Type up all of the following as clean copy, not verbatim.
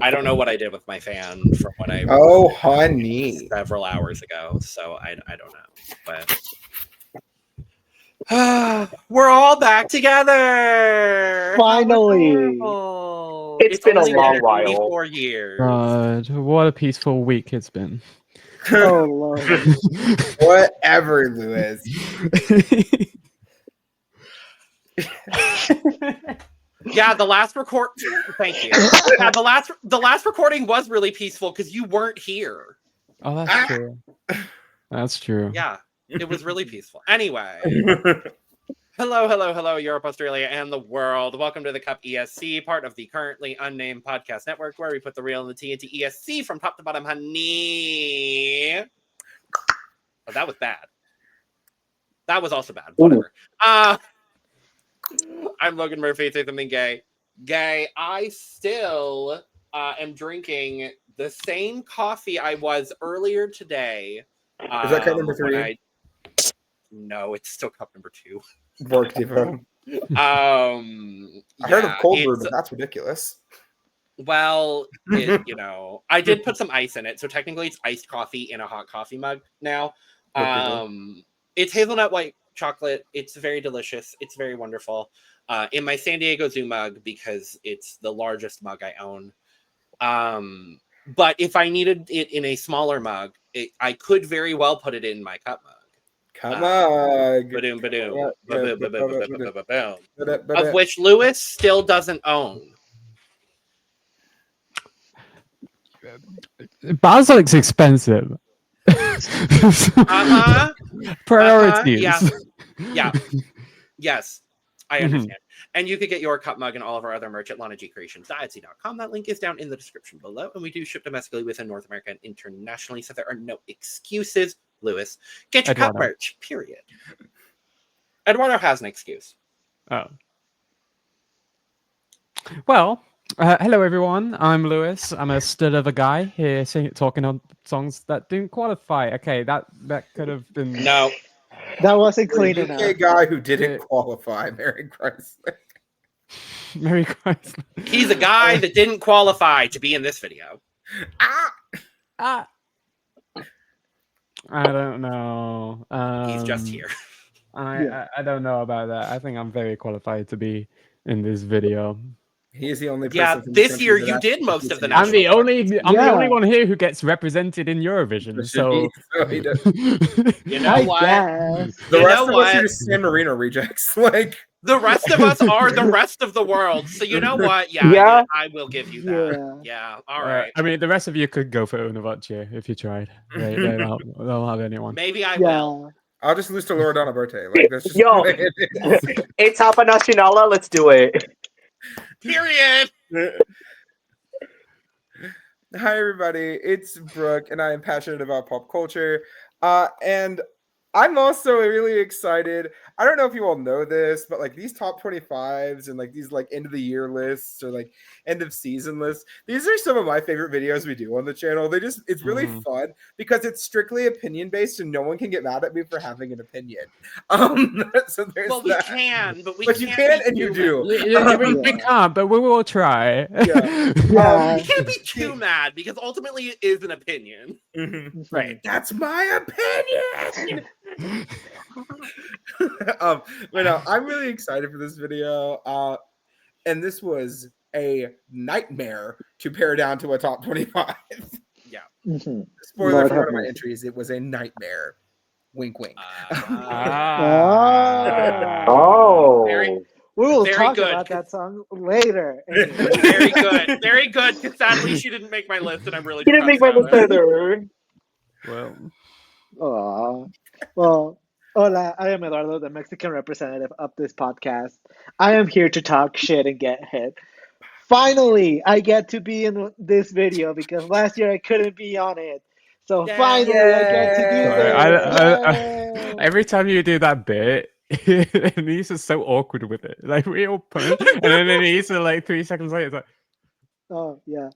I don't know what I did with my fan from what I honey several hours ago, so I don't know. But we're all back together. Finally. It's been a long while. 24 years. God, what a peaceful week it's been. Oh Lord. whatever, Lewis. Yeah, the last record. Thank you. Yeah, the last recording was really peaceful because you weren't here. Oh, that's true. That's true. Yeah, it was really peaceful. Anyway, hello, Europe, Australia, and the world. Welcome to the CUP ESC, part of the Currently Unnamed Podcast Network, where we put the real and the tea into ESC from top to bottom, honey. Oh, that was bad. That was also bad. Whatever. I'm Logan Murphy. Say something gay. Gay. I still am drinking the same coffee I was earlier today. Is that cup number 3? No, it's still cup number 2. Brook, Devo. I heard of cold brew, but that's ridiculous. Well, I did put some ice in it, so technically it's iced coffee in a hot coffee mug now. It's hazelnut white chocolate. It's very delicious. It's very wonderful. In my San Diego Zoo mug because it's the largest mug I own. But if I needed it in a smaller mug, I could very well put it in my cup mug. Cup mug. Ba-doom, ba-doom, ba-boom, of which Lewis still doesn't own. Basel's expensive. Priorities. Yeah. Yes, I understand. And you could get your cup mug and all of our other merch at lanagcreations.etsy.com. That link is down in the description below. And we do ship domestically within North America and internationally, so there are no excuses. Lewis, get your cup merch, period. Eduardo has an excuse. Oh. Well, hello everyone. I'm Lewis. I'm a stud of a guy here talking on songs that didn't qualify. Okay, that could have been... No. That wasn't clean enough. A guy who didn't qualify, Mary Chrysler. Mary Chrysler. He's a guy that didn't qualify to be in this video. I don't know. He's just here. I don't know about that. I think I'm very qualified to be in this video. He is the only person. Yeah, this year you did most of the I'm the only one here who gets represented in Eurovision. So he does. You know what? The rest of us are just San Marino rejects. Like the rest of us are the rest of the world. So you know what? Yeah. I will give you that. Yeah. All right. I mean, the rest of you could go for Unavace if you tried. They don't have anyone. Maybe I will. I'll just lose to Loredana Berthe. Like that's just it's Alpha Nacionala. Let's do it. Period. Hi everybody, it's Brook, and I am passionate about pop culture. And I'm also really excited. I don't know if you all know this, but like these top 25s and like these like end of the year lists or like end of season lists, these are some of my favorite videos we do on the channel. It's really fun because it's strictly opinion based and no one can get mad at me for having an opinion. So there's we can, but you can and you do. We can't, but we will try. We can't be too mad because ultimately it is an opinion. Right. That's my opinion. But no, I'm really excited for this video. And this was a nightmare to pare down to a top 25. Yeah. Spoiler for one of my entries, it was a nightmare. Wink, wink. We will talk about that song later. Very good. Very good. Because sadly, she didn't make my list, and I'm really. She didn't make my list either. Well, hola, I am Eduardo, the Mexican representative of this podcast. I am here to talk shit and get hit. Finally, I get to be in this video because last year I couldn't be on it. So finally, I get to do this. Every time you do that bit, Aneesa's so awkward with it. Like, we all punch, and then Aneesa, like, 3 seconds later, is like, oh, yeah.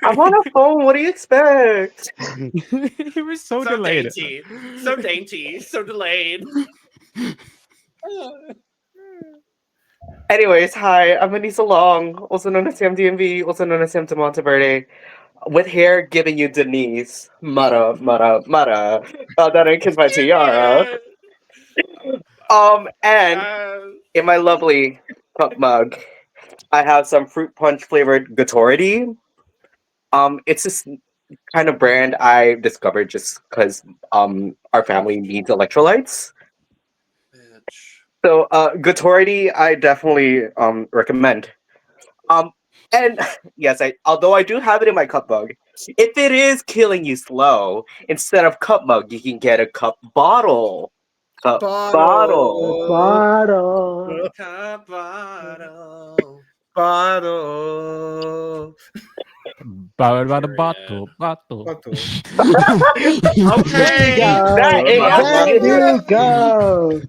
I'm on a phone. What do you expect? It was so delayed. Dainty. So dainty. So delayed. Anyways, hi, I'm Aneesa Long, also known as Sam DMV, also known as Sam de Monteverde, with hair giving you Denise. Mara, Mara, Mara. That I can find Tiara. And in my lovely cup mug, I have some fruit punch flavored Gatorade. It's this kind of brand I discovered just because our family needs electrolytes. Bitch. So Gatorade I definitely recommend. And yes, although I do have it in my cup mug, if it is killing you slow, instead of cup mug, you can get a cup bottle. Cup bottle. Bottle. Cup bottle. Bottle. Bottle. Bottle. Okay. There you go.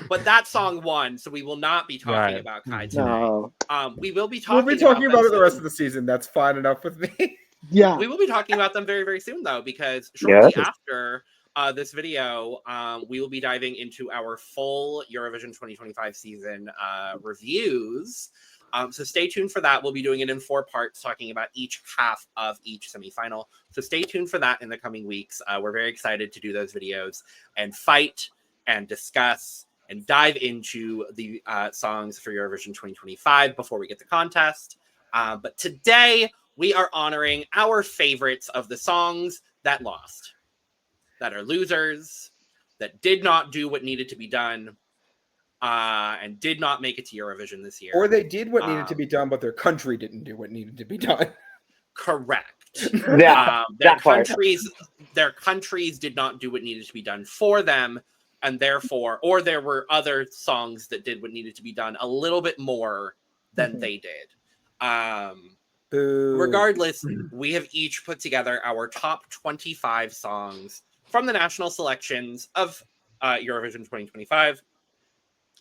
But that song won, so we will not be talking Right. about Kai today. No. We will be We'll talking be talking about it the them rest soon. of the season. That's fine enough with me. Yeah. We will be talking about them very, very soon, though, because shortly Yes. after this video, we will be diving into our full Eurovision 2025 season reviews. So stay tuned for that. We'll be doing it in 4 parts, talking about each half of each semifinal. So stay tuned for that in the coming weeks. We're very excited to do those videos and fight and discuss and dive into the songs for Eurovision 2025 before we get the contest. But today, we are honoring our favorites of the songs that lost, that are losers, that did not do what needed to be done, and did not make it to Eurovision this year. Or they did what needed to be done, but their country didn't do what needed to be done. Correct. Yeah, their that part. countries did not do what needed to be done for them, and therefore, or there were other songs that did what needed to be done a little bit more than they did. Boo. Regardless, we have each put together our top 25 songs from the national selections of Eurovision 2025,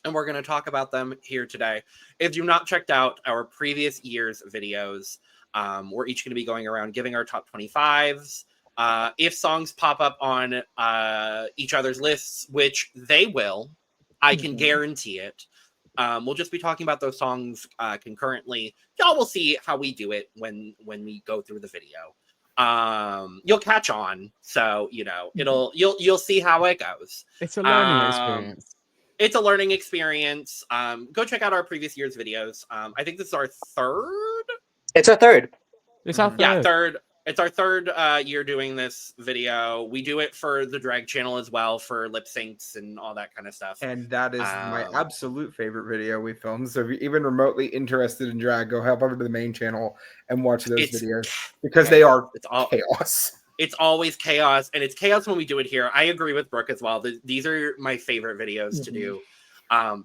and we're going to talk about them here today. If you've not checked out our previous year's videos, we're each going to be going around giving our top 25s. If songs pop up on each other's lists, which they will, I can guarantee it. We'll just be talking about those songs concurrently. Y'all will see how we do it when we go through the video. You'll catch on, so you'll see how it goes. It's a learning experience. It's a learning experience. Go check out our previous year's videos. I think this is our third. It's our third. It's our third. Yeah, third. It's our third year doing this video. We do it for the drag channel as well, for lip syncs and all that kind of stuff. And that is my absolute favorite video we filmed. So if you're even remotely interested in drag, go hop over to the main channel and watch those videos because they are chaos. It's always chaos, and it's chaos when we do it here. I agree with Brooke as well. These are my favorite videos to do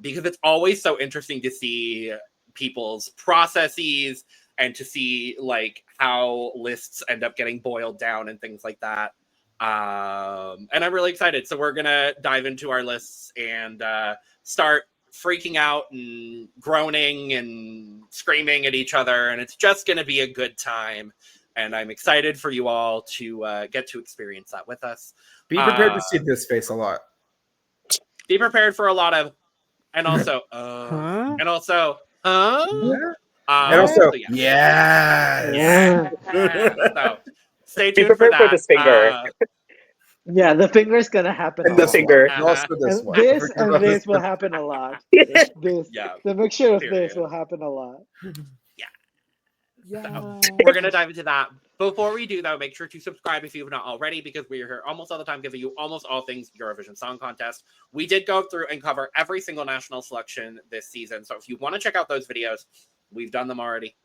because it's always so interesting to see people's processes and to see like how lists end up getting boiled down and things like that. And I'm really excited. So we're gonna dive into our lists and start freaking out and groaning and screaming at each other, and it's just gonna be a good time. And I'm excited for you all to get to experience that with us. Be prepared to see this face a lot. Be prepared for a lot of, and also, and also, and also, Yeah. So stay Be tuned for prepared that. for this finger. Yeah, the finger's gonna happen. And the finger. And also this And one. this and this will happen a lot. Yeah. This, Yeah. the mixture of Period. this will happen a lot. So we're going to dive into that. Before we do, though, make sure to subscribe if you've not already, because we are here almost all the time giving you almost all things Eurovision Song Contest. We did go through and cover every single national selection this season. So if you want to check out those videos, we've done them already.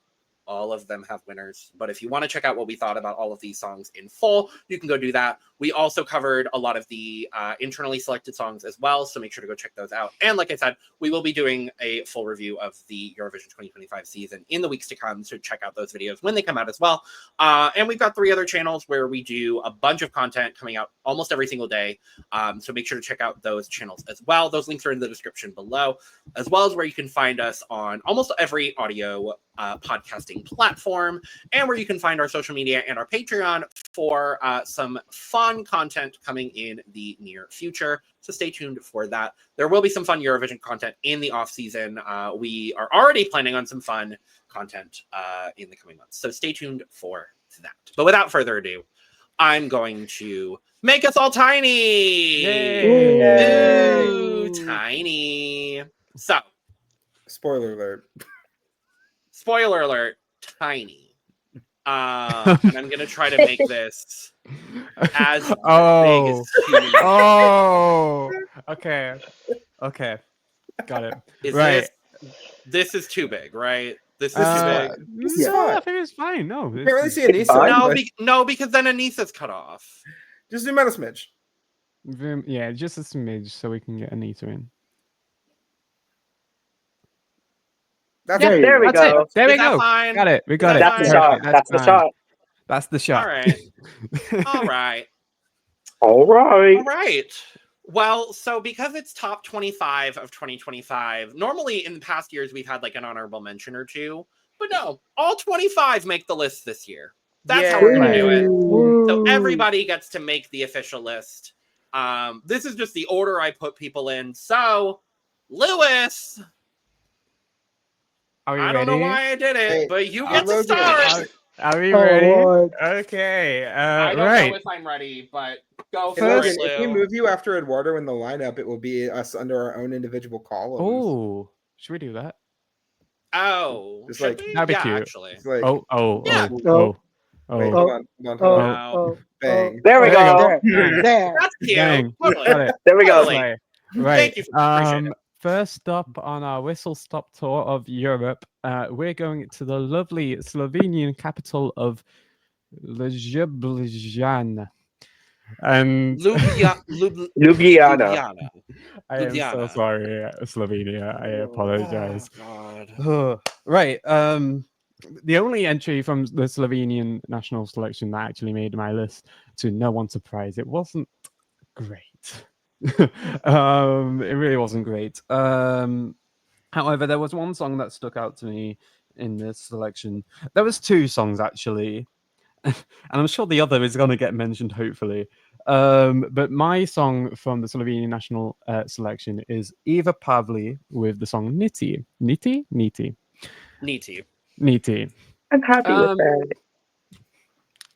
All of them have winners. But if you want to check out what we thought about all of these songs in full, you can go do that. We also covered a lot of the internally selected songs as well, so make sure to go check those out. And like I said, we will be doing a full review of the Eurovision 2025 season in the weeks to come, so check out those videos when they come out as well. And we've got 3 other channels where we do a bunch of content coming out almost every single day, so make sure to check out those channels as well. Those links are in the description below, as well as where you can find us on almost every audio podcasting platform, and where you can find our social media and our Patreon for some fun content coming in the near future. So stay tuned for that. There will be some fun Eurovision content in the off season. We are already planning on some fun content in the coming months. So stay tuned for that. But without further ado, I'm going to make us all tiny. Yay! Ooh, tiny. So, Spoiler alert. spoiler alert, tiny. And I'm gonna try to make this as big as humanly. Oh, okay, got it. Is Right. this is too big, right? This is This is too fine. big. This is No, fine. I think it's fine. No, Can't really see It's Aneesa. fine. but No, because then Aneesa's cut off. just zoom out a smidge. yeah, just a smidge so we can get Aneesa in. That's Yeah, it. There we That's go. it. There we Is that go. fine? Got it. We got it. that That's the fine? shot. Perfect. That's the fine. shot. That's the shot. All right. All right. All right. All right. Well, so because it's top 25 of 2025, normally in past years we've had like an honorable mention or two, but no, all 25 make the list this year. That's how we're going to do it. So everybody gets to make the official list. This is just the order I put people in. So, Lewis, Are we I ready? don't know why I did it, Hey, but you I'm get to Logan. start. Are we Oh, ready? Lord. Okay. I don't right. know if I'm ready, but go Hey, for Logan, it, if we Lou. move you after Eduardo in the lineup, it will be us under our own individual columns. Oh, should we do that? Oh, Just should like- we? That'd be Yeah, cute. actually. It's like, Oh. Oh. wait, Oh. hold on, hold on. Oh, Bang. There we There you go. there. That's cute. Dang. Totally. Got it. There we go. Totally. Right. Thank you. Appreciate it. First up on our whistle stop tour of Europe, we're going to the lovely Slovenian capital of Ljubljana. And Ljubljana. I am so Ljubljana. sorry, Slovenia. I apologize. Oh, God. Right. The only entry from the Slovenian national selection that actually made my list, to no one's surprise, it wasn't great. It really wasn't great. However, there was one song that stuck out to me in this selection. There was two songs actually, and I'm sure the other is going to get mentioned hopefully. But my song from the Slovenian national selection is Eva Pavli with the song Niti. Niti? Niti. Niti. Niti. I'm happy with that.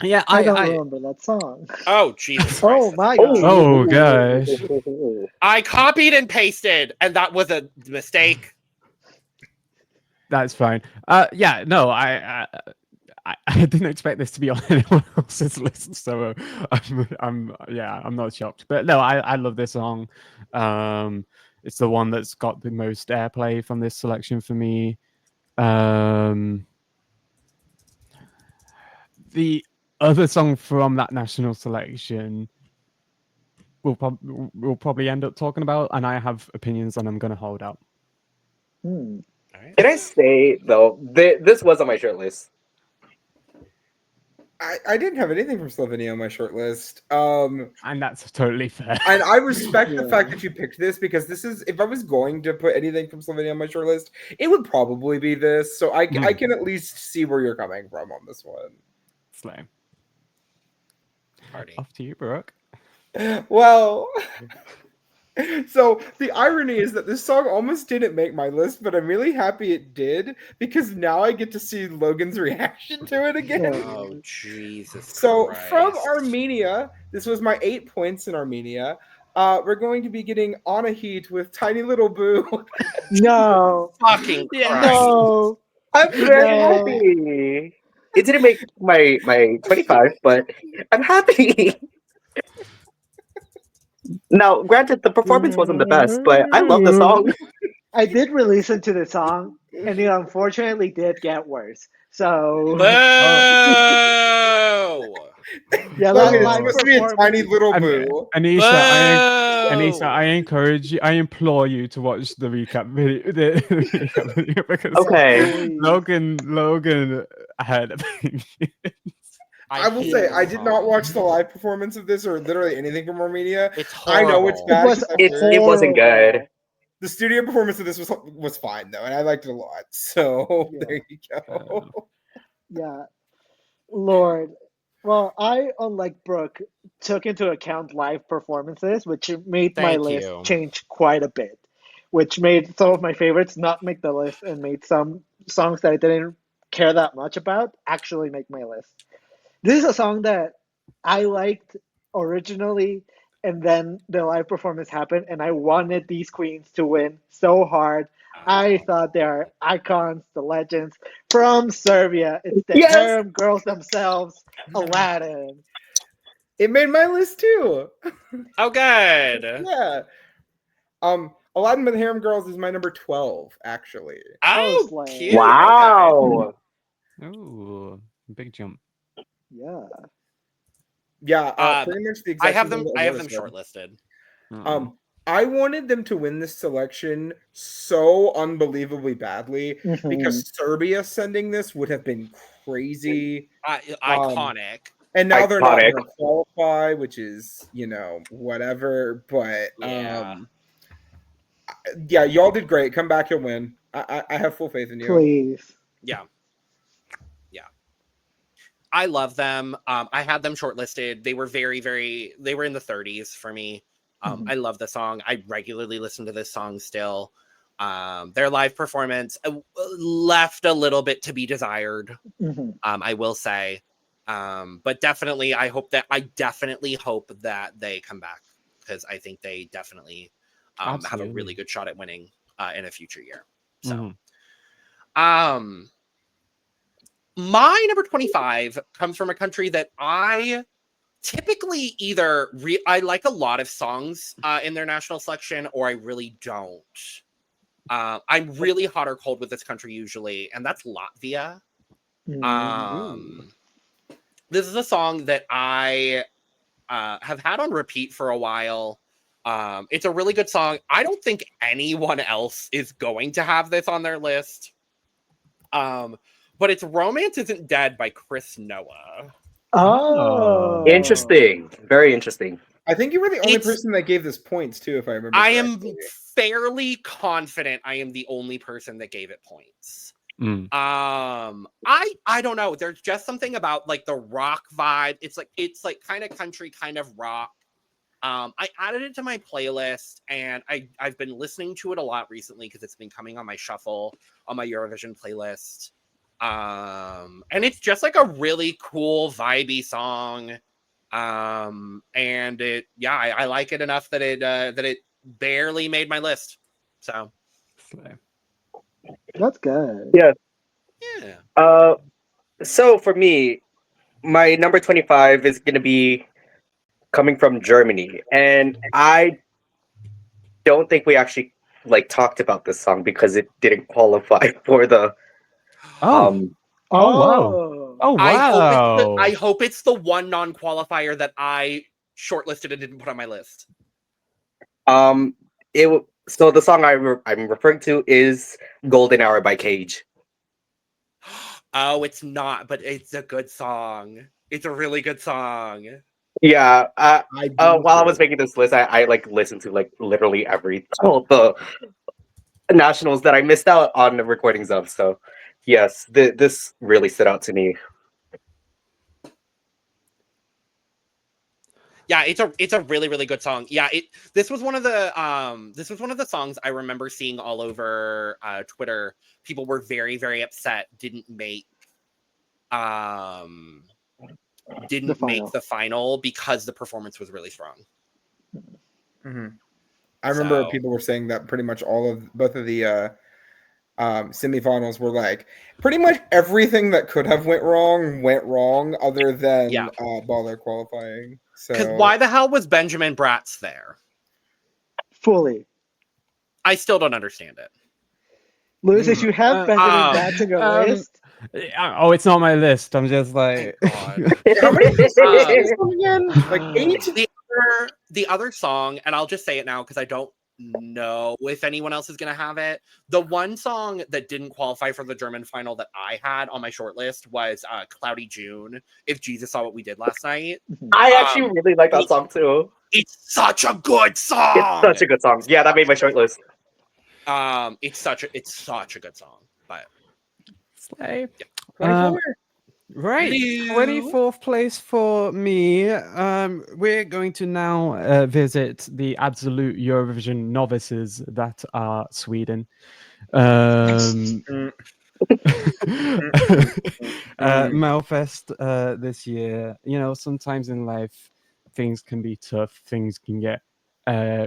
Yeah, I don't remember that song. Oh, Jesus Oh Christ. my god. Oh gosh. I copied and pasted, and that was a mistake. That's fine. Yeah, no, I didn't expect this to be on anyone else's list, so I'm not shocked. But no, I love this song. It's the one that's got the most airplay from this selection for me. The other song from that national selection we'll probably end up talking about, and I have opinions, and I'm going to hold out. Hmm. Can I say though, this was on my short list. I didn't have anything from Slovenia on my short list. And that's totally fair. And I respect the Yeah. fact that you picked this, because this is, if I was going to put anything from Slovenia on my short list, it would probably be this. So I can at least see where you're coming from on this one. Slay. Party. Off to you, Brooke. Well, so the irony is that this song almost didn't make my list, but I'm really happy it did, because now I get to see Logan's reaction to it again. Oh, Jesus So Christ. from Armenia, this was my 8 points in Armenia. We're going to be getting on a heat with Tiny Little Boo. No. Fucking Yeah. Christ. No. I'm very No. happy. It didn't make my 25, but I'm happy. Now, granted, the performance wasn't the best, but I love the song. I did re-listen to the song, and it unfortunately did get worse. So Boo! yeah, Logan, that it's supposed to be a performance- Tiny Little And- Boo. Aneesa, I encourage you, I implore you to watch the recap video, the recap video, because Okay. Logan had opinions. I will say, I did not watch the live performance of this or literally anything from Armenia. It's I horrible. know it's bad. was because I've It heard- wasn't good. The studio performance of this was fine though, and I liked it a lot. So Yeah. there you go. Yeah. Lord. Well, I, unlike Brooke, took into account live performances, which made my Thank list you. change quite a bit, which made some of my favorites not make the list and made some songs that I didn't care that much about actually make my list. This is a song that I liked originally, and then the live performance happened, and I wanted these queens to win so hard. I thought they are icons, the legends from Serbia. It's the Yes! harem girls themselves, Aladdin. It made my list too. Oh, good. Yeah. Aladdin with the Harem Girls is my number 12, actually. Oh, slay. cute. Okay. Wow. Ooh, big jump. Yeah. Yeah, pretty much the exact I have same them. thing that I have Aneesa them said. shortlisted. I wanted them to win this selection so unbelievably badly because Serbia sending this would have been crazy. Iconic. And now they're not Iconic. going to qualify, which is, whatever. But yeah, y'all did great. Come back, you'll win. I have full faith in you. Please. Yeah. I love them. I had them shortlisted. They were they were in the 30s for me. I love the song. I regularly listen to this song still. Their live performance left a little bit to be desired. I will say. But definitely, I definitely hope that they come back, because I think they definitely have a really good shot at winning in a future year. So, my number 25 comes from a country that I typically either I like a lot of songs in their national selection, or I really don't. I'm really hot or cold with this country usually, and that's Latvia. This is a song that I have had on repeat for a while. It's a really good song. I don't think anyone else is going to have this on their list. But it's Romance Isn't Dead by Chris Noah. Oh. Interesting. Very interesting. I think you were the only person that gave this points too, if I remember I correctly. am fairly confident I am the only person that gave it points. I don't know. There's just something about like the rock vibe. It's like kind of country, kind of rock. I added it to my playlist, and I've been listening to it a lot recently because it's been coming on my shuffle on my Eurovision playlist. And it's just like a really cool, vibey song. And I like it enough that it barely made my list. So that's good. Yeah. Yeah. So for me, my number 25 is gonna be coming from Germany, and I don't think we actually talked about this song because it didn't qualify for the Wow. Oh wow. I hope it's the one non-qualifier that I shortlisted and didn't put on my list. So the song I'm referring to is Golden Hour by Cage. Oh, it's not, but it's a good song. It's a really good song. Yeah. While I was making this list, I listened to literally all the nationals that I missed out on the recordings of. So yes, this really stood out to me. Yeah, it's a really, really good song. Yeah, this was one of the songs I remember seeing all over Twitter. People were very, very upset didn't make the final because the performance was really strong. I remember people were saying that pretty much both of the semifinals were like pretty much everything that could have went wrong other than baller qualifying. Because why the hell was Benjamin Bratz there? Fully. I still don't understand it. Lewis, if you have Benjamin Bratz in your list. Oh, it's not my list. I'm just like. How many again? Like 8? The other song, and I'll just say it now because I don't know if anyone else is going to have it. The one song that didn't qualify for the German final that I had on my short list was Cloudy June, If Jesus Saw What We Did Last Night. I actually really like that song too. It's such a good song. It's such a good song. Yeah, that made my short list. It's such a good song. But Slay. Yeah. 24. Right, Hello. 24th place for me. We're going to now visit the absolute Eurovision novices that are Sweden. Melfest this year. You know, sometimes in life things can be tough. Things can get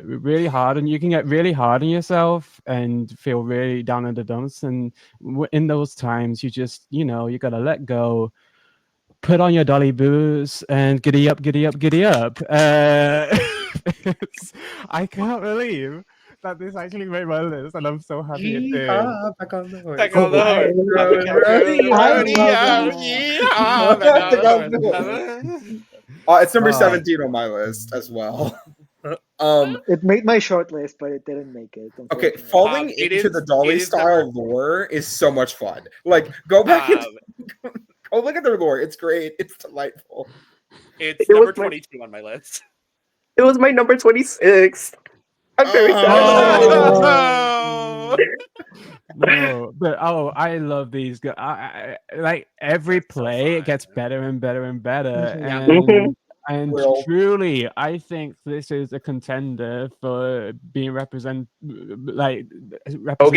really hard, and you can get really hard on yourself and feel really down in the dumps. And in those times, you just, you know, you gotta let go. Put on your dolly boots and giddy up, giddy up, giddy up. I can't believe that this actually made my list, and I'm so happy it did. Yeehaw, back on the horse. Back on the horse. I love it. It's number 17 on my list as well. It made my short list, but it didn't make it. Okay, unfortunately. falling It into is- the Dolly it is style lore is so much fun. Like, go back and go look at their lore. It's great. It's delightful. It's It number was my- 22 on my list. It was my number 26. I'm very sad. Oh. No, but I love these guys. Like every That's so play, it fun. gets better and better and better. Mhm. And Well- truly, I think this is a contender for being representative of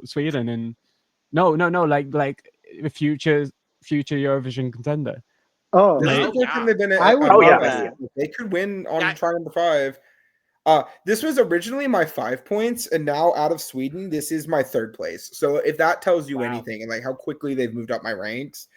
Sweden. And no, like a future Eurovision contender. Oh, This is Oh, the first time they've been I would on love Melfest. that. They could win on Yeah. try number 5. This was originally my 5 points, and now out of Sweden, this is my 3rd place. So if that tells you Wow. anything, and like how quickly they've moved up my ranks,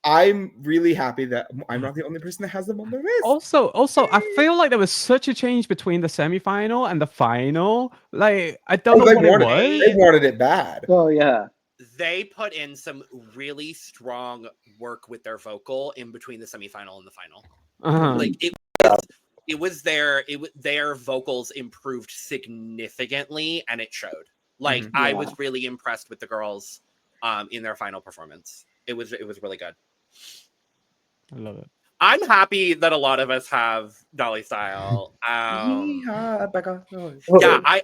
I'm really happy that I'm not the only person that has them on the list. Also, I feel like there was such a change between the semi-final and the final. Like, I don't know they what it wanted was. They wanted it bad. oh yeah. They put in some really strong work with their vocal in between the semifinal and the final. Uh-huh. Like their vocals improved significantly, and it showed. Like Mhm. I Yeah. was really impressed with the girls in their final performance. It was really good. I love it. I'm happy that a lot of us have Dolly style. Yeehaw, back on the horse. Yeah, I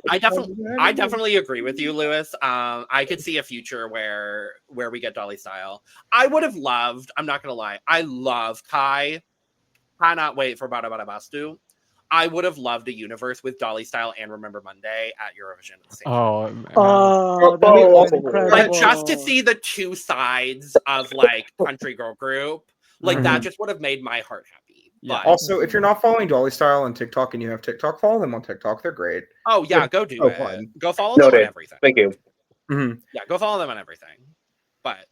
definitely agree with you, Lewis. I could see a future where we get Dolly style. I would have loved, I'm not gonna lie, I love Kai. Cannot wait for Bada Bada Bastu. I would have loved a universe with Dolly style and Remember Monday at Eurovision at the same time. Oh, man. Oh, that was oh, incredible. Like just to see the two sides of like country girl group, like that Mhm. just would have made my heart happy. Yeah. But Also, if you're not following Dolly Style on TikTok and you have TikTok, follow them on TikTok. They're great. oh yeah, go do so it. fun. Go follow them on Noted. everything. Thank you. Mhm. Yeah, go follow them on everything. But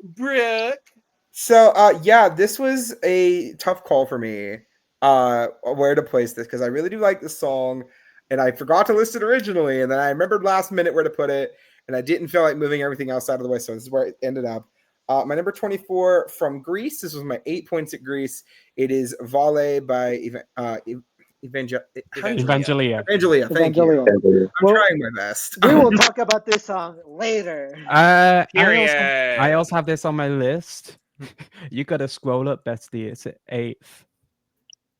Brook. So, yeah, this was a tough call for me. Where to place this, because I really do like this song, and I forgot to list it originally, and then I remembered last minute where to put it, and I didn't feel like moving everything else out of the way, so this is where it ended up. My number 24 from Greece. This was my 8 points at Greece. It is Vale by Evangelia. Evangelia. Thank you. Evangelia. I'm Well, trying my best. We will talk about this song later. I also have this on my list. You gotta scroll up, bestie. It's at 8th.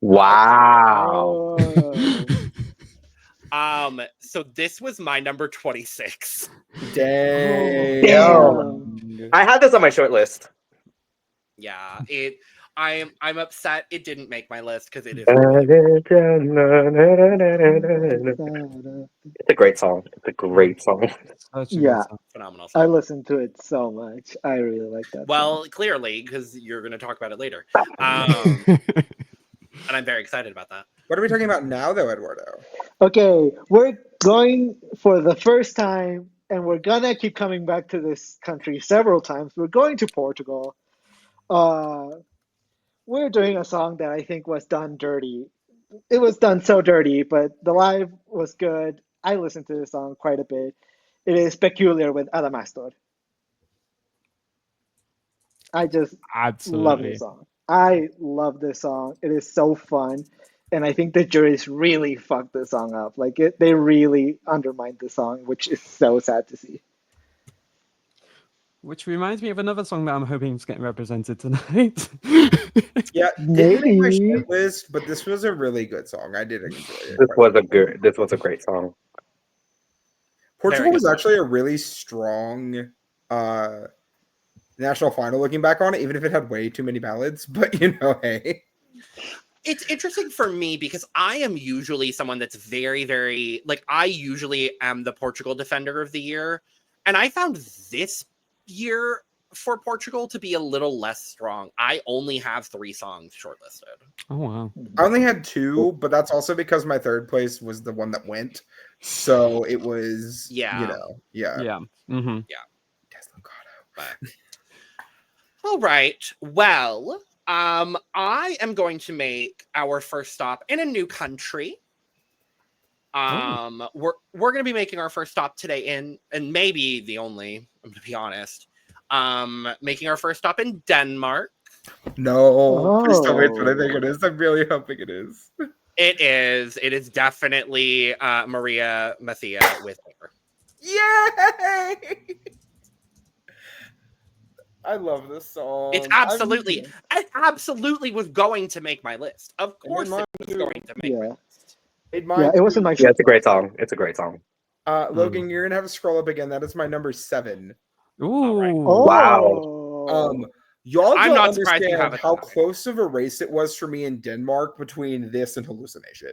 Wow. Oh. So this was my number 26. Dang. Damn. I had this on my short list. Yeah, I'm upset it didn't make my list because it is It's a great song. It's a great song. Such a good Yeah. song. phenomenal. I Song. listened to it so much. I really like that. Well, clearly, because you're going to talk about it later. And I'm very excited about that. What are we talking about now, though, Eduardo? Okay, we're going for the first time, and we're gonna keep coming back to this country several times. We're going to Portugal. We're doing a song that I think was done dirty. It was done so dirty, but the live was good. I listened to the song quite a bit. It is Peculiar with Adamastor. I just Absolutely. love this song. I love this song. It is so fun. And I think the juries really fucked this song up. Like they really undermined the song, which is so sad to see. Which reminds me of another song that I'm hoping is getting represented tonight. Yeah, didn't make my Maybe. short list, but this was a really good song. I did enjoy it. This was a great song. Portugal good was song. actually a really strong national final looking back on it, even if it had way too many ballads. But hey. It's interesting for me because I am usually someone that's very, very I usually am the Portugal Defender of the Year. And I found this year for Portugal to be a little less strong. I only have 3 songs shortlisted. Oh wow. I only had 2, but that's also because my third place was the one that went. So it was, Yeah. Yeah. Mm-hmm. But... All right. Well, I am going to make our first stop in a new country. We're going to be making our first stop today and maybe the only, I'm going to be honest, making our first stop in Denmark. No, please tell me it's what I think it is. I'm really hoping it is. It is. It is definitely Maria Mathia with her. Yay! I love this song. It's absolutely, it absolutely was going to make my list. Of course, it was going to make my list. It was in my. Yeah, it's a great song. It's a great song. Logan, you're gonna have to scroll up again. That is my number 7. Ooh. Right. Wow. Y'all I'm don't not surprised you understand have it how that high. close of a race it was for me in Denmark between this and Hallucination.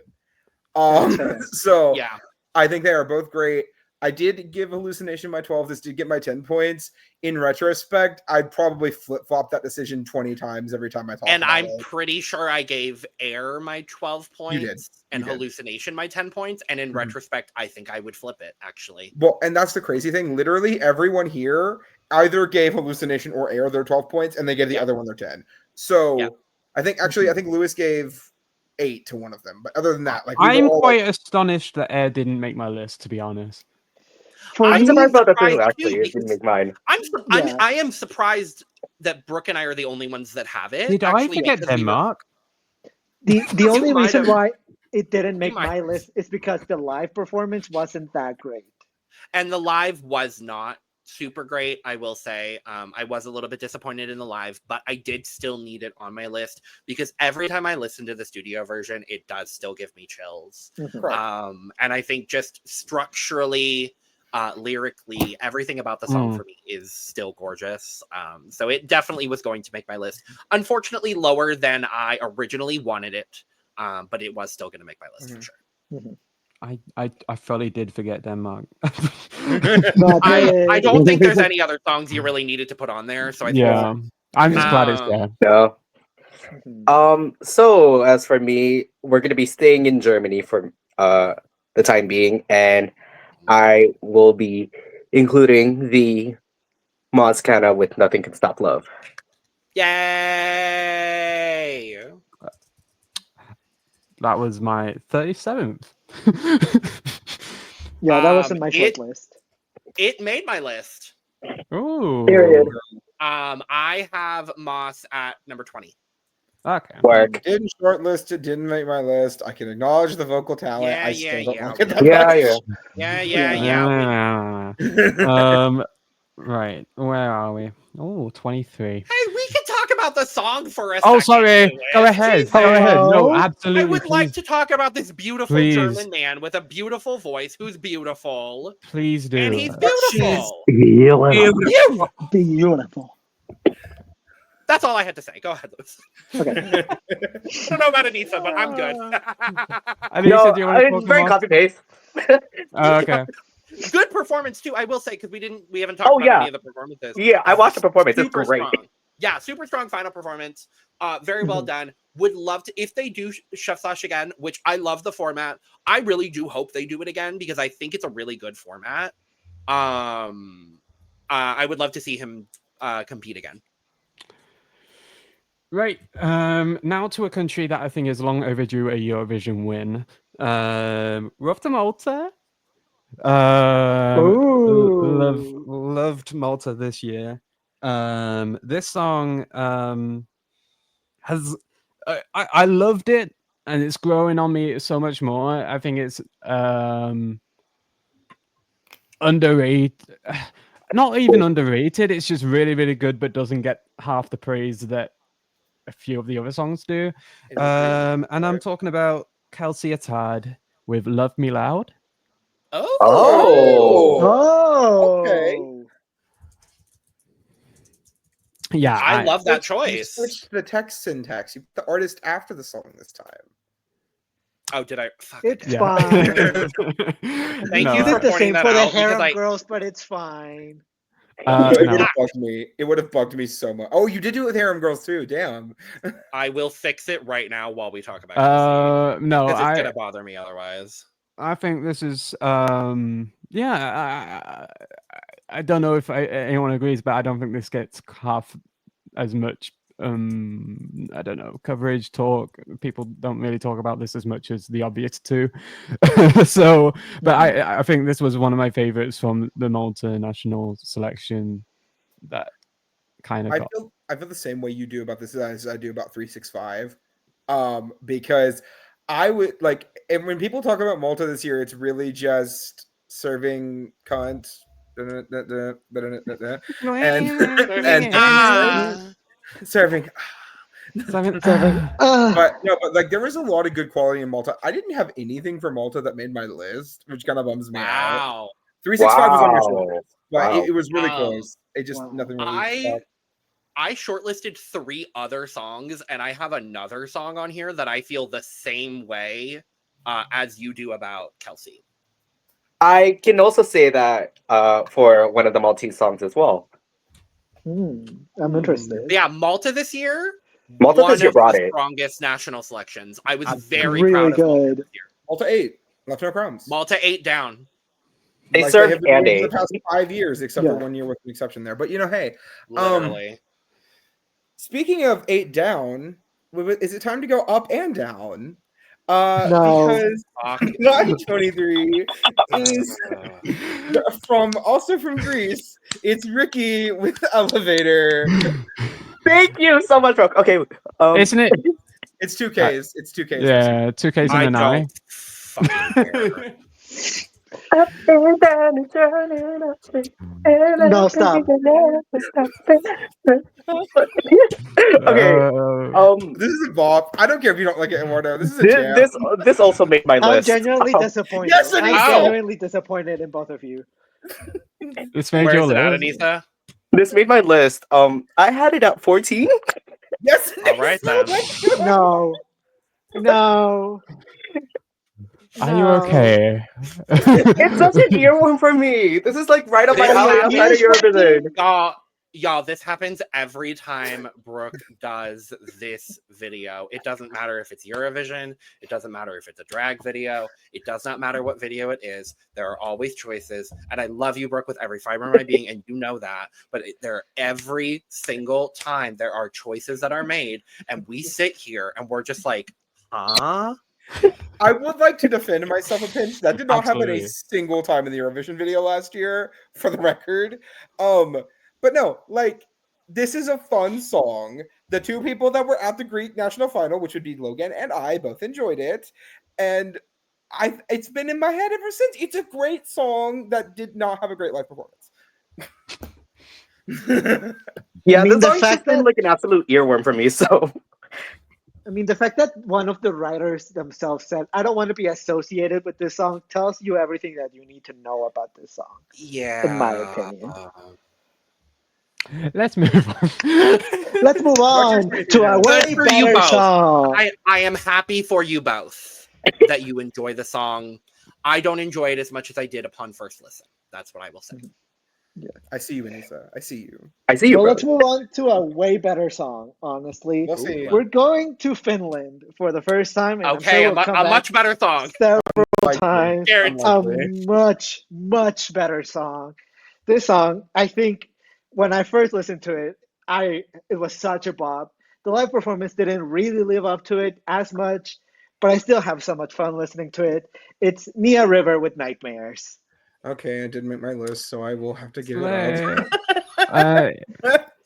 So Yeah. I think they are both great. I did give Hallucination my 12. This did get my 10 points. In retrospect, I'd probably flip-flop that decision 20 times every time I talk And about I'm it. pretty sure I gave Air my 12 points You did. and You did. Hallucination my 10 points. And in Mhm. retrospect, I think I would flip it, actually. Well, and that's the crazy thing. Literally, everyone here either gave Hallucination or Air their 12 points, and they gave the other one their 10. So I think Lewis gave 8 to one of them. But other than that, I'm quite astonished that Air didn't make my list, to be honest. I'm surprised about that too, surprised actually. too, It didn't make mine. I am surprised that Brooke and I are the only ones that have it. Did I forget Denmark? The only reason why it didn't make might my list is because the live performance wasn't that great. And the live was not super great, I will say. I was a little bit disappointed in the live, but I did still need it on my list because every time I listen to the studio version, it does still give me chills. And I think just structurally, lyrically, everything about the song for me is still gorgeous. So it definitely was going to make my list. Unfortunately, lower than I originally wanted it, but it was still going to make my list for sure. I fully did forget Denmark. I don't think there's any other songs you really needed to put on there. So I think I'm just glad it's there. No. So as for me, we're gonna be staying in Germany for the time being, and I will be including the Moskana with Nothing Can Stop Love. Yay! That was my 37th. Yeah, that was in my short list. It made my list. Ooh. Period. I have Moss at number 20. Okay. Work. Didn't shortlist it, didn't make my list. I can acknowledge the vocal talent. I still don't like it that much. Right. Where are we? Oh, 23. Hey, we can talk about the song for a Oh, second. sorry. Go ahead. Go ahead. No, absolutely. I would like please. to talk about this beautiful German man with a beautiful voice who's beautiful. Please do. And he's beautiful. Beautiful. That's all I had to say. Go ahead, Lewis. Okay. I don't know about Aneesa, but I'm good. Aneesa, do you want to talk very about- copy paste. Okay. Good performance too, I will say, because we haven't talked about any of the performances. Yeah, I watched the performance. It's Super great. strong. Yeah, super strong final performance. Very well done. Would love to, if they do Chefsash again, which I love the format. I really do hope they do it again because I think it's a really good format. I would love to see him compete again. Right. Now to a country that I think is long overdue a Eurovision win. Rough to Malta. Loved Malta this year. This song has I loved it, and it's growing on me so much more. I think it's underrated. Not even underrated. It's just really, really good, but doesn't get half the praise that a few of the other songs do. And I'm talking about Kelsey Attard with "Love Me Loud." Oh. Oh. Yeah, I love that You choice. switched the text syntax. You put the artist after the song this time. Oh, did I? Fuck, It's I did. fine. Thank We you for did the pointing same that for the out, because harem I- girls, but it's fine. No, it no. would have bugged me. It would have bugged me so much. Oh, you did do it with harem girls too. Damn. I will fix it right now while we talk about Kelsey. No, Because it's gonna bother me otherwise. I think this is yeah. I don't know if anyone agrees, but I don't think this gets half as much I don't know, coverage, talk. People don't really talk about this as much as the obvious two. So, but I think this was one of my favorites from the Malta national selection. That kind of I feel the same way you do about this as I do about 365. Because I would like, and when people talk about Malta this year, it's really just serving cunt. And serving. But no, but like there was a lot of good quality in Malta. I didn't have anything for Malta that made my list, which kind of bums me out. Wow. 365 was on your short Wow. list, but Wow. it was really close. It just Wow. nothing really. I shortlisted 3 other songs, and I have another song on here that I feel the same way as you do about Kelsey. I can also say that for one of the Maltese songs as well. I'm interested. Yeah, Malta this year. Malta one this year of brought the it. strongest national selections. I was I'm very really proud of Malta good. this year. Malta 8, left no crumbs. Malta 8 down. They Like served have been and doing for ate. the past 5 years, except Yeah. for 1 year with an exception there. But you know, hey, Literally. speaking of 8 down, is it time to go up and down? No. Because Fuck. 923 is from Greece. It's Ricky with Elevator. Thank you so much, Brook. Okay. Isn't it? It's 2Ks. It's 2Ks. Yeah, 2Ks I and an I. don't fucking care. No, stop. Okay. This is a bop. I don't care if you don't like it, Eduardo. This is a jam. This also made my I'm list. genuinely disappointed. Yes, I'm Aneesa! genuinely disappointed in both of you. It's made Where your is it at, list. Aneesa? This made my list. I had it at 14. Yes. All right, then. No. No. Are you okay? It's such an earworm for me. This is like right up my This alley outside of Eurovision. Y'all, this happens every time Brook does this video. It doesn't matter if it's Eurovision. It doesn't matter if it's a drag video. It does not matter what video it is. There are always choices. And I love you, Brook, with every fiber of my being, and you know that. But every single time there are choices that are made, and we sit here and we're just like, huh? I would like to defend myself a pinch. That did not happen Absolutely. a single time in the Eurovision video last year, for the record. But no, like, this is a fun song. The 2 people that were at the Greek national final, which would be Logan and I, both enjoyed it. And it's been in my head ever since. It's a great song that did not have a great live performance. Yeah, I mean, this song's just been like an absolute earworm for me, so... I mean, the fact that one of the writers themselves said, I don't want to be associated with this song, tells you everything that you need to know about this song. Yeah. In my opinion. Let's move on. Let's move on to a way Good for you better both. song. I am happy for you both that you enjoy the song. I don't enjoy it as much as I did upon first listen. That's what I will say. I see you, Aneesa. I see you. I see you, Well, bro. let's move on to a way better song, honestly. We'll see. We're going to Finland for the first time. And Okay, I'm sure we'll a much better song. several Like, times. Guaranteed. A much, much better song. This song, I think, when I first listened to it, it was such a bop. The live performance didn't really live up to it as much, but I still have so much fun listening to it. It's Nia River with Nightmares. Okay, I didn't make my list, so I will have to give it up.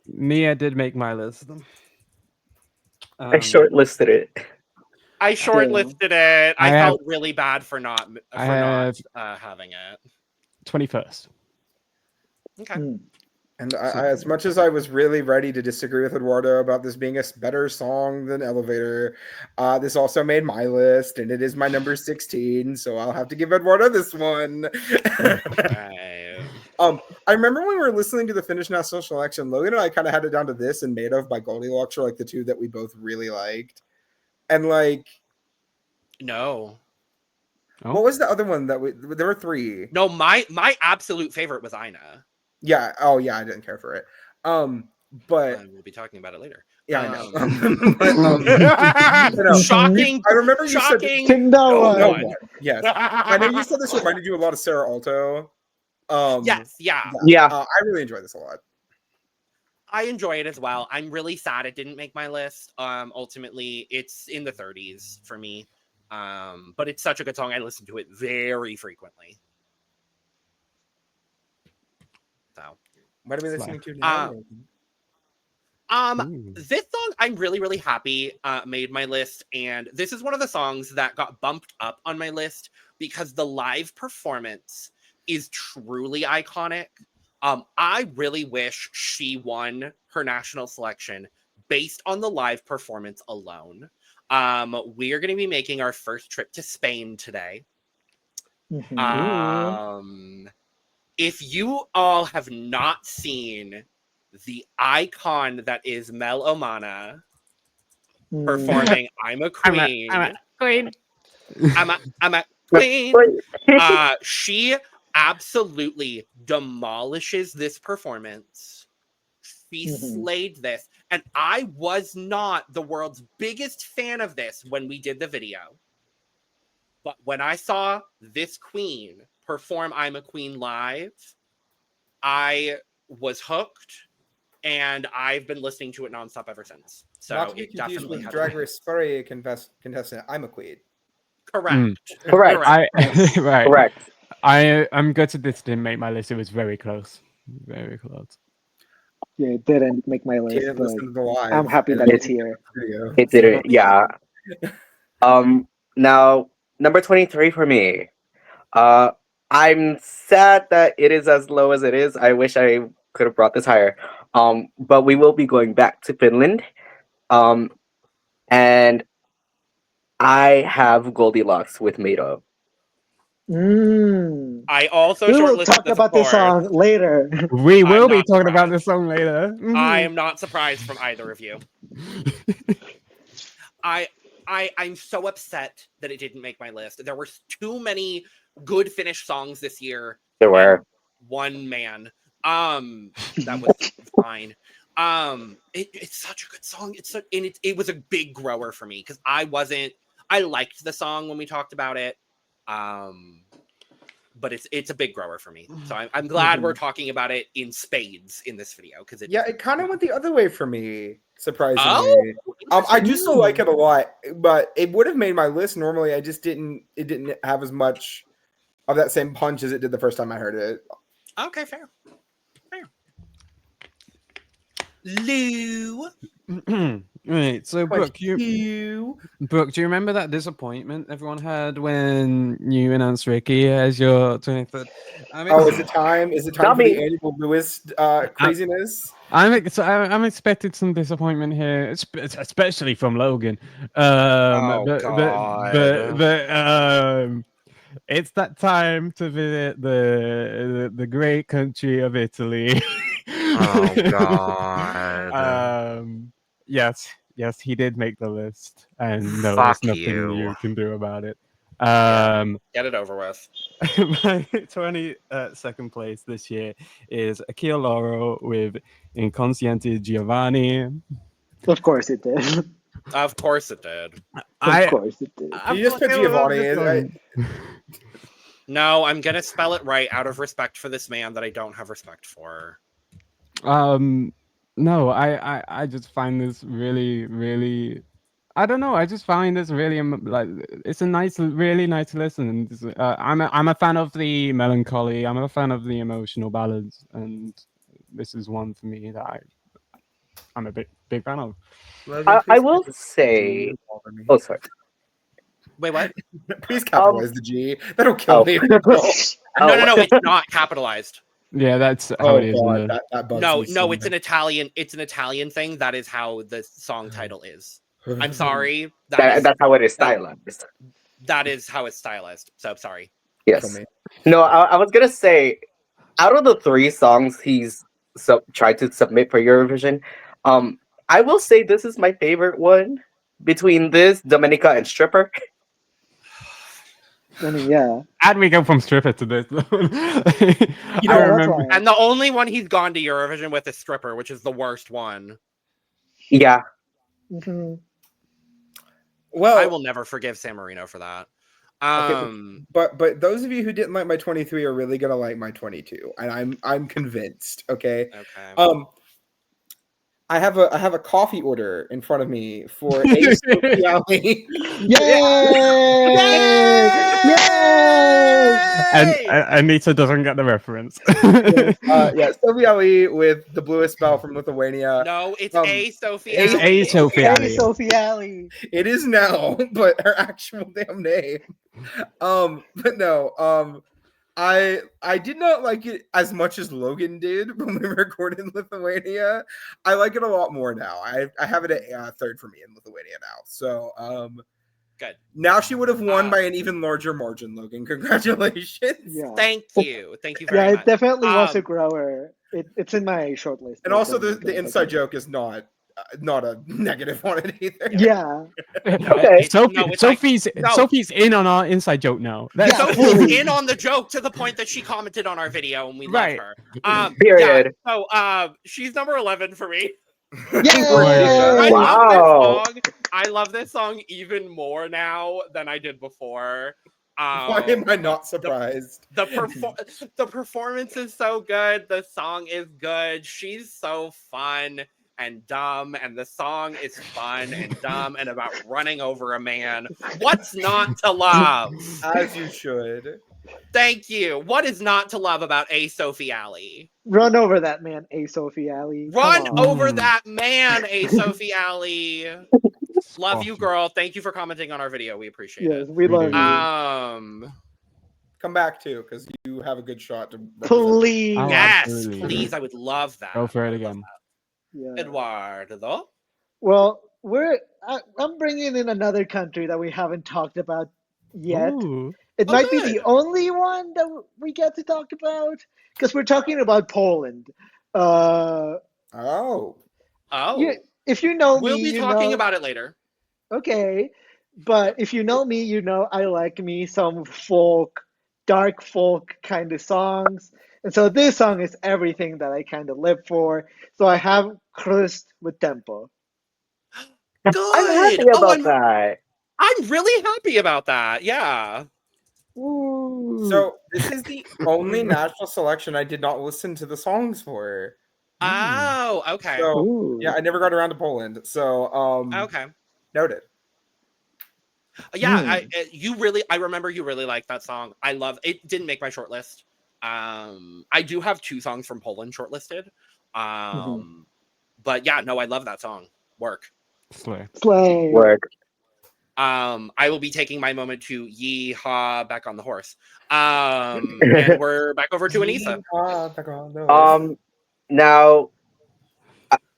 Nia did make my list. I shortlisted it. I shortlisted it. I I have- felt really bad for not I have having it. 21st. Okay. Hmm. And as much as I was really ready to disagree with Eduardo about this being a better song than Elevator, this also made my list, and it is my number 16, so I'll have to give Eduardo this one. I remember when we were listening to the Finnish national selection, Logan and I kind of had it down to this and Made of by Goldilocks are like the two that we both really liked. And like... No. Oh. What was the other one that there were 3? No, my absolute favorite was Ina. Yeah. Oh, yeah. I didn't care for it. But we'll be talking about it later. Yeah, I know. Shocking. I remember you said no one. Yes. I know you said this reminded you a lot of Sarah Alto. Yes. Yeah. I really enjoy this a lot. I enjoy it as well. I'm really sad it didn't make my list. Ultimately, it's in the 30s for me. But it's such a good song. I listen to it very frequently. So, what are we listening to now? This song I'm really, really happy made my list, and this is one of the songs that got bumped up on my list because the live performance is truly iconic. I really wish she won her national selection based on the live performance alone. We are going to be making our first trip to Spain today. If you all have not seen the icon that is Mel Omana performing I'm a Queen. I'm a Queen. I'm a Queen. She absolutely demolishes this performance. She slayed this. And I was not the world's biggest fan of this when we did the video. But when I saw this queen perform I'm a Queen live, I was hooked. And I've been listening to it nonstop ever since. So not to be confused with Drag Race Spurry contestant I'm a Queen. Correct. Right. Correct. I'm gutted this didn't make my list. It was very close. Very close. Yeah, it didn't make my list. Didn't listen to the live. I'm happy that it's here. It didn't, yeah. Now, number 23 for me. I'm sad that it is as low as it is. I wish I could have brought this higher. But we will be going back to Finland. And I have Goldilocks with Made of. I also we will talk about this song later. We will be talking about this song later. I am not surprised from either of you. I'm so upset that it didn't make my list. There were too many good Finnish songs this year. There were. One man. That was fine. It's such a good song. It was a big grower for me because I liked the song when we talked about it. But it's a big grower for me. So I'm glad we're talking about it in spades in this video because it kind of went the other way for me, surprisingly. I do still like it a lot, but it would have made my list normally. It didn't have as much of that same punch as it did the first time I heard it. Okay, fair. Lou. Right, so Brook, do you remember that disappointment everyone had when you announced Ricky as your 23rd? Is it time? Is it time for the annual Lewis craziness? I'm expecting some disappointment here, especially from Logan. But it's that time to visit the great country of Italy. Oh God. Yes, he did make the list, and no, there's nothing you can do about it. Get it over with. My 22nd place this year is Akio Loro with Inconsciente Giovanni. Of course it did. Of course it did. Of course it did. You just put Giovanni. No, I'm gonna spell it right out of respect for this man that I don't have respect for. No, I just find this really, really. I don't know. I just find this really it's a really nice listen. I'm a fan of the melancholy. I'm a fan of the emotional ballads, and this is one for me that I'm a big fan of. I will say. Oh, sorry. Wait, what? Please capitalize the G. That'll kill me. No, it's not capitalized. Yeah, that's how it is. God, that bugs No, me so it's much. an Italian thing. That is how the song title is. I'm sorry. That's how it is stylized. That is how it's stylized. So sorry. Yes. No, I was gonna say, out of the 3 songs he's tried to submit for Eurovision, I will say this is my favorite one between this, Dominica, and Stripper. I mean, yeah. And we go from stripper to this. You I know, remember. And the only one he's gone to Eurovision with is Stripper, which is the worst one. Yeah. Mhm. Well, I will never forgive San Marino for that. but those of you who didn't like my 23 are really gonna like my 22, and I'm convinced. Okay. I have a coffee order in front of me for Ace Yay! And Aneesa doesn't get the reference. Yeah, Sophie Ali with the bluest bell from Lithuania. No, it's Sophie. It's Ali. Sophie Ali. Sophie Ali. It is now, but her actual damn name. But no, I did not like it as much as Logan did when we recorded in Lithuania. I like it a lot more now. I have it at 3rd for me in Lithuania now. So good. Now she would have won by an even larger margin, Logan. Congratulations. Yeah. Thank you very much. It definitely was a grower. It's in my short list. And also the inside joke is not a negative on it either. Yeah. Okay. Sophie's in on our inside joke now. Sophie's in on the joke to the point that she commented on our video and we love her. Period. Yeah, so she's number 11 for me. Yay! I love this song even more now than I did before. Why am I not surprised? The performance is so good. The song is good. She's so fun and dumb, and the song is fun and dumb and about running over a man. What's not to love? As you should. Thank you. What is not to love about A. Sophie Ali? Run over that man, A. Sophie Ali. Run over that man, A. Sophie Ali. Love you, girl. Thank you for commenting on our video. We appreciate it. We love you. Come back too, because you have a good shot to please. Yes, please. I would love that. Go for it again. Yeah. Eduardo. Well, I'm bringing in another country that we haven't talked about yet. Ooh. It might be the only one that we get to talk about because we're talking about Poland. Oh. If you know me, we'll be talking about it later. Okay, but if you know me, you know I like me some dark folk kind of songs. And so this song is everything that I kind of live for. So I have Crust with Tempo. Good. I'm happy about that. I'm really happy about that. Yeah. Ooh. So this is the only national selection I did not listen to the songs for. Oh, okay. So yeah, I never got around to Poland. So okay. Noted. Yeah, I remember you really liked that song. I love it. Didn't make my short list. I do have 2 songs from Poland shortlisted. But yeah, no, I love that song. Work. Slay. Work. I will be taking my moment to yeehaw back on the horse. And we're back over to Aneesa. Now,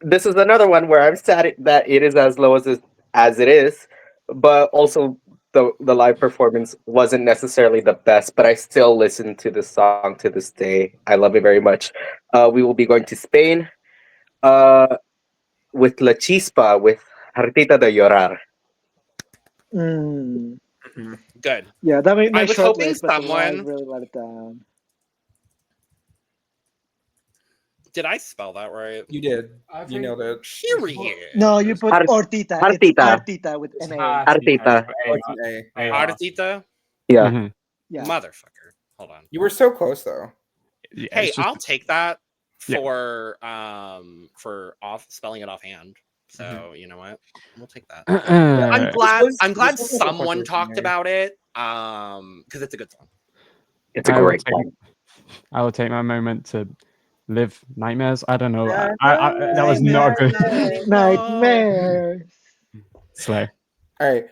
this is another one where I'm sad that it is as low as it is, but also the live performance wasn't necessarily the best, but I still listen to the song to this day. I love it very much. We will be going to Spain with La Chispa with Hartita de Llorar. Good. Yeah, that made my short list, but someone really let it down. Did I spell that right? You did. You nailed it. Period. No, you put Hortita. Hortita with an A. Hartita? Yeah. Yeah. Motherfucker. Hold on. You were so close though. Yeah, hey, I'll take that for spelling it offhand. So you know what? We'll take that. I'm glad someone talked about it. Because it's a good song. It's a great song. I will take my moment to live nightmares. I don't know. That was not good. Nightmares. Slay. All right.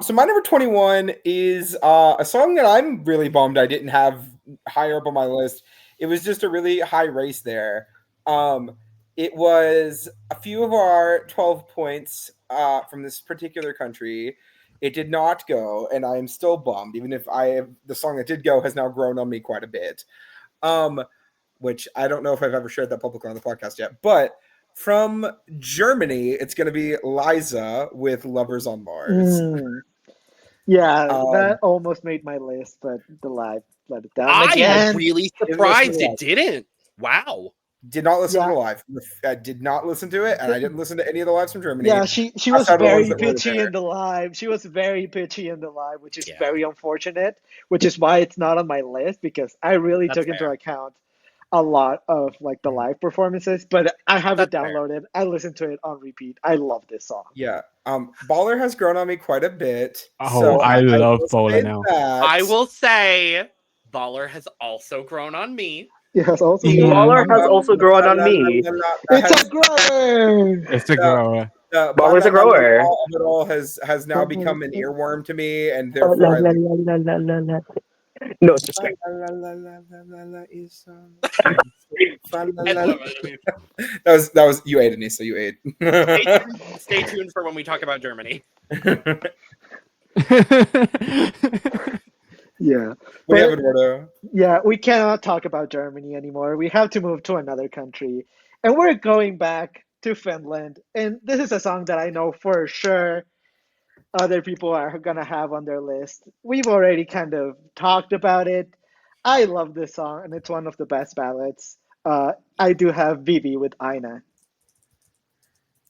So my number 21 is a song that I'm really bummed I didn't have higher up on my list. it was just a really high race there. It was a few of our 12 points from this particular country. It did not go, and I am still bummed, even if the song that did go has now grown on me quite a bit. Which I don't know if I've ever shared that publicly on the podcast yet. But from Germany, it's going to be Liza with Lovers on Mars. Yeah, that almost made my list, but the live let it down again. I'm really surprised it didn't. Wow. Did not listen to the live. I did not listen to it, and I didn't listen to any of the lives from Germany. Yeah, she was very pitchy in the live. She was very pitchy in the live, which is very unfortunate, which is why it's not on my list, because I really took into account a lot of like the live performances, but I have it downloaded. I listened to it on repeat. I love this song. Yeah. Baller has grown on me quite a bit. Oh, so I love Baller now. I will say Baller has also grown on me. Yes, also Baller has also grown on me. It's a grower. It's a grower. Baller's a grower. It all has now become an earworm to me, and therefore no, just that was you ate, Aneesa. You ate. Stay tuned for when we talk about Germany. Yeah. We have Eduardo. Yeah, we cannot talk about Germany anymore. We have to move to another country. And we're going back to Finland. And this is a song that I know for sure other people are going to have on their list. We've already kind of talked about it. I love this song, and it's one of the best ballads. I do have Vivi with Aina.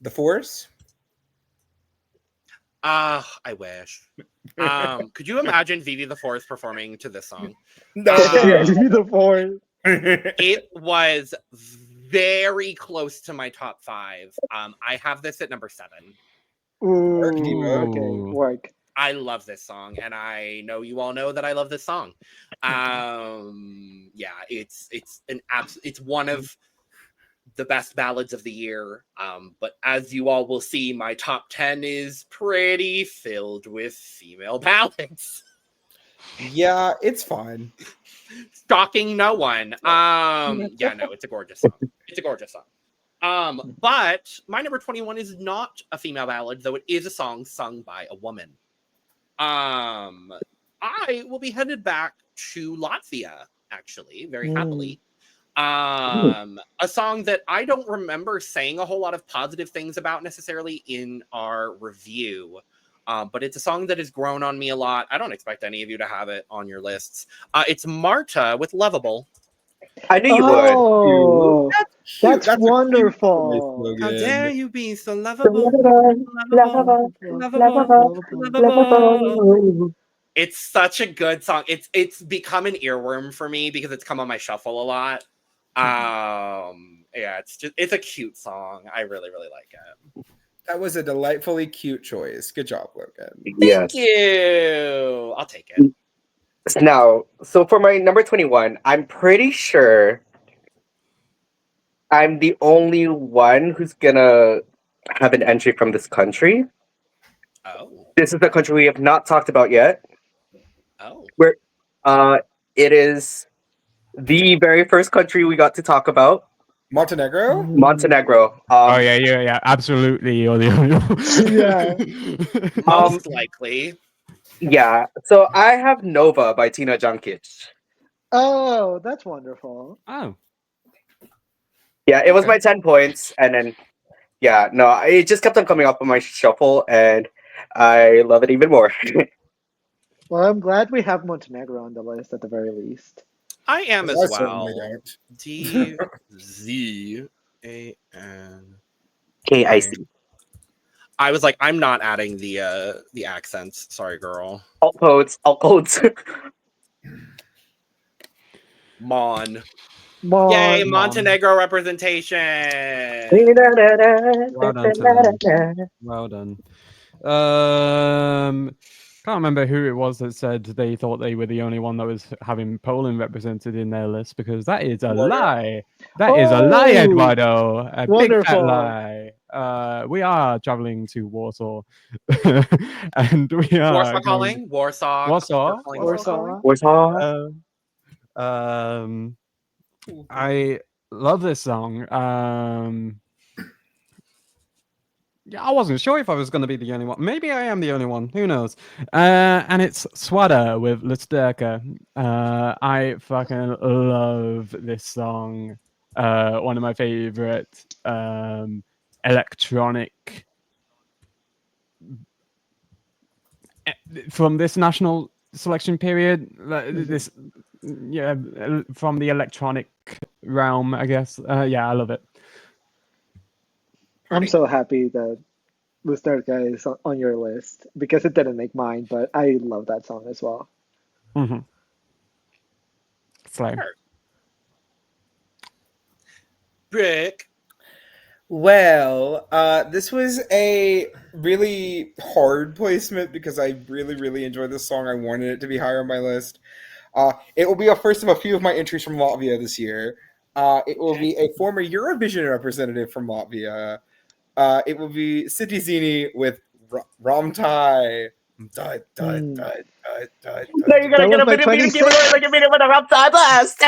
The Force? I wish. Could you imagine Vivi the Fourth performing to this song? No. Vivi the Fourth. It was very close to my top 5. I have this at number 7. Ooh, okay, work. I love this song, and I know you all know that I love this song. Yeah, it's one of the best ballads of the year. But as you all will see, my top 10 is pretty filled with female ballads. Yeah, it's fine. Shocking no one. Yeah, no, it's a gorgeous song. It's a gorgeous song. But my number 21 is not a female ballad, though it is a song sung by a woman. I will be headed back to Latvia, actually, very happily. A song that I don't remember saying a whole lot of positive things about necessarily in our review. But it's a song that has grown on me a lot. I don't expect any of you to have it on your lists. It's Marta with Lovable. I knew you would. That's wonderful. How dare you be so lovable? Lovable. It's such a good song. It's become an earworm for me because it's come on my shuffle a lot. Yeah, it's a cute song. I really, really like it. That was a delightfully cute choice. Good job, Logan. Thank you. I'll take it. Now, so for my number 21, I'm pretty sure I'm the only one who's gonna have an entry from this country. Oh. This is the country we have not talked about yet. Oh. Where it is the very first country we got to talk about. Montenegro? Montenegro. Yeah, absolutely. You're the only one. Yeah. Most likely. Yeah. So I have Nova by Tina Jankic. Oh, that's wonderful. Oh. Yeah, it was my 10 points, and then it just kept on coming up on my shuffle, and I love it even more. Well, I'm glad we have Montenegro on the list at the very least. I am as well. DZAN. KIC. I was like, I'm not adding the accents. Sorry, girl. All codes. Mon. Yay, Montenegro representation. Well done to them. Well done. Can't remember who it was that said they thought they were the only one that was having Poland represented in their list, because that is a lie. That is a lie, Eduardo. A big fat lie. We are traveling to Warsaw, and we are Warsaw calling. Warsaw. I love this song. Yeah, I wasn't sure if I was going to be the only one. Maybe I am the only one. Who knows? And it's Swatter with Lusterka. I fucking love this song. One of my favorite electronic from this national selection period. This, yeah, from the electronic realm, I guess. Yeah, I love it. I'm so happy that Lusterka is on your list because it didn't make mine, but I love that song as well. Mm-hmm. Slay. Brook. Well, this was a really hard placement because I really, really enjoyed this song. I wanted it to be higher on my list. It will be a first of a few of my entries from Latvia this year. It will be a former Eurovision representative from Latvia. It will be Citizini with Ramtai. Now you're gonna That get was a my video, give it 26. like a video with a rap time blast.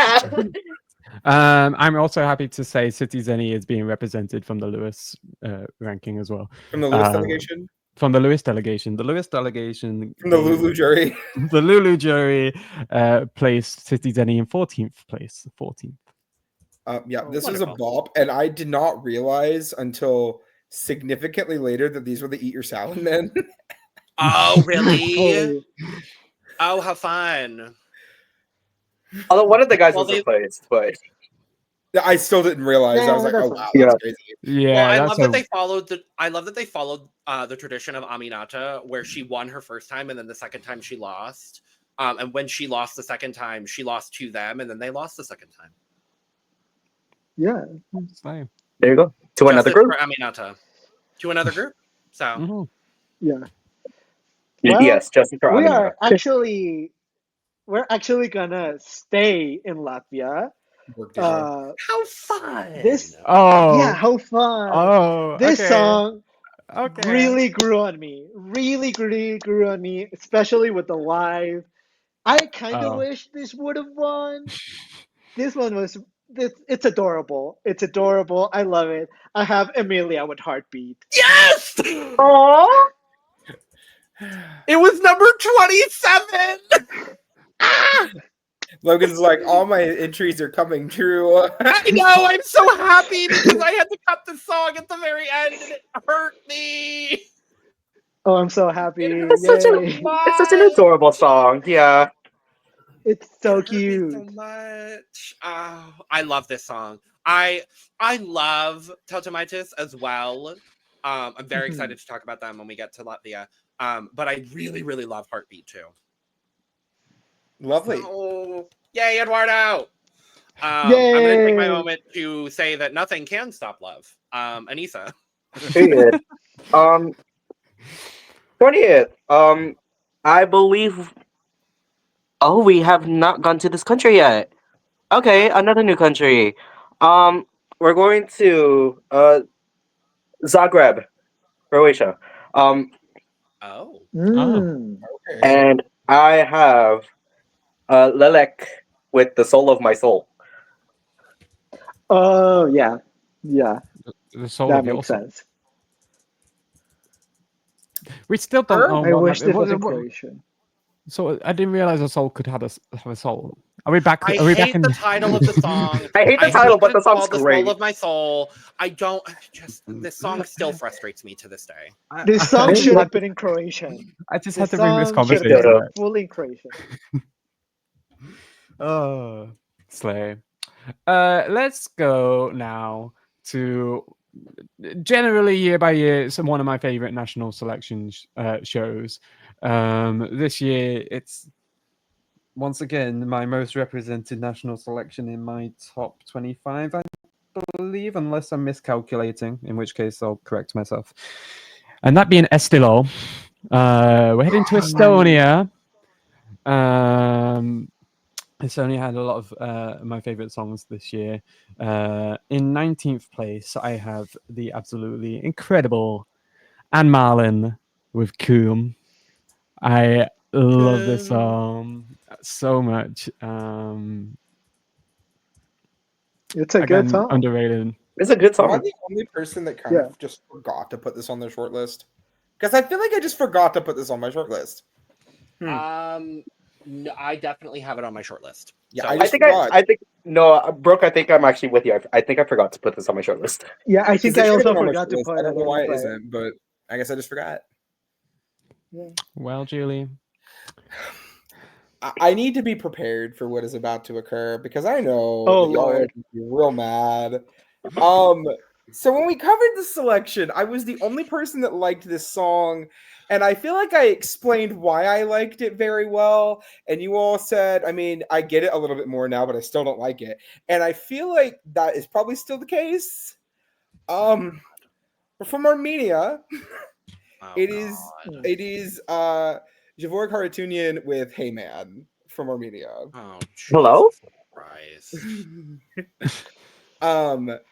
I'm also happy to say City Zeni is being represented from the Lewis ranking as well. From the Lewis delegation? From the Lewis delegation. The Lewis delegation. From the Lulu jury. The Lulu jury placed City Zeni in 14th place. 14th. Yeah, this was a Wonderful. bop, and I did not realize until significantly later that these were the Eat Your Salad Men. Oh, really? Fully. Oh, how fun. Although one of the guys Well, was replaced, but I still didn't realize. I was like, that's oh fine. wow, Yeah. that's crazy. Yeah, Well, I that's love that they followed the tradition of Aminata, where she won her first time and then the second time she lost. And when she lost the second time, she lost to them, and then they lost the second time. Yeah. Slay. there you go. To another Justice group. for Aminata. To another group. So Mhm. Yeah. Well, Yes, Justin for we're Aminata. actually gonna stay in Latvia. how fun. This Oh. Yeah, how fun. Oh. This okay. song Okay. really grew on me. Really grew on me, especially with the live. I kind of Oh. wish this would have won. This one was it's adorable. It's adorable. I love it. I have Emilia with Heartbeat. Yes! Aww. It was number 27! Logan's like, all my entries are coming true. I know, I'm so happy because I had to cut the song at the very end and it hurt me. Oh, I'm so happy. It's such Yay. it's such an adorable song. Yeah. It's so It hurt me cute. so much. Oh, I love this song. I love Tautomaitis as well. I'm very excited to talk about them when we get to Latvia. But I really, really love Heartbeat too. Lovely. Oh, yay, Eduardo! Yay! I'm going to take my moment to say that nothing can stop love. Aneesa. Period. 20th. I believe. Oh, we have not gone to this country yet. Okay, another new country. We're going to Zagreb, Croatia. Oh. Mm. Okay. And I have Lelek with the soul of my soul. Oh yeah. Yeah. The soul That of your makes soul. sense. We still don't know. I what wish happened. this was in Croatian. So I didn't realize a soul could have a soul. Are we back? I Are we hate back in the title of the song. I hate the title, but that the it's song's called The great. Soul of My Soul. I don't just this song still frustrates me to this day. This song should have been in Croatian. I just This had to bring this song should have conversation been back. fully in Croatian. Oh, slay. Let's go now to generally year by year one of my favorite national selection shows. This year it's once again my most represented national selection in my top 25, I believe, unless I'm miscalculating, in which case I'll correct myself. And that being Estilo. We're heading to Estonia. Estonia had a lot of my favorite songs this year. In 19th place, I have the absolutely incredible Anne Marlin with Coom. I love this song so much. It's a Again, good song. underrated. It's a good Am I song. the only person that kind of just forgot to put this on their short list? Because I feel like I just forgot to put this on my short list. No, I definitely have it on my short list. Yeah, So- I I just think forgot. no, Brooke. I think I'm actually with you. I think I forgot to put this on my short list. Yeah, I think It I should have also been on my forgot short to list. put I don't it know why on it the isn't, but I guess I just forgot. Well, Julie. I need to be prepared for what is about to occur because I know Oh, that y'all are Lord. gonna be real mad. So when we covered the selection, I was the only person that liked this song, and I feel like I explained why I liked it very well. And you all said, I mean, I get it a little bit more now, but I still don't like it. And I feel like that is probably still the case. But from Armenia, Oh, it is God. Javor Haratunian with Hey Man from Armenia. Oh, Hello? Jesus Christ.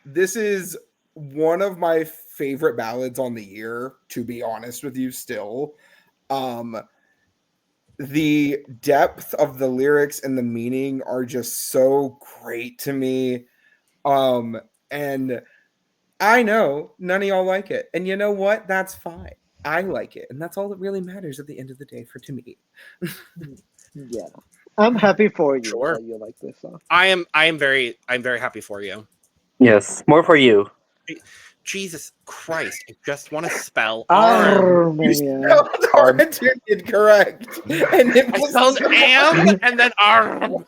This is one of my favorite ballads on the year, to be honest with you, still. The depth of the lyrics and the meaning are just so great to me. And I know none of y'all like it. And you know what? That's fine. I like it. And that's all that really matters at the end of the day to me. Yeah. I'm happy for you Sure. that you like this song. I'm very happy for you. Yes, more for you. Jesus Christ. I just want to spell arm. Armenia. Haratunian correct. And it I was spelled am and then arm.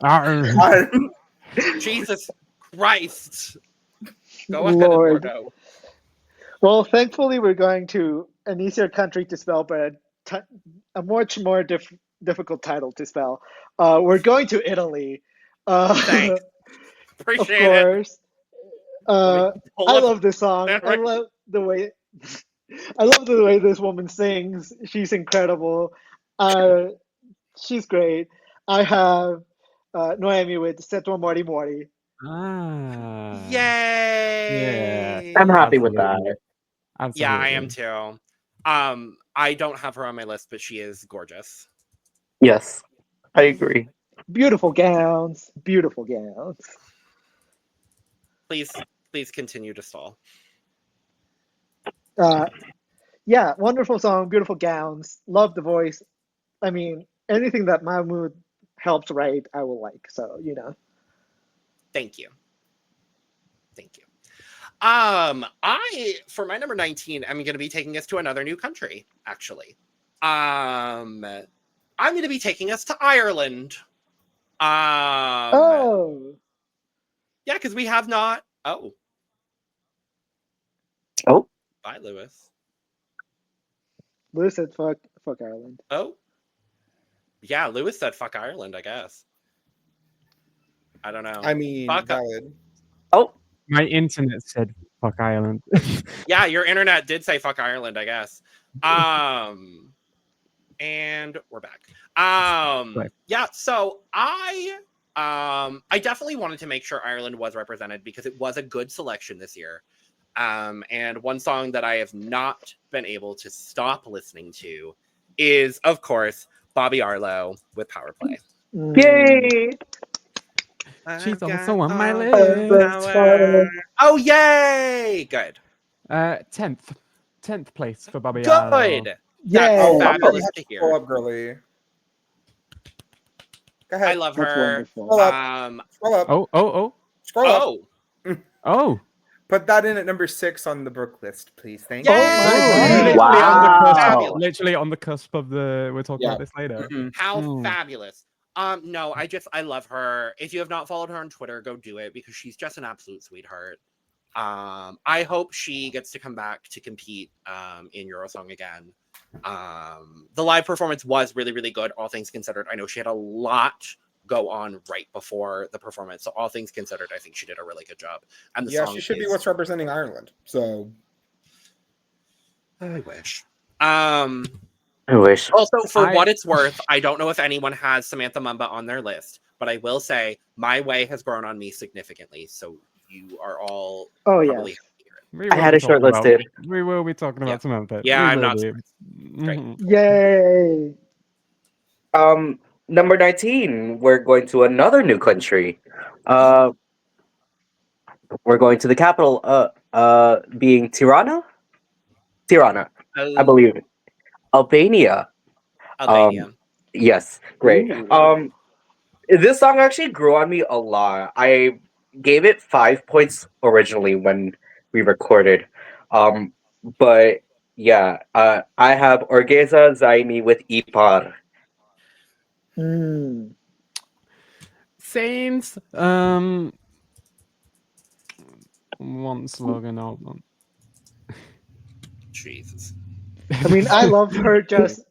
Arm. Jesus Christ. Go ahead, Lord. Eduardo. Well, thankfully, we're going to an easier country to spell, but a much more difficult title to spell. We're going to Italy. Thanks. Of Appreciate it. course. I love this song. Yeah, I right. love the way. I love the way this woman sings. She's incredible. She's great. I have Noemi with Setua Mori Mori. Ah. Yay! I'm happy with Absolutely. that. Absolutely. Yeah, I am too. I don't have her on my list, but she is gorgeous. Yes, I agree. Beautiful gowns. Beautiful gowns. Please continue to stall. Yeah, wonderful song, beautiful gowns. Love the voice. I mean, anything that Mahmood helps write, I will like. So, you know. Thank you. I for my number 19, I'm going to be taking us to another new country. Actually, I'm going to be taking us to Ireland. Oh. Yeah, because we have not. Oh. Bye, Lewis. Lewis said fuck Ireland. Oh. Yeah, Lewis said fuck Ireland, I guess. I don't know. I mean, Fuck valid. Oh, My internet said fuck Ireland. Yeah, your internet did say fuck Ireland, I guess. And we're back. Yeah, so I definitely wanted to make sure Ireland was represented because it was a good selection this year. And one song that I have not been able to stop listening to is, of course, Bobby Arlo with Power Play. yay! She's also on my list. Oh, yay! Good. 10th place for Bobby Arlo. Good. Yeah. That's Oh, fabulous to scroll hear. up, girly. Go ahead. I love That's her. wonderful. Scroll up. Scroll up. Oh. Scroll up. Oh, Put that in at number 6 on the Brook list, please. Thank Oh you. my God. Wow. Literally on the cusp of the. We'll talk about this later. how fabulous. No, I love her. If you have not followed her on Twitter, go do it because she's just an absolute sweetheart. I hope she gets to come back to compete in Eurosong again. The live performance was really, really good, all things considered. I know she had a lot go on right before the performance, so all things considered, I think she did a really good job. And the song she should be what's representing Ireland. So I wish. I wish. Also, for what it's worth, I don't know if anyone has Samantha Mumba on their list, but I will say My Way has grown on me significantly. So you are all probably I had it shortlisted. We will be talking about Samantha. Yeah, I'm not. Yay. Number 19, we're going to another new country. We're going to the capital, being Tirana? Tirana, I believe it. Albania. Albania. Yes, great. Ooh. This song actually grew on me a lot. I gave it 5 points originally when we recorded. But yeah, I have Orgeza Zaimi with Ipar. Mm. Saints. Once Logan album. Jesus. I mean, I love her just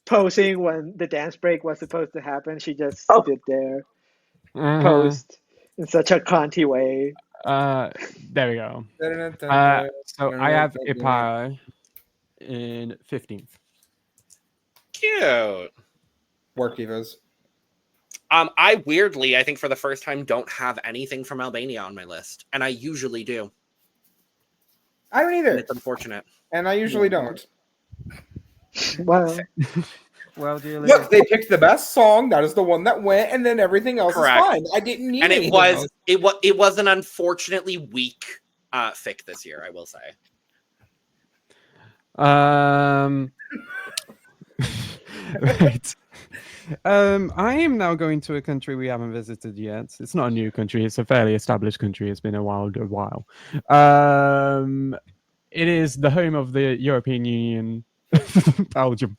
posing when the dance break was supposed to happen. She just Oh. stood there, Uh-huh. posed in such a Conti way. There we go. So I have Ipar in 15th. Cute. Work divas. I weirdly, I think for the first time, don't have anything from Albania on my list, and I usually do. I don't And either, it's unfortunate. and I usually don't. Well, Well, dear Look, they picked the best song. That is the one that went, and then everything else Correct. is fine. I didn't need And it anything was else. it was an unfortunately weak fic this year, I will say. Right. I am now going to a country we haven't visited yet. It's not a new country. It's a fairly established country. It's been a while. It is the home of the European Union, Belgium.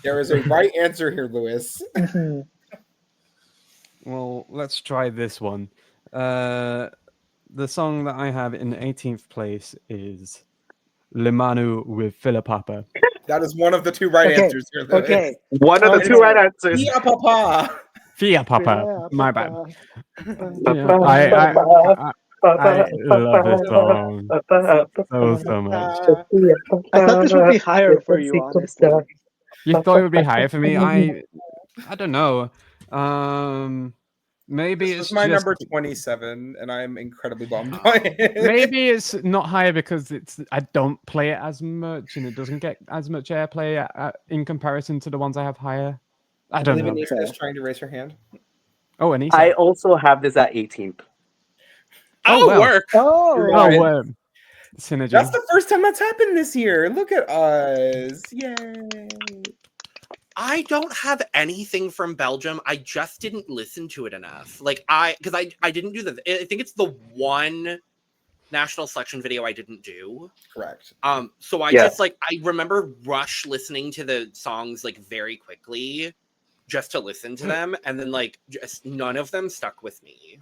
There is a right answer here, Lewis. mhm. Well, let's try this one. The song that I have in 18th place is Limanu with Philipapa. That is one of the two right Okay, answers here, Lewis. okay. One of the two Okay. right answers. Yeah, papa. Fia Papa. Yeah, My bad. papa. Yeah, I love this song so much. I thought this would be higher for you, honestly. You thought it would be higher for me? I don't know. Maybe This it's is my just, number 27, and I'm incredibly bummed by it. maybe it's not higher because I don't play it as much and it doesn't get as much airplay in comparison to the ones I have higher. I I don't believe know. Aneesa is trying to raise her hand. Oh, Aneesa. I also have this at 18th. Oh, well. Work. Oh, Right. Synergy. That's the first time that's happened this year. Look at us. Yay. I don't have anything from Belgium. I just didn't listen to it enough. Like because I didn't do I think it's the one national selection video I didn't do. Correct. So I Yeah. just I remember rush listening to the songs very quickly just to listen to them, and then just none of them stuck with me.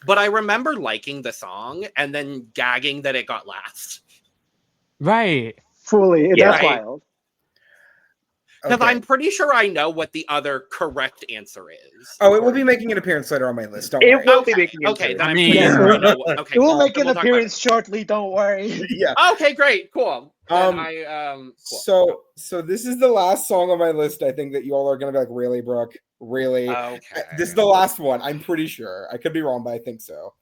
But I remember liking the song and then gagging that it got last. Right. fully. Yeah. That's Right. wild. Because Okay. I'm pretty sure I know what the other correct answer is. Oh, it will be making an appearance later on my list. Don't It worry. will be making Okay, it. then I'm I mean, pretty yeah. sure I know what, okay. It will cool. make Then an we'll talk about appearance shortly. Don't worry. Yeah. it. Okay, great, cool. Then cool. So this is the last song on my list. I think that you all are gonna be like, really, Brooke? Really? Okay. This is the last one. I'm pretty sure. I could be wrong, but I think so.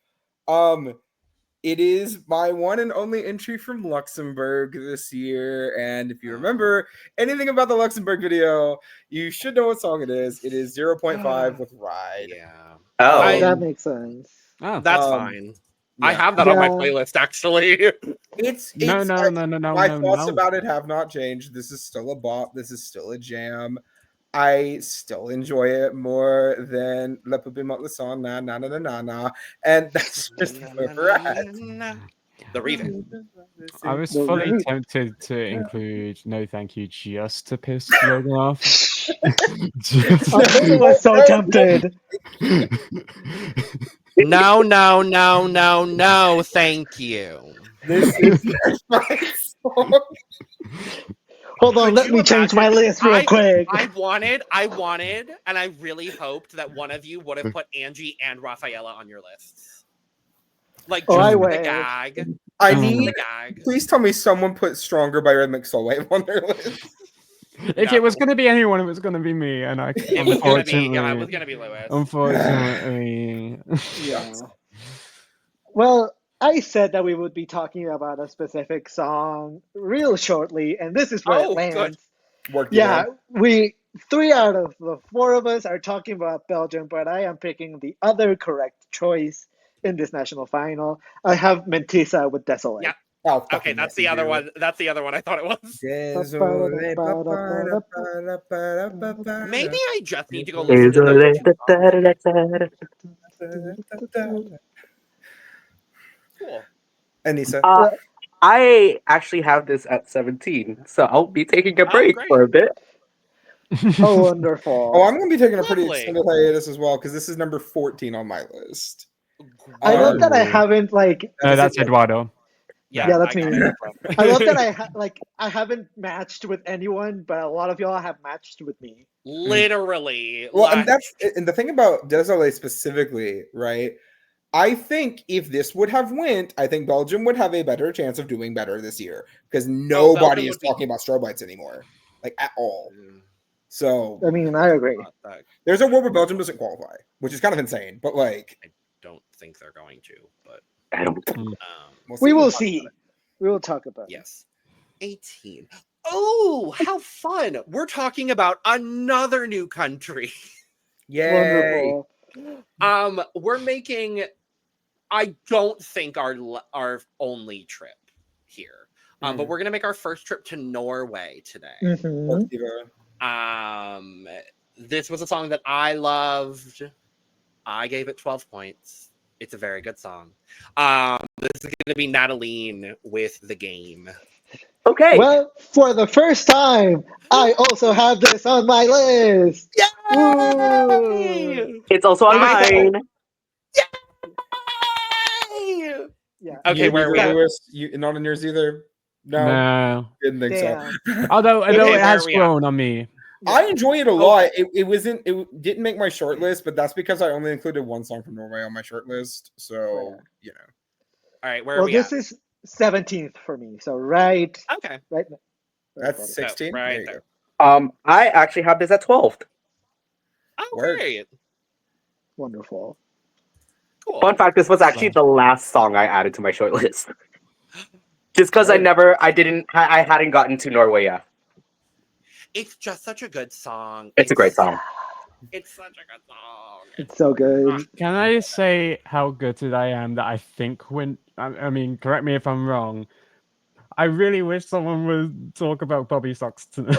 It is my one and only entry from Luxembourg this year. And if you remember anything about the Luxembourg video, you should know what song it is. It is 0.5 with Ride. Yeah. Oh, That makes sense. Oh. That's Um, fine. I Yeah. have that on my Yeah. playlist actually. It's No. my thoughts about it have not changed. This is still a bop. This is still a jam. I still enjoy it more than Le Poupée Monte le Son, na na na na na na, and that's just where we're at. The remix. I was Well, fully right. tempted to include No Thank You just to piss Logan off. Just- I was so tempted. No, thank you. This is my song. Hold on, Could let you me change my imagine? list real quick. I wanted, and I really hoped that one of you would have put Angie and Rafaela on your lists. Like, Oh, just I for the wish. gag. I Mm. need. The gag. Please tell me someone put "Stronger" by Rhythmic Soul Wave on their list. If it was going to be anyone, it was going to be me, and I It was gonna be, unfortunately, yeah, it was gonna be Lewis. unfortunately, Yeah. Well, I said that we would be talking about a specific song real shortly, and this is where Oh, it lands. good. Work. Yeah, we 3 out of the 4 of us are talking about Belgium, but I am picking the other correct choice in this national final. I have Mentisa with Desolate. Yeah. Oh, Okay, fucking that's yes, the other you one. That's the other one I thought it was. Désolé, Maybe I just need to go listen to those two. Cool. Aneesa. I actually have this at 17, so I'll be taking a Oh, break great. for a bit. Oh, wonderful. Oh, I'm going to be taking a pretty Lovely. extended hiatus as well because this is number 14 on my list. I love that I Oh. haven't like. That's Eduardo. Yeah, that's I got me. it. I love that I haven't matched with anyone, but a lot of y'all have matched with me. Literally. Well, like, and the thing about Désolé specifically, right? I think if this would have went, I think Belgium would have a better chance of doing better this year because nobody Belgium is would be- talking about strobe lights anymore, like at all. So I mean, I agree. not that- there's a world where Belgium doesn't qualify, which is kind of insane. But like, don't think they're going to, but I don't. We will We'll talk see. about it. We will talk about it. yes. 18. Oh, how fun. We're talking about another new country. Yay! Wonderful. We're making, I don't think our only trip here. But we're gonna make our first trip to Norway today. Mhm. This was a song that I loved. I gave it 12 points. It's a very good song. This is gonna be Natalie with The Game. Okay. Well, for the first time, I also have this on my list. Woo! It's also on I- mine. Yay! Yeah. Okay, You where are we neither, at? Lewis? You not on yours either? No, No. didn't think Damn. so. Although Okay, it where has are we at? grown on me. I enjoy it a lot. It didn't make my short list, but that's because I only included one song from Norway on my short list. So you know, All right, where are Well, we this at? is 17th for me. So right Okay. that's 16. right There you there. go. I actually have this at 12th. Oh, Word. great. Wonderful. Cool. Fun fact: this was actually the last song I added to my short list. Just because I hadn't gotten to Norway yet. It's just such a good song. It's a great song. It's such a good song. It's so good. Can I say how gutted I am that I think when I mean, correct me if I'm wrong. I really wish someone would talk about Bobby Socks tonight.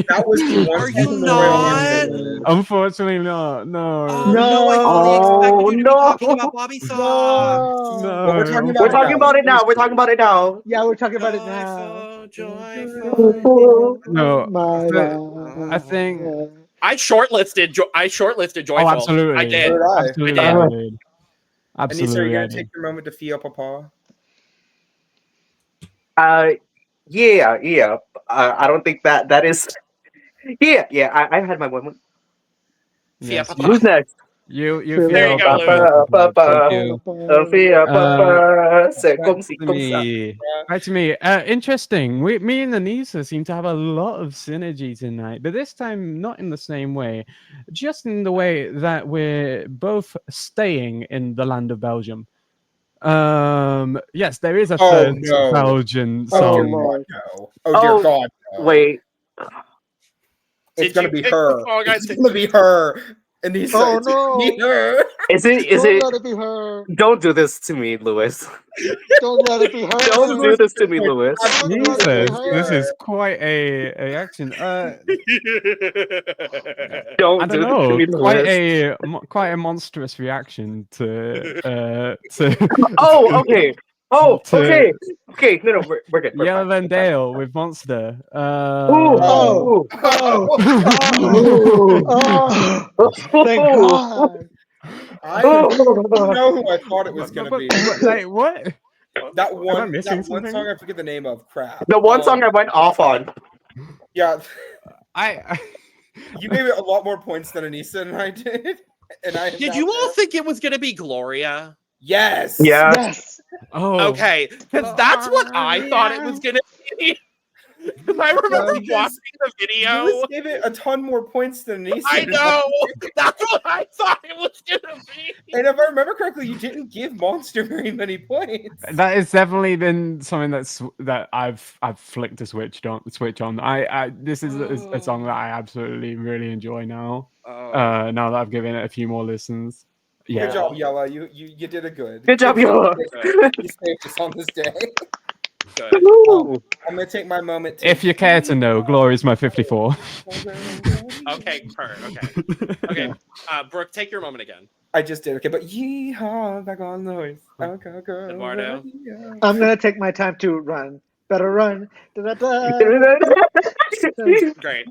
That was the one Are song you from Norway on my not? short list. Unfortunately, not. No. Oh no, I fully expected you to be talking about Bobby Socks. No. Well, we're talking about We're it talking now. about it now. We're talking about it now. Yeah, we're talking about it now. Joyful. No, My I think. I shortlisted Joyful. Oh, absolutely. I did. So did I. Absolutely, I I did. did. Aneesa, are Absolutely, you I gonna did. take your moment to feel Papa? Yeah. I don't think that is. Yeah. I had my moment. Fia Yes, Papa. Who's next? you There you feel go, Papa. Lewis. Thank you. Back to me. Interesting. Me and Aneesa seem to have a lot of synergy tonight, but this time not in the same way. Just in the way that we're both staying in the land of Belgium. Yes, there is a third no. Belgian Oh, song. Lord. No. Oh dear Oh, God. No. Wait. It's Did gonna you be pick the her. song I It's picked? gonna be her. Aneesa, Oh, it's gonna be no. her. Is it? Don't let it be her. Don't do this to me, Lewis. Don't let it be her. Don't do this to me, Lewis. Jesus, this is quite a action. Don't I do don't this to know. me, Quite a monstrous reaction to Oh, okay. Oh, To- okay. Okay, no, we're good. We're Yellow fine. Van Dale with Monster. Ooh, Oh. Oh, thank God. I don't know who I thought it was But- gonna be. Like what? That Am I one missing something? song I forget the name of. Crap. The one song I went off on. Yeah, I you gave it a lot more points than Aneesa and I did. And I Did you all think it was gonna be Gloria? Yes. Yeah. Yes. oh Okay, because that's what I thought it was gonna be. Because I remember because watching the video. Lewis gave it a ton more points than Aneesa. I know. That's what I thought it it was gonna be. And if I remember correctly, you didn't give Monster very many points. That has definitely been something that I've flicked a switch on. This is a song that I absolutely really enjoy now. Oh. Now that I've given it a few more listens. Yeah. Good job, Yella. You did it good. Good job, Yella. You saved us on this day. Good. Woo! I'm gonna take my moment. To If you care to know, Glory's my 54. Okay, okay. Brooke, take your moment again. I just did. Okay, but yeehaw, back on noise. Okay, go. Eduardo? I'm gonna take my time to run. Better run. Da-da-da. Great.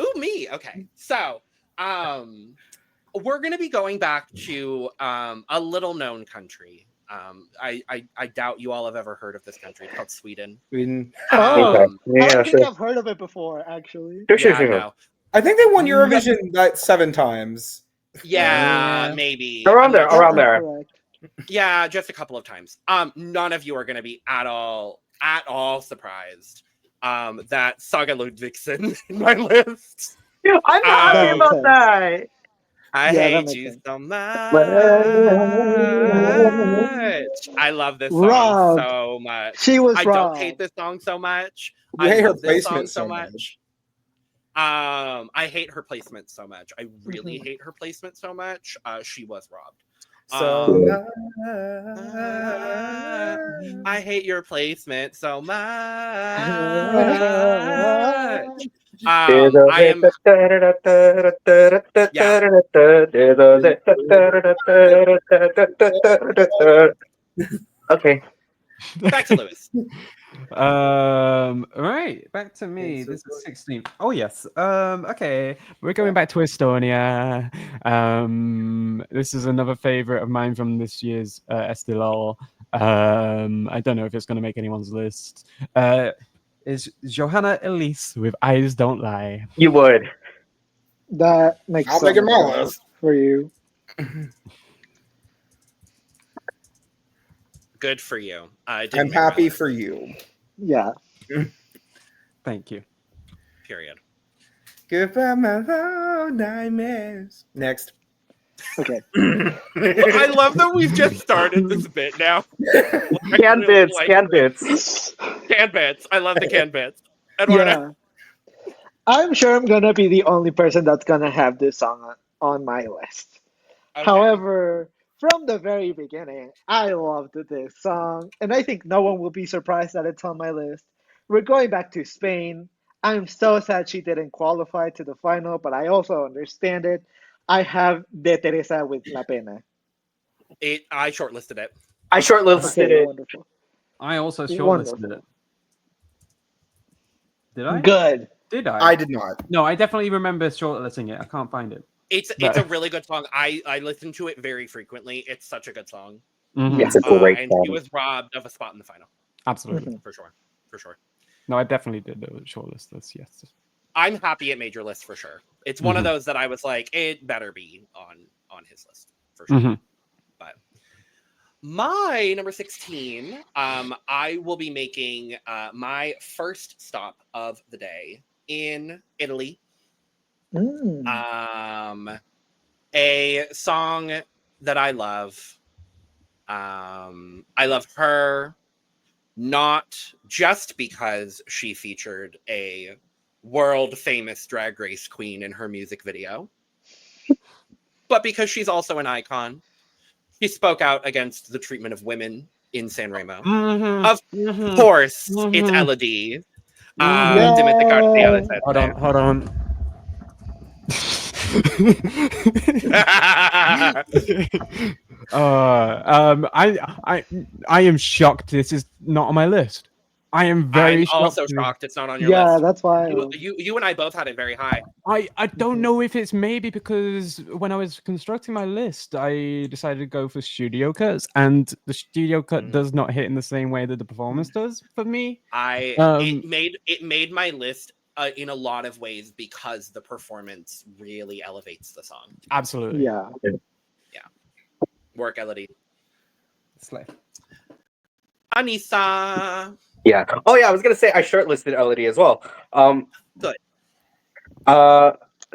Ooh, me. Okay. So, we're gonna be going back to a little known country. I doubt you all have ever heard of this country. It's called Sweden. Sweden. Oh, Yeah, I think sure. I've heard of it before, actually. Yeah, no. I think they won Eurovision like 7 times. Yeah, maybe. Around there, I'm not around sure. there. Correct. Yeah, just a couple of times. None of you are going to be at all surprised that Saga Ludvigsen in my list. I'm happy That about makes that. I Yeah, that hate makes you sense. so much. I love this song Robbed. so much. She was I robbed. don't hate this song so much. You I hate her love this song placement so so much. I hate her placement so much. I really hate her placement so much. She was robbed. So I hate your placement so much. I am. Okay. Back to Lewis. Right, back to me. This is 16. Oh yes. Okay, we're going back to Estonia. This is another favorite of mine from this year's Estilal. I don't know if it's going to make anyone's list. Is Johanna Elise with Eyes Don't Lie. You would. That makes I'll so make it much my sense list. for you. Good for you. I'm happy for you. Yeah. Thank you. Period. Goodbye, my low nightmares. Next. Okay. I love that we've just started this bit now. Canned bits, Like, canned bits. canned bits. I love the canned bits. Eduardo. Yeah. I'm sure I'm gonna be the only person that's gonna have this song on my list. Okay. However, from the very beginning, I loved this song, and I think no one will be surprised that it's on my list. We're going back to Spain. I'm so sad she didn't qualify to the final, but I also understand it. I have De Teresa with La Pena. I shortlisted it. I shortlisted Okay, it. wonderful. I also shortlisted Wonderful. it. Did I? Good. Did I? I did not. No, I definitely remember shortlisting it. I can't find it. It's a really good song. I listen to it very frequently. It's such a good song. Mhm. Yes, it's a great And song. she was robbed of a spot in the final. Absolutely. For sure. No, I definitely did the shortlist this. Yes. I'm happy it made your list for sure. It's one of those that I was like, it better be on his list for sure. Mhm. But my number 16, I will be making my first stop of the day in Italy. A song that I love. I love her not just because she featured a world famous drag race queen in her music video, but because she's also an icon. She spoke out against the treatment of women in Sanremo. Of course, it's Elodie. Hold on. I am shocked this is not on my list. I am very I'm shocked. also shocked it's not on your Yeah, list. that's why. You and I both had it very high. I don't know if it's maybe because when I was constructing my list, I decided to go for studio cuts, and the studio cut does not hit in the same way that the performance does for me. It made my list in a lot of ways because the performance really elevates the song. Absolutely. Yeah. Work, Elodie. Slay. Aneesa. Yeah. Oh yeah, I was gonna say I shortlisted Elodie as well. Good.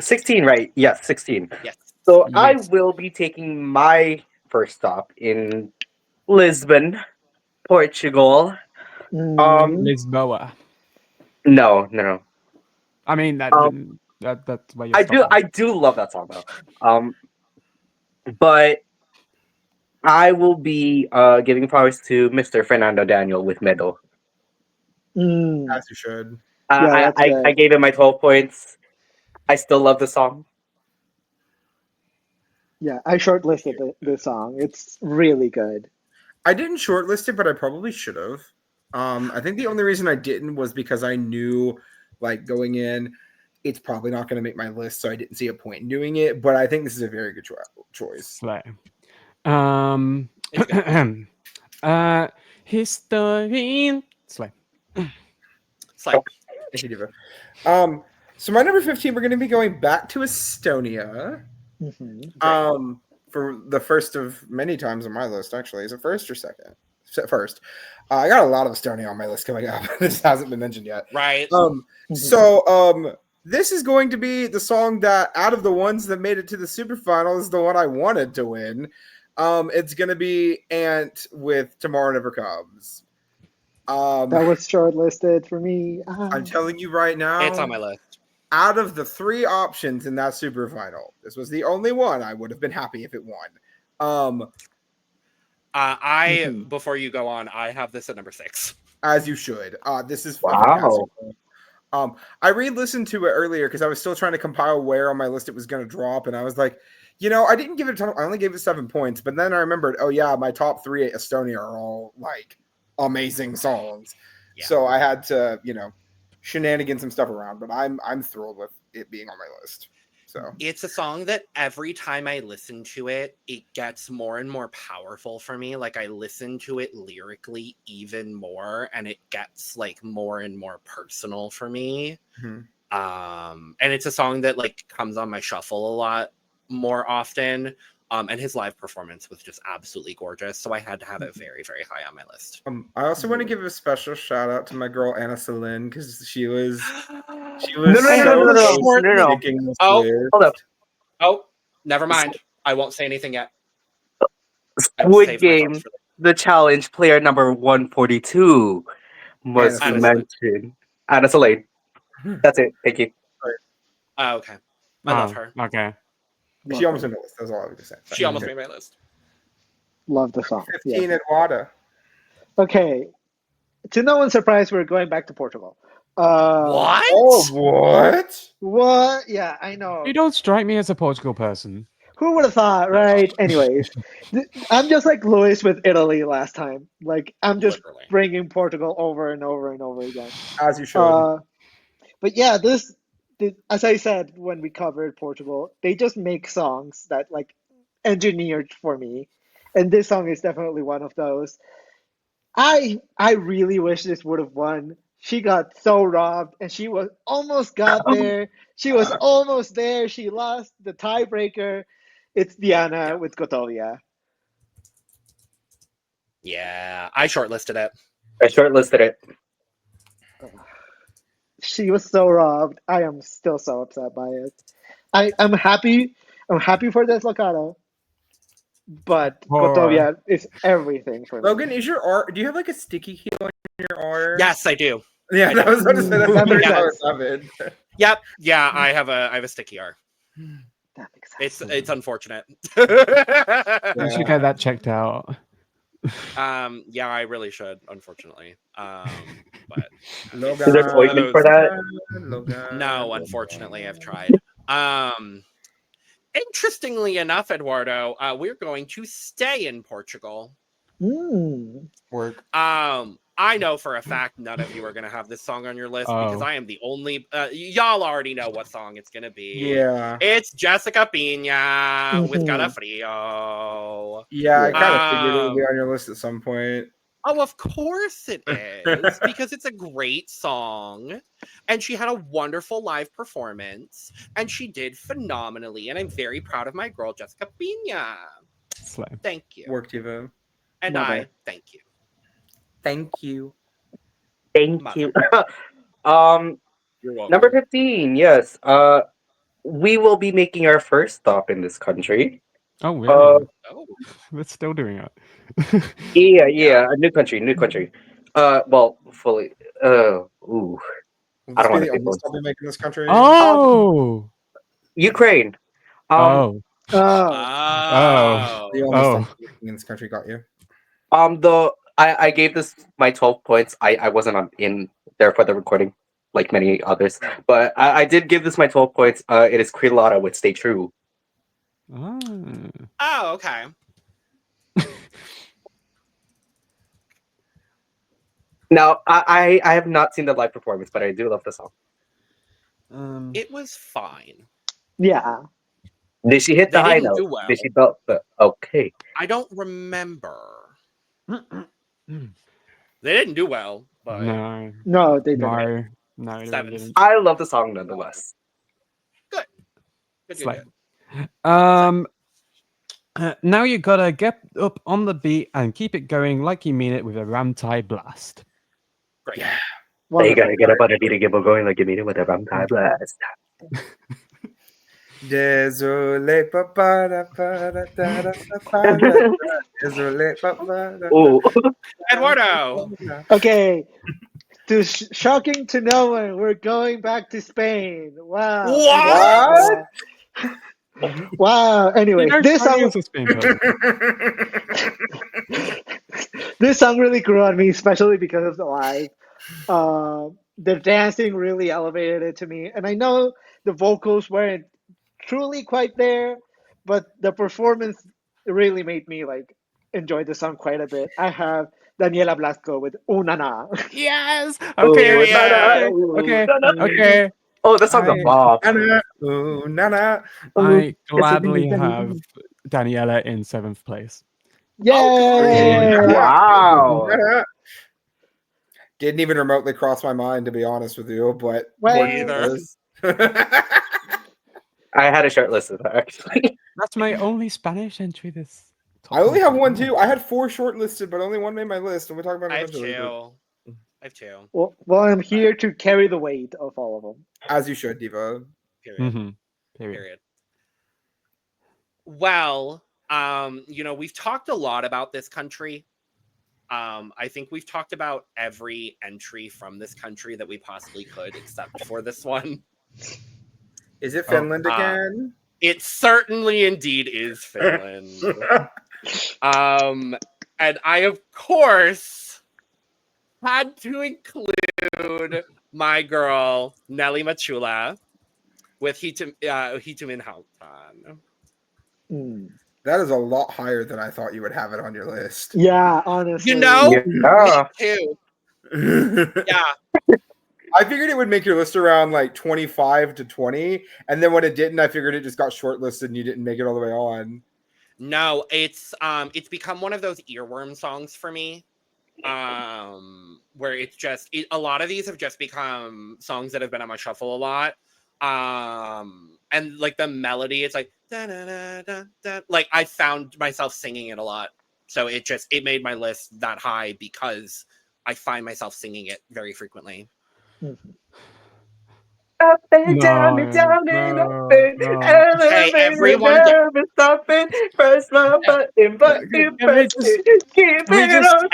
16, right? Yes, 16. Yes. So I Yes. will be taking my first stop in Lisbon, Portugal. Lisboa. No. I mean Um, that's where you're stopping. I do love that song though. But I will be giving flowers to Mr. Fernando Daniel with Medal. Mm. As you should. Yeah, that's I good. gave him my 12 points. I still love the song. Yeah, I shortlisted the song. It's really good. I didn't shortlist it, but I probably should have. I think the only reason I didn't was because I knew, like, going in, it's probably not going to make my list, so I didn't see a point in doing it. But I think this is a very good choice. Slay. History. Slay. Slay. Thank you, Diva. So my number 15, we're going to be going back to Estonia. Mm-hmm. For the first of many times on my list, actually. Is it first or second? First. I got a lot of Estonia on my list coming up. This hasn't been mentioned yet. Right. So this is going to be the song that, out of the ones that made it to the super final, is the one I wanted to win. It's going to be Ant with Tomorrow Never Comes. That was shortlisted for me. I'm telling you right now, It's on my list. out of the 3 options in that super final, this was the only one I would have been happy if it won. Before you go on, I have this at number 6. As you should. This is Wow. fantastic. I re-listened to it earlier because I was still trying to compile where on my list it was going to drop, and I was like, I didn't give it a ton. I only gave it 7 points, but then I remembered, oh yeah, my top 3 at Estonia are all like amazing songs. Yeah. So I had to, shenanigan some stuff around, but I'm thrilled with it being on my list. So It's a song that every time I listen to it, it gets more and more powerful for me. Like, I listen to it lyrically even more, and it gets like more and more personal for me. Mhm. And it's a song that like comes on my shuffle a lot more often. And his live performance was just absolutely gorgeous. So I had to have it very, very high on my list. I also want to give a special shout out to my girl Aneesa Lynn, because she was No. so close to making this list. Hold up. Oh, never mind. I won't say anything yet. I will Squid save my Game, thoughts for later. the challenge player number 142 was Aneesa mentioned. That's a late. That's it. Thank you. Oh, okay. I love her. Okay. She almost made my list. That's all I was just saying. She almost made my list. Love the song. 15 Yeah. Eduardo. Okay. To no one's surprise, we're going back to Portugal. What? Oh, what? What? Yeah, I know. You don't strike me as a Portugal person. Who would have thought, right? Anyways, I'm just like Luis with Italy last time. Like, I'm just Literally. bringing Portugal over and over and over again. As you should. But yeah, as I said when we covered Portugal, they just make songs that like engineered for me, and this song is definitely one of those. I really wish this would have won. She got so robbed, and she was almost got there. She was almost there. She lost the tiebreaker. It's Diana with Gotovia. Yeah, I shortlisted it. I shortlisted it. She was so robbed. I am still so upset by it. I'm happy. I'm happy for Deslocado, but Gotovia is everything for me. Logan, is your R? Do you have like a sticky key on your R? Yes, I do. Yeah, that was about to say that's That makes sense. Yep. Yeah, I have a sticky R. That makes sense. It's unfortunate. You should get that checked out. Yeah, I really should, unfortunately. But Logan, Is there an ointment for that? Logan. no, unfortunately, I've tried. Interestingly enough, Eduardo, we're going to stay in Portugal. Work. I know for a fact none of you are going to have this song on your list because I am the only. Y'all already know what song it's going to be. Yeah. It's Jessica Pina with Calafrio. Yeah, I kind of figured it would be on your list at some point. Oh, of course it is, because it's a great song, and she had a wonderful live performance, and she did phenomenally, and I'm very proud of my girl, Jessica Pina. Slay. Thank you. Work, Diva. And Mother. I thank you. Thank you. Thank Mother. you. You're welcome. Number 15, yes. we will be making our first stop in this country. Oh, really? Oh, We're still doing it. Yeah, a new country. Well, fully. Ooh, Will I this don't be want the to say only both. stuff we make in this country? Oh. Ukraine. Oh. Oh, Oh. The only Oh. stuff we make in this country got you. I gave this my 12 points. I wasn't in there for the recording, like many others, but I did give this my 12 points. It is Quilata with "Stay True." Ah. oh, okay. Now, I have not seen the live performance, but I do love the song. It was fine. yeah. Did she hit They the high didn't note? do well. Did she belt the okay? I don't remember. They didn't do well, but No. No, they didn't. No. No, they Sevens. didn't. I love the song nonetheless. good. It's like- now you gotta get up on the beat and keep it going like you mean it with a ramtie blast. Great. Yeah. You Wonderful. gotta get up on the beat and get going like you mean it with a vampire blast. Désolé, papa, da, pa, da, da, da, pa, da, da. Désolé, papa, da, Ooh. Eduardo. da. Okay. Shocking to no one, we're going back to Spain. Wow. What? Wow. Anyway, this song, is a Spain person. this song really grew on me, especially because of the live. The dancing really elevated it to me, and I know the vocals weren't truly quite there, but the performance really made me like enjoy the song quite a bit. I have Daniela Blasco with Una Na. Yes. Ooh, Okay. Yeah. Okay. na, na. Okay. Oh, that song's a I- bop. Nana, ooh, nana. I gladly have Daniela in 7th place. Yay! Wow. Nana. Didn't even remotely cross my mind, to be honest with you, but Well, Me either. was. I had a short list of that actually. That's my only Spanish entry this. I only have one too. I had 4 shortlisted, but only one made my list, and we'll talk about it I have eventually. two. I have two. well, I'm here to carry the weight of all of them. As you should, Diva. Period. Mm-hmm. Period. Well, we've talked a lot about this country. I think we've talked about every entry from this country that we possibly could, except for this one. Is it Finland again? It certainly indeed is Finland. And I, of course, had to include my girl, Nelly Machula, with Hitumin Haltan. Mm. That is a lot higher than I thought you would have it on your list. Yeah, honestly. You know? Yeah. Me too. Yeah. I figured it would make your list around like 25 to 20, and then when it didn't, I figured it just got shortlisted and you didn't make it all the way on. No, it's become one of those earworm songs for me. Where it's just a lot of these have just become songs that have been on my shuffle a lot. And like the melody, it's like da, da, da, da, da. Like I found myself singing it a lot. So it made my list that high because I find myself singing it very frequently. Up and down and down and up and Hey, everyone stopping. Press my button, press it. Keep it on.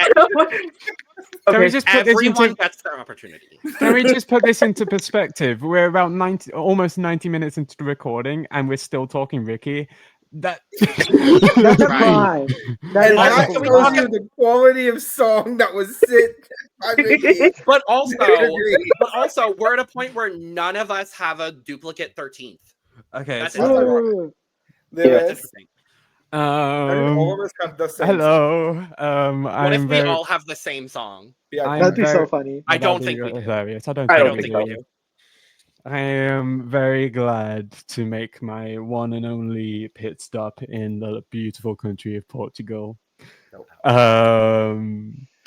Can we just put this Everyone into? gets their opportunity. Can we just put this into perspective? We're about almost 90 minutes into the recording, and we're still talking Ricky. That's a crime. That And is that a can we shows talk- crime. you the quality of song that was sent by Ricky. But also, we're at a point where none of us have a duplicate 13th. Okay. That's so, Ooh. Lewis, interesting. all of us have the same. hello. What if I'm we very. all have the same song? Yeah, I'm That'd be so very- funny. I don't That'd be think we do. hilarious. I I don't don't think think we we do. do. I am very glad to make my one and only pit stop in the beautiful country of Portugal.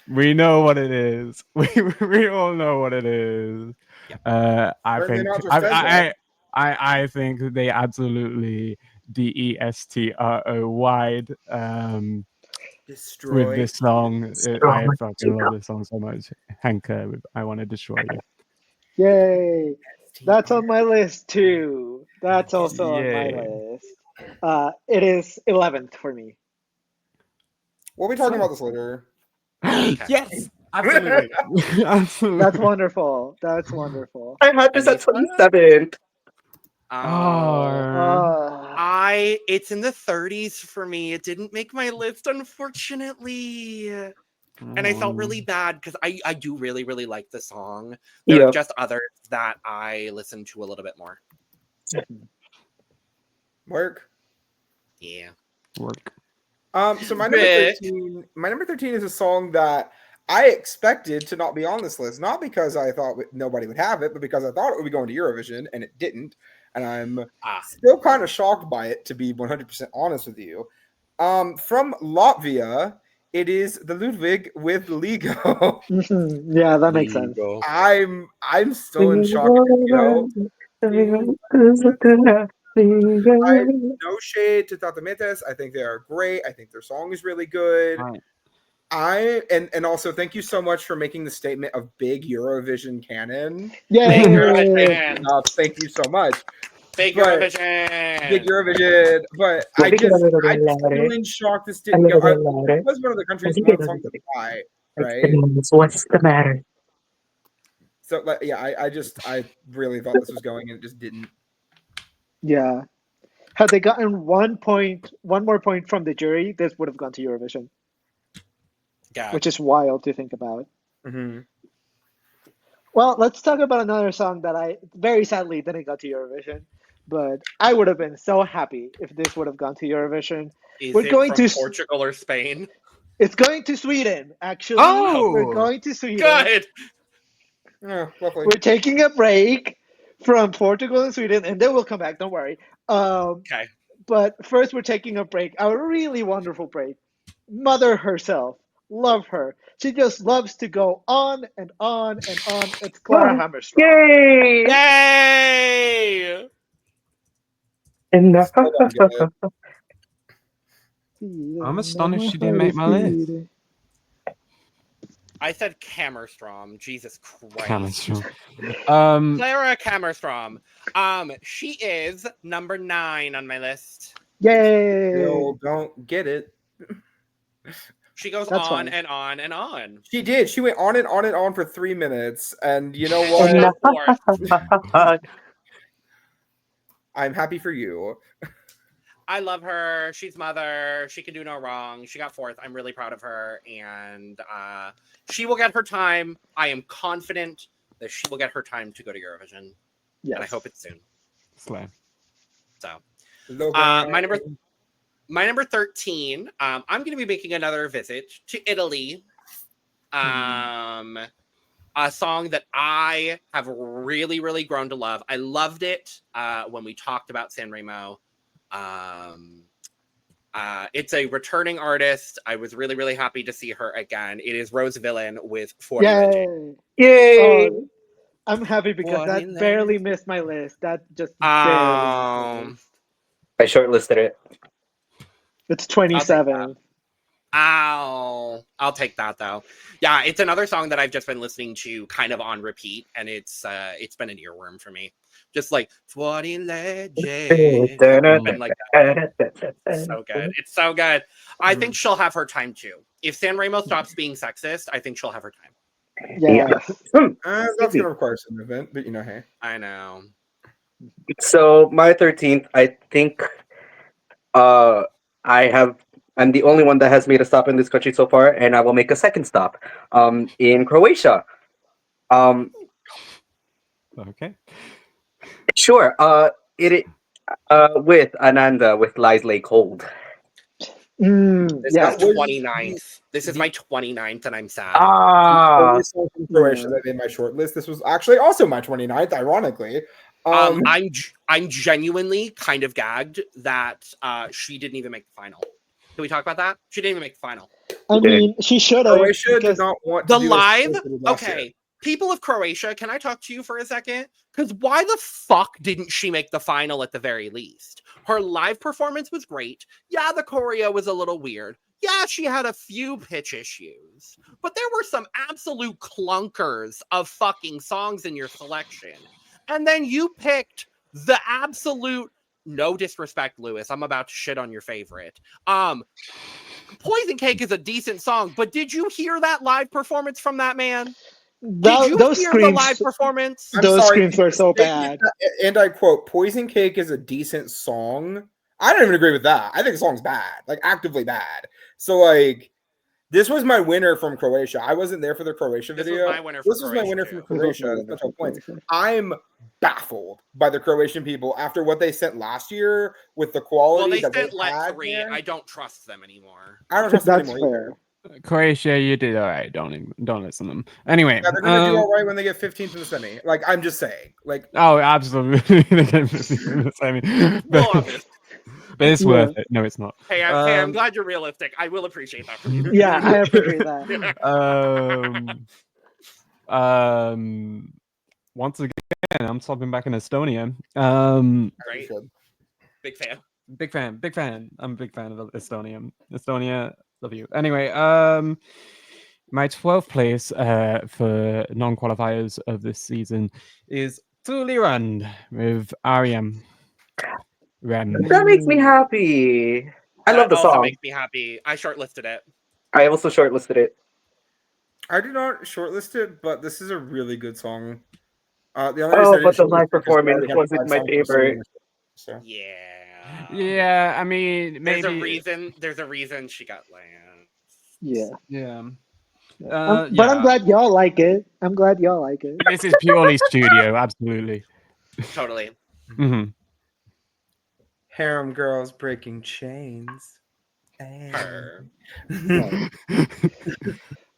We know what it is. We all know what it is. I Apparently think not just says I think they absolutely DESTROY'd destroy. with this song. I fucking love this song so much. Hanker with I Want to Destroy You. Yay. That's on my list too. That's also on my Yay. list. It is 11th for me. We'll be talking about this later. Yes, absolutely. Absolutely. That's wonderful. That's wonderful. I had this at Aneesa? 27th. Oh. It's in the 30s for me. It didn't make my list, unfortunately. And I felt really bad because I do really, really like the song. There are Yep. just others that I listen to a little bit more. Work. Yeah. Work. So my number Rick. 13. My number 13 is a song that I expected to not be on this list, not because I thought nobody would have it, but because I thought it would be going to Eurovision, and it didn't. And I'm still kind of shocked by it, to be 100% honest with you. From Latvia, it is the Ludwig with Lego. Yeah, that makes sense. I'm still in shock. No shade to Tatametes. I think they are great. I think their song is really good. Right. And also thank you so much for making the statement of big Eurovision canon. Big Yay! Eurovision. Thank you so much. Big But- Eurovision. Big Eurovision, but I'm still in shock this didn't go. It was one of the countries one song to fly, right? What's the matter? So yeah, I really thought this was going and it just didn't. Yeah. Had they gotten 1 more point from the jury, this would have gone to Eurovision, God. which is wild to think about. Mm-hmm. Well, let's talk about another song that I very sadly didn't go to Eurovision, but I would have been so happy if this would have gone to Eurovision. Is We're it going from to- Portugal or Spain? It's going to Sweden, actually. Oh! We're going to Sweden. Good. Yeah, lovely. We're taking a break from Portugal and Sweden, and then we'll come back. Don't worry. Okay. But first, we're taking a break. A really wonderful break. Mother herself. Love her. She just loves to go on and on and on. It's Clara Hammerstrom. Yay! Yay! I'm astonished she didn't make my list. I said Kammerstrom. Jesus Christ. Hammerstrom. Clara Kammerstrom. She is number 9 on my list. Yay! Still don't get it. She goes That's on fine. and on and on. She did. She went on and on and on for 3 minutes, and you know She what? got 4th. I'm happy for you. I love her. She's mother. She can do no wrong. She got 4th. I'm really proud of her, and she will get her time. I am confident that she will get her time to go to Eurovision, Yes. and I hope it's soon. Slay. So, Logan. my number 13. I'm going to be making another visit to Italy. A song that I have really, really grown to love. I loved it when we talked about Sanremo. It's a returning artist. I was really, really happy to see her again. It is Rose Villain with 40 Legend. Yay! Yay! Oh, I'm happy because that What barely missed my list. That just barely missed my list. I shortlisted it. It's 27. I'll take that though. Yeah, it's another song that I've just been listening to kind of on repeat, and it's been an earworm for me. Just like 40 Legend. And like that. It's so good. It's so good. I think she'll have her time too. If Sanremo stops being sexist, I think she'll have her time. Yes. That's gonna require some movement, but you know, hey. I know. So my 13th, I think I'm the only one that has made a stop in this country so far, and I will make a second stop in Croatia. Okay. Sure. It with Ananda with Lies Lay Cold. This Yeah. is 29th. This is my 29th, and I'm sad. Only song from Croatia that made my short list. This was actually also my 29th, ironically. I'm genuinely kind of gagged that she didn't even make the final. Can we talk about that? She didn't even make the final. I mean, she should have. Croatia did not want to The do this live, like they did last year. okay. People of Croatia, can I talk to you for a second? Because why the fuck didn't she make the final at the very least? Her live performance was great. Yeah, the choreo was a little weird. Yeah, she had a few pitch issues. But there were some absolute clunkers of fucking songs in your selection. And then you picked the absolute, no disrespect, Lewis, I'm about to shit on your favorite. Poison Cake is a decent song, but did you hear that live performance from that man? Did you Those hear the live performance? I'm Those sorry, screams were so bad. And I quote, Poison Cake is a decent song. I don't even agree with that. I think the song's bad, like actively bad. So like, this was my winner from Croatia. I wasn't there for the Croatia This video. was my winner from Croatia. I'm baffled by the Croatian people after what they sent last year with the quality. Well, they that sent they Let had 3. there. I don't trust them anymore. I don't trust them That's anymore fair. Croatia, you did all right. Don't listen to them. Anyway, Yeah, they're gonna do all right when they get 15th in the semi. Like, I'm just saying. Like, oh, absolutely. They're gonna be the same. Well, obviously. But it's worth it. No, it's not. Hey, I'm glad you're realistic. I will appreciate that from you. Yeah, I appreciate that. Once again, I'm swapping back in Estonia. Great. Big fan. Big fan. I'm a big fan of Estonia. Estonia, love you. Anyway, my 12th place for non-qualifiers of this season is Tuliran with Ariam. That makes me happy. I love the also song. makes me happy. I shortlisted it. I also shortlisted it. I did not shortlist it, but this is a really good song. The only but the live performance wasn't my favorite. So. Yeah. Yeah, I mean, maybe There's a reason she got land. Yeah. Yeah. But I'm glad y'all like it. This is purely studio, absolutely. Totally. Mm-hmm. Harem girls breaking chains.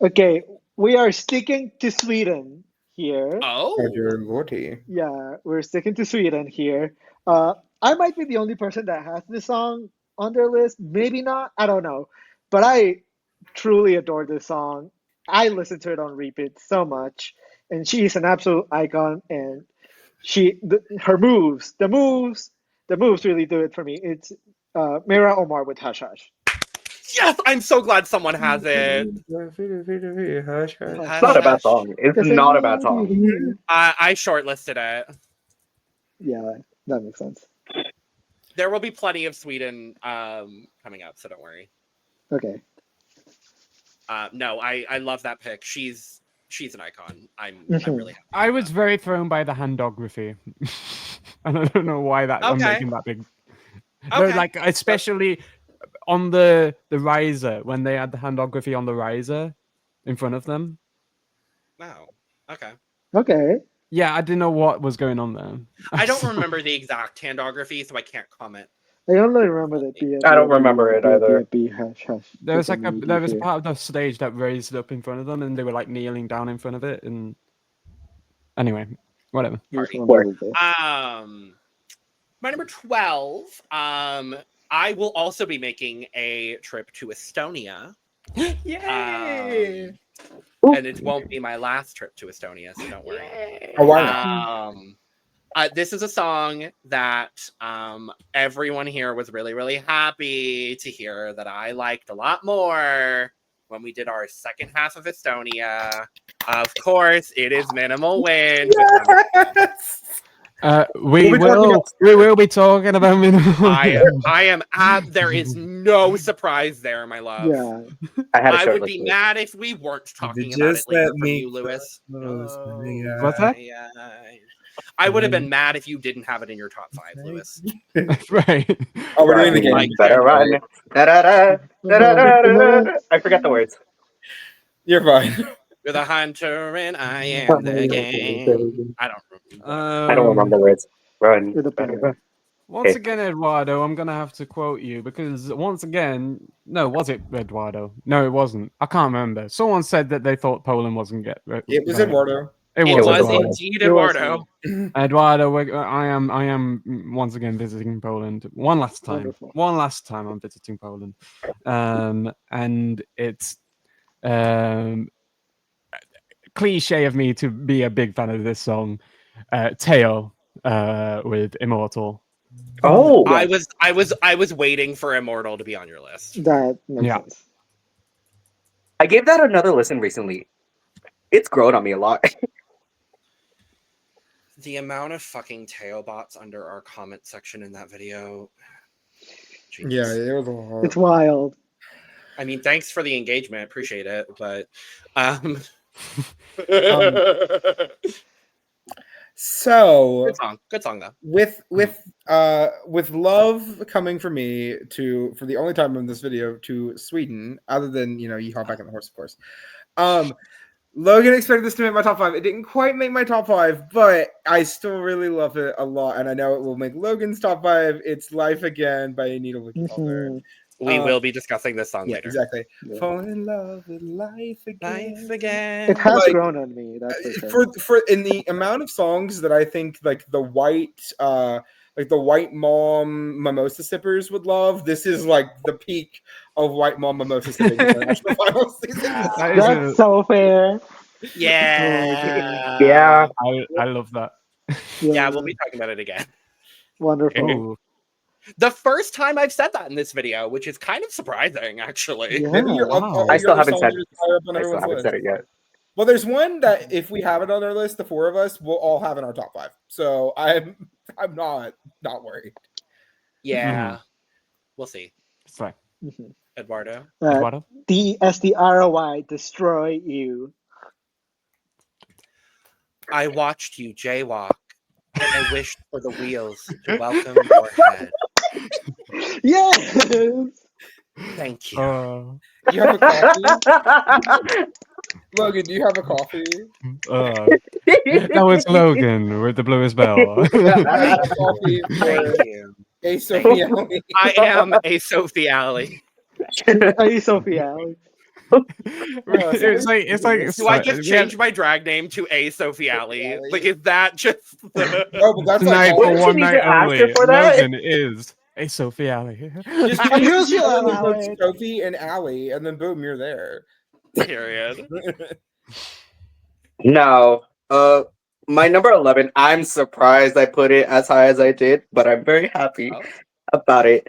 Okay, we are sticking to Sweden here. Oh. Yeah, we're sticking to Sweden here. I might be the only person that has this song on their list. Maybe not. I don't know. But I truly adore this song. I listen to it on repeat so much, and she's an absolute icon. And her moves, the moves really do it for me. It's Mira Omar with Hush Hush. Yes, I'm so glad someone has it. It's not a bad song. It's not a bad song. I shortlisted it. Yeah, that makes sense. There will be plenty of Sweden coming up, so don't worry. Okay. No, I love that pick. She's an icon. I'm really happy. I was very thrown by the handography. And I don't know why I'm making that big. No, like especially on the riser, when they had the handography on the riser in front of them. Wow. Okay. Okay. Yeah, I didn't know what was going on there. I don't remember the exact handography, so I can't comment. I only remember that. I don't remember it either. Hush, hush. There was a part of the stage that raised up in front of them, and they were like kneeling down in front of it. And anyway, whatever. My number 12. I will also be making a trip to Estonia. Yay! And it won't be my last trip to Estonia, so don't worry. Oh, why not? This is a song that everyone here was really, really happy to hear that I liked a lot more when we did our second half of Estonia. Of course, it is Minimal Wind. Yes! We will be talking about Minimal. I am there is no surprise there, my love. Yeah. I would be mad if we weren't talking about it later from you, Lewis. What's that? I would have been mad if you didn't have it in your top 5, Lewis. Right. Oh, we're doing the game. Better run. I forgot the words. You're fine. You're the hunter and I am the game. I don't remember. I don't remember the words. Run. Once again, Eduardo, I'm gonna have to quote you because once again, no, was it Eduardo? No, it wasn't. I can't remember. Someone said that they thought Poland wasn't It was Eduardo. It was indeed Eduardo. Eduardo, I am once again visiting Poland. One last time. Wonderful. One last time I'm visiting Poland. And it's cliche of me to be a big fan of this song. Teo with Immortal. Oh, I was waiting for Immortal to be on your list. That makes sense. I gave that another listen recently. It's grown on me a lot. The amount of fucking Teo bots under our comment section in that video. Jeez. Yeah, it was a lot. It's wild. I mean, thanks for the engagement. Appreciate it. But So good song though. with love coming for me for the only time in this video to Sweden, other than you hop back on the horse, of course. Logan expected this to make my top 5. It didn't quite make my top 5, but I still really love it a lot, and I know it will make Logan's top 5. It's "Life Again" by Aneesa Wicked. We will be discussing this song later. Exactly. Yeah. Fall in love with life again. Life again. It has Like, grown on me. That's for sure. For in the amount of songs that I think like the white mom mimosa sippers would love, this is like the peak of white mom mimosa sipping in the national finals season. That's so fair. Yeah. Yeah. I love that. Yeah, we'll be talking about it again. Wonderful. Ooh. The first time I've said that in this video, which is kind of surprising, actually. Yeah. Maybe Wow. I still haven't said said it yet. Well, there's one that if we have it on our list, the 4 of us will all have in our top 5. So I'm not worried. Yeah. We'll see. It's like, Eduardo. Eduardo? DSDROY, destroy you. I watched you jaywalk, and I wished for the wheels to welcome your head. Yes. Thank you. You have a coffee? Logan, do you have a coffee? That was Logan with the bluest bell. I have a coffee Thank for you. a Sophie Alley. I am a Sophie Alley. Hey, Sophia. it's like Do I just change my drag name to a Sophie Alley? Like, is that just the... No, but that's tonight like for Wouldn't you one need night to ask her only. for that? Logan is a Sophie Alley. just I use usually the allow words it. Sophie and Alley, and then boom, you're there. Period. No. My number 11, I'm surprised I put it as high as I did, but I'm very happy about it.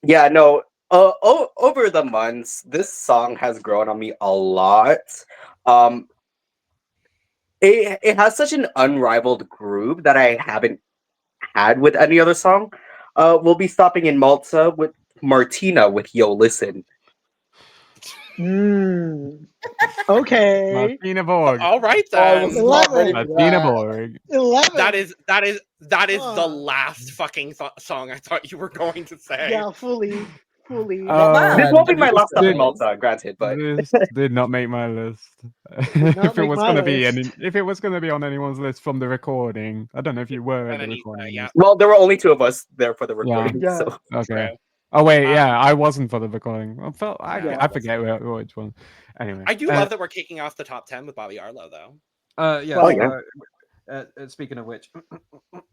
Yeah, no. Over the months, this song has grown on me a lot. It has such an unrivaled groove that I haven't had with any other song. We'll be stopping in Malta with Martina with Yo Listen. Okay. Martina Borg. All right I was then. not ready for Martina that. Borg. 11. That is the Oh. last fucking song I thought you were going to say. Yeah, fully. This won't be my last stop in Did- Malta, granted, but This did not make my list. not if it make was my gonna be list. if it was gonna be on anyone's list from the recording, I don't know if you were at And the Aneesa, recording. yeah. well, there were only 2 of us there for the recording. Yeah. So Okay. True. Oh wait, Um, yeah, I wasn't for the recording. Yeah. I forget which one. Anyway, I do love that we're kicking off the top 10 with Bobby Arlo, though. Yeah. Oh, yeah. Speaking of which,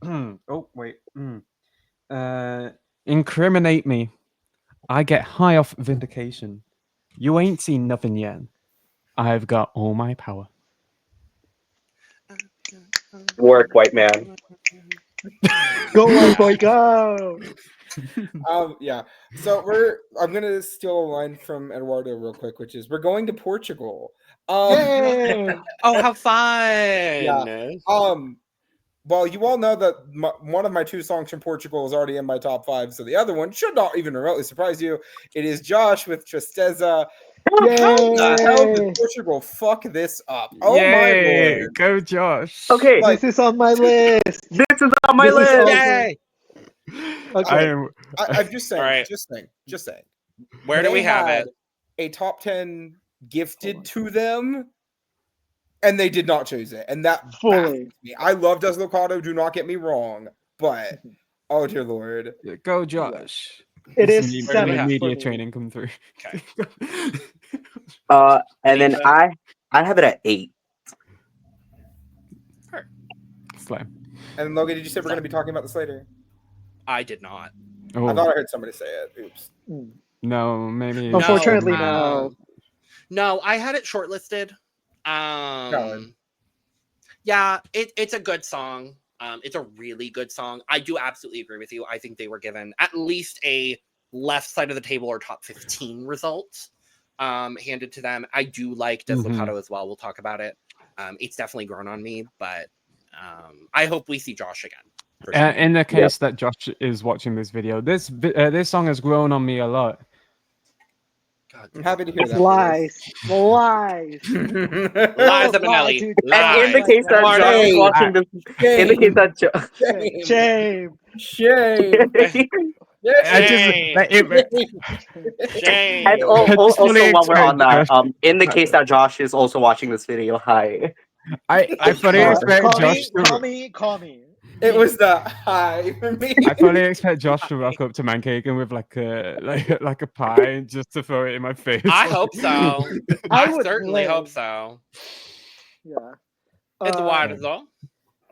oh wait. Incriminate me. I get high off vindication. You ain't seen nothing yet. I've got all my power. work, white man. Go, white boy, go. Yeah. So I'm gonna steal a line from Eduardo real quick, which is we're going to Portugal. Yay. Oh, how fun! Yeah. Well, you all know that one of my 2 songs from Portugal is already in my top 5, so the other one should not even remotely surprise you. It is Josh with Tristeza. How the hell did Portugal fuck this up? Oh my lord! Go Josh. Okay, Like, This is on my list. this is on my This is list. also- Yay! Okay. I'm just saying. All right. Just saying. Where do They we have had it? A top 10 gifted to them, and they did not choose it, and that Fully. baffles me. I love Deslocado. Do not get me wrong, but oh dear lord, Go Josh. It This is me- 7 my for media me. training come through. Okay. And then I have it at 8. Slam. and Logan, did you say we're going to be talking about this later? I did not. Oh, I thought I heard somebody say it. Oops. no, maybe. Unfortunately, No, no. No, I had it shortlisted. Valid. Yeah, it's a good song. It's a really good song. I do absolutely agree with you. I think they were given at least a left side of the table or top 15 result handed to them. I do like Deslocado as well. We'll talk about it. It's definitely grown on me, but I hope we see Josh again. for Uh, sure. in the case that Josh is watching this video, this song has grown on me a lot. God, I'm happy to hear that. Lies. Lies. Lies, Don't lie Evanelli. to And in the Lies. case that Eduardo. Josh is watching this, in the case that Shame. Shame. Shame. I just Shame. like, Shame. and I just fully also while we're on expect that, Josh- in the case that Josh is also watching this video, hi. I fully expect Call Josh me. Call me. It was the high for me. I fully expect Josh to rock up to Mancaken with like a pie just to throw it in my face. I hope so. I I would certainly live. hope so. Yeah. Eduardo.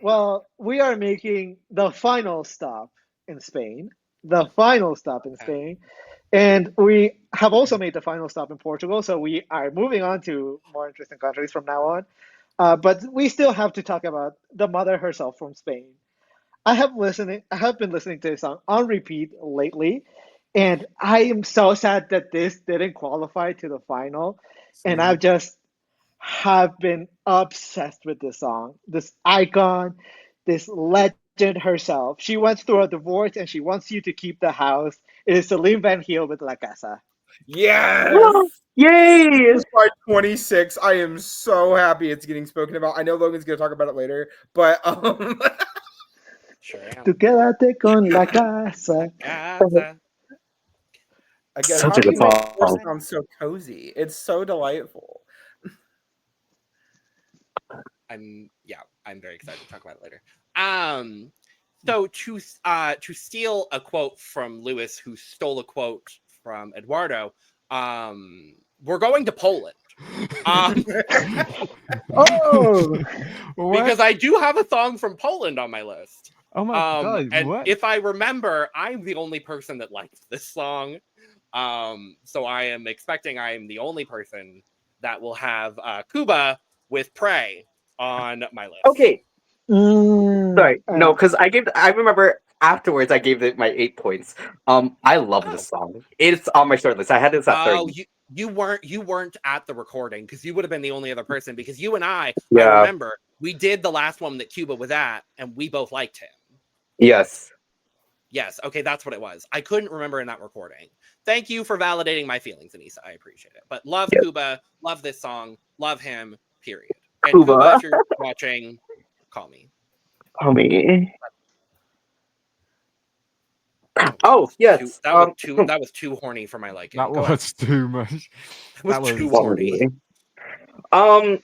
Well, we are making the final stop in Spain. The final stop in Spain. And we have also made the final stop in Portugal. So we are moving on to more interesting countries from now on. But we still have to talk about the mother herself from Spain. I have been listening to this song on repeat lately, and I am so sad that this didn't qualify to the final. And I've just have been obsessed with this song. This icon, this legend herself. She went through a divorce and she wants you to keep the house. It is Celine Van Heel with La Casa. Yes. Yay! This is part 26. I am so happy it's getting spoken about. I know Logan's going to talk about it later, but Sure am. Tu quédate con la casa. Casa. again, Such how a do good you make song. this sound so cozy? It's so delightful. I'm very excited to talk about it later. So to steal a quote from Lewis, who stole a quote from Eduardo, we're going to Poland. Oh, Because I do have a song from Poland on my list. Oh my god! And What? if I remember, I'm the only person that liked this song. So I am expecting I am the only person that will have Cuba with Pray on my list. Okay, sorry, no, uh, because I remember afterwards I gave it my 8 points. I love this song. It's on my short list. I had this at 30. Oh, you weren't at the recording because you would have been the only other person, because you and I Yeah. remember we did the last one that Cuba was at and we both liked him. Yes. Yes, okay, that's what it was. I couldn't remember in that recording. Thank you for validating my feelings, Aneesa. I appreciate it. But love Cuba, love this song, love him, period. And Cuba, if you're watching, call me. Call me. Oh, yes. That was too horny for my liking. That Go ahead. was too much. That was too horny. horny.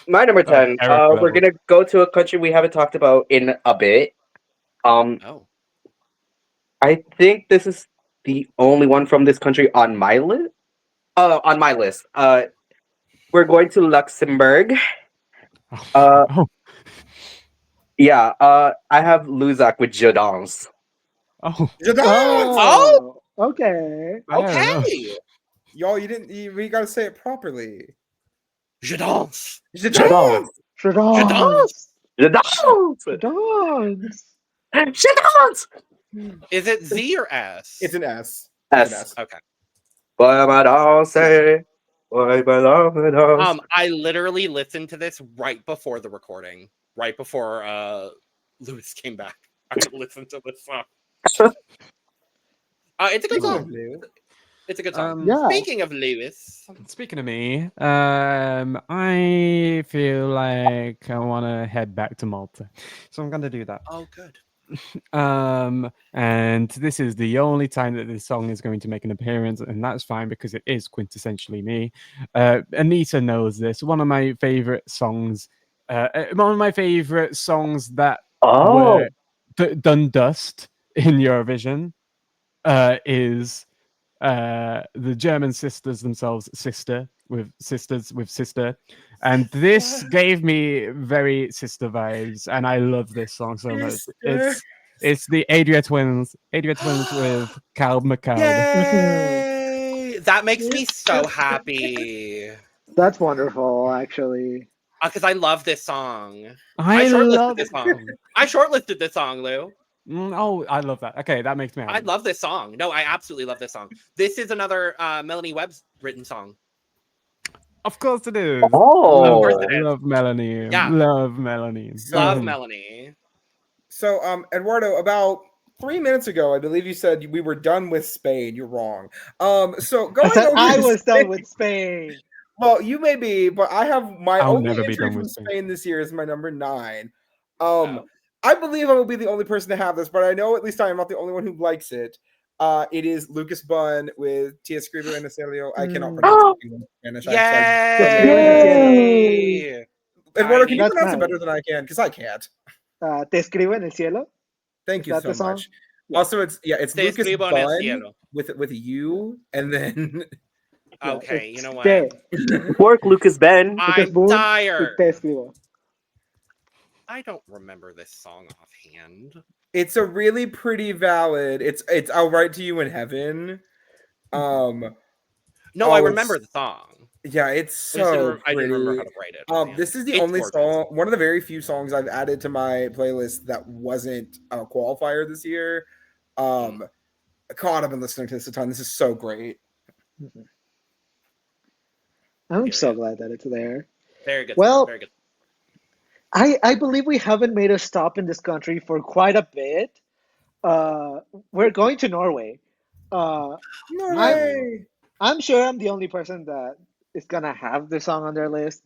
My number 10. We're gonna go to a country we haven't talked about in a bit. I think this is the only one from this country on my list. We're going to Luxembourg. Yeah. I have Luzak with Je Danse. Oh, okay. Okay. Y'all, we gotta say it properly. Je danse. Je danse. Je danse. Je danse. Je danse. Je danse. Is it Z or S? It's an S. S. Okay. I literally listened to this right before the recording, right before Lewis came back. I listened to this song. It's a good song. It's a good song. Yeah. Speaking of Lewis. Speaking of me, I feel like I want to head back to Malta, so I'm going to do that. Oh, good. And this is the only time that this song is going to make an appearance, and that's fine because it is quintessentially me. Aneesa knows this. One of my favorite songs. One of my favorite songs that were done dust in Eurovision is the German sisters themselves, Sister, and this gave me very sister vibes, and I love this song so much. It's the Adria Twins with Calb McCalb. Yay! That makes me so happy. That's wonderful, actually. Because I love this song. I shortlisted this song. I shortlisted this song, Lou. Oh, I love that. Okay, that makes me happy. I love this song. No, I absolutely love this song. This is another Melanie Webb's written song. Of course it is. Oh. Of course it is. Love Melanie. Yeah. Love Melanie. Love Mhm. Melanie. So, Eduardo, about 3 minutes ago, I believe you said we were done with Spain. You're wrong. So I going said over I to was Spain- done with Spain. Well, you may be, but I have my I'll only never be entry done from with Spain. Spain this year is my number 9. Oh. I believe I will be the only person to have this, but I know at least I am not the only one who likes it. It is Lucas Bunn with Te Escribo en el Cielo. I cannot pronounce it in Spanish. Yay! Eduardo, can you That's pronounce it nice. better than I can? Because I can't. Te escribo en el cielo. Thank Is you that so the song? much. Yeah. Also, it's Te Lucas escribo en el Bunn cielo. with a U, and then Yeah, Okay, you it's know what? Te. Work, Lucas Ben. Lucas I'm Boone, tired. Te escribo. I don't remember this song offhand. it's a really pretty ballad. It's I'll write to you in heaven. No, Oh, I it's- remember the song. Yeah, it's I just so I didn't remember pretty. how to write it. offhand. This is the It's only gorgeous. song, one of the very few songs I've added to my playlist that wasn't a qualifier this year. God, I've been listening to this a ton. This is so great. I'm so Period. glad that it's there. Very good. Well, very good. I believe we haven't made a stop in this country for quite a bit. We're going to Norway. Norway. I'm sure I'm the only person that is gonna have the song on their list,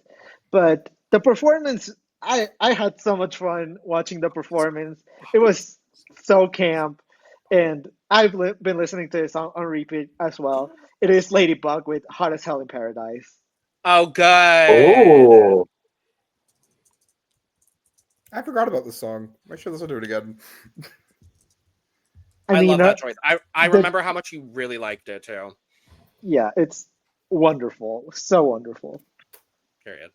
but the performance, I had so much fun watching the performance. It was so camp, and I've been listening to the song on repeat as well. It is Ladybug with "Hot as Hell in Paradise." Oh, good. Oh. I forgot about this song. I should listen to it again. I mean, love that choice. I the- remember how much you really liked it too. yeah, it's wonderful, so wonderful. Period.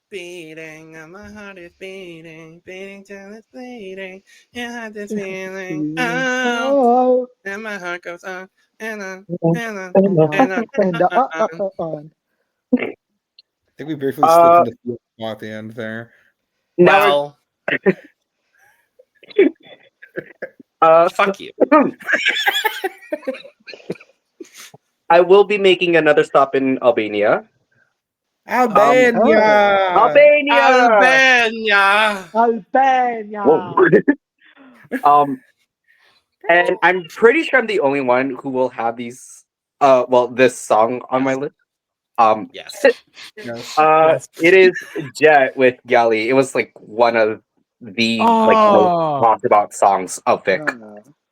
Beating, and my heart is beating, beating till it's bleeding. You have this feeling, oh, Oh, and my heart goes on and on and on. and on. I think we briefly slipped into the song at the end there. Well, fuck you. I will be making another stop in Albania. Albania. Albania! Albania. Whoa. And I'm pretty sure I'm the only one who will have these. This song on my list. Yes. Yes. It is Jet with Gali. It was like one of the most talked about songs of Vic.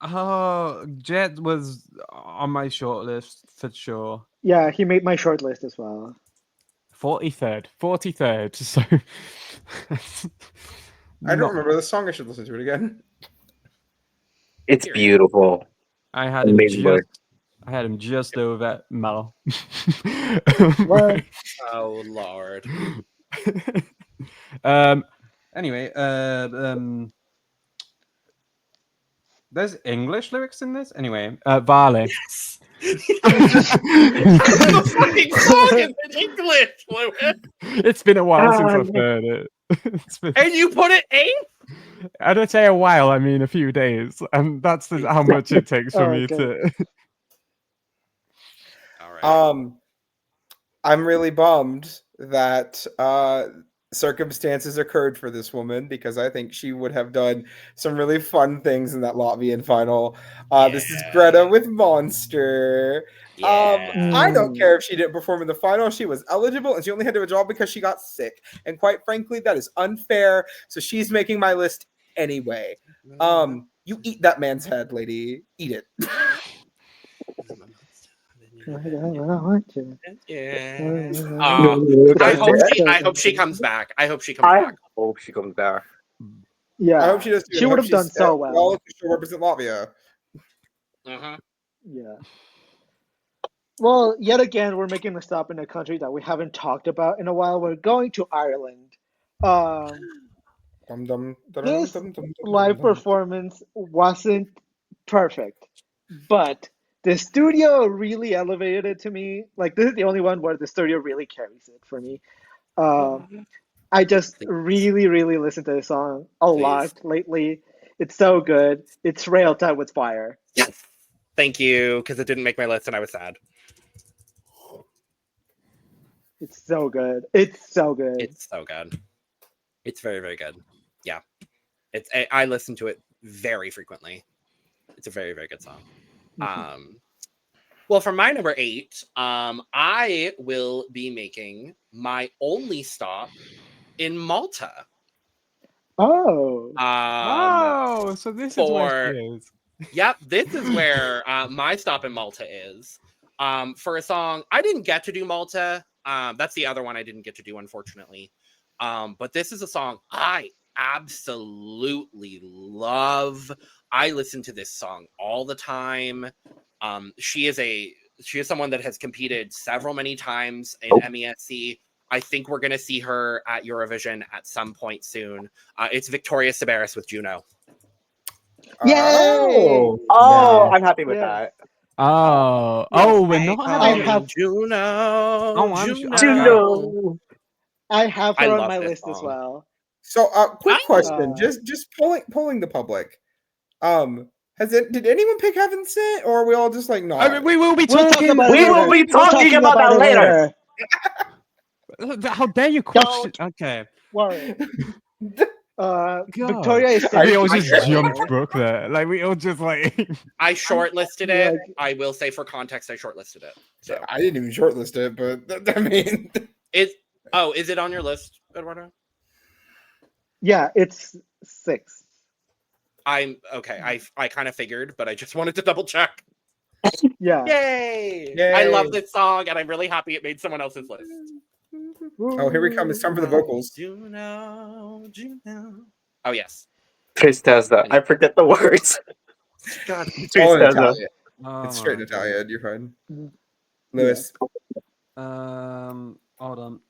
Oh, Jet was on my shortlist for sure. Yeah, he made my short list as well. 43rd. So I don't remember the song. I should listen to it again. It's beautiful. I had him Amazing work. just over Mel. What? Oh Lord. Anyway, there's English lyrics in this. Anyway, Vale. Yes. The fucking song is in English, Lewis. It's been a while since I've heard it. And you put it 8th? I don't say a while, I mean a few days, and that's how much it takes for me to. All right. I'm really bummed that circumstances occurred for this woman because I think she would have done some really fun things in that Latvian final. This is Greta with Monster. I don't care if she didn't perform in the final. She was eligible and she only had to withdraw because she got sick. And quite frankly, that is unfair. So she's making my list anyway. You eat that man's head, lady. Eat it. Yeah. I I hope she comes back. I hope she comes back. Hope she comes back. Yeah, I hope she does. Too. She I would hope have done she's so well. She'll represent Latvia. Yeah. Well, yet again, we're making a stop in a country that we haven't talked about in a while. We're going to Ireland. This live performance wasn't perfect, but the studio really elevated it to me. Like, this is the only one where the studio really carries it for me. I just really, really listened to the song a lot lately. It's so good. It's Railtide with Fire. Yes. Thank you, because it didn't make my list and I was sad. It's so good. It's so good. It's so good. It's very, very good. Yeah. I listen to it very frequently. It's a very, very good song. Well, for my number 8, I will be making my only stop in Malta. Oh. Oh, so this is where she is. Yep, this is where my stop in Malta is. For a song, I didn't get to do Malta. That's the other one I didn't get to do, unfortunately. But this is a song I absolutely love. I listen to this song all the time. She is someone that has competed many times in MESC. I think we're going to see her at Eurovision at some point soon. It's Victoria Sabaris with Juno. Yay! Oh, I'm happy with that. Oh, we're not having Juno. Juno. I have I her on love my this list as song. well. So, quick Oh. question, just polling the public. Did anyone pick Heaven Sent, or are we all just like not? I mean, we will be We'll talk talking. about it We will later. be talking about that later. How dare you question? Okay. Worry. God. Victoria is We all singing just Juno. jumped Brook there. Like we all just like. I shortlisted Yeah. it. I will say for context, I shortlisted it. So I didn't even shortlist it, but I mean, is it on your list, Eduardo? Yeah, it's 6. I'm okay. I kind of figured, but I just wanted to double check. Yeah. Yay! Yay. I love this song, and I'm really happy it made someone else's list. oh, here we come. It's time for the vocals. Juno. Oh yes. Tristeza. I forget the words. God. It's all in Tristeza. Italian. Oh, It's straight in my God. Italian. You're fine. Yeah. Lewis. Hold on.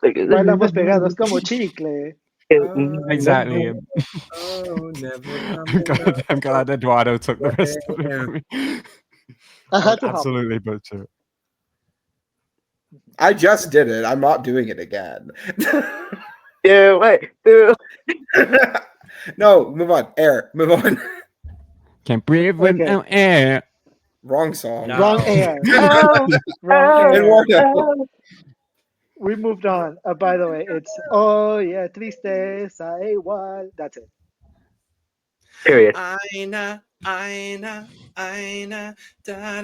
Bailamos pegados como chicle. Exactly. Oh, never I'm glad Eduardo took the rest of it Yeah. for me. I I had would to help. absolutely butcher it. I just did it. I'm not doing it again. No, move on. Air. Move on. Can't breathe with Okay. no air. Wrong song. No. Wrong air. Wrong air. Eduardo. We moved on. By the way, it's oh yeah, tristeza igual. That's it. Period. Aina, da da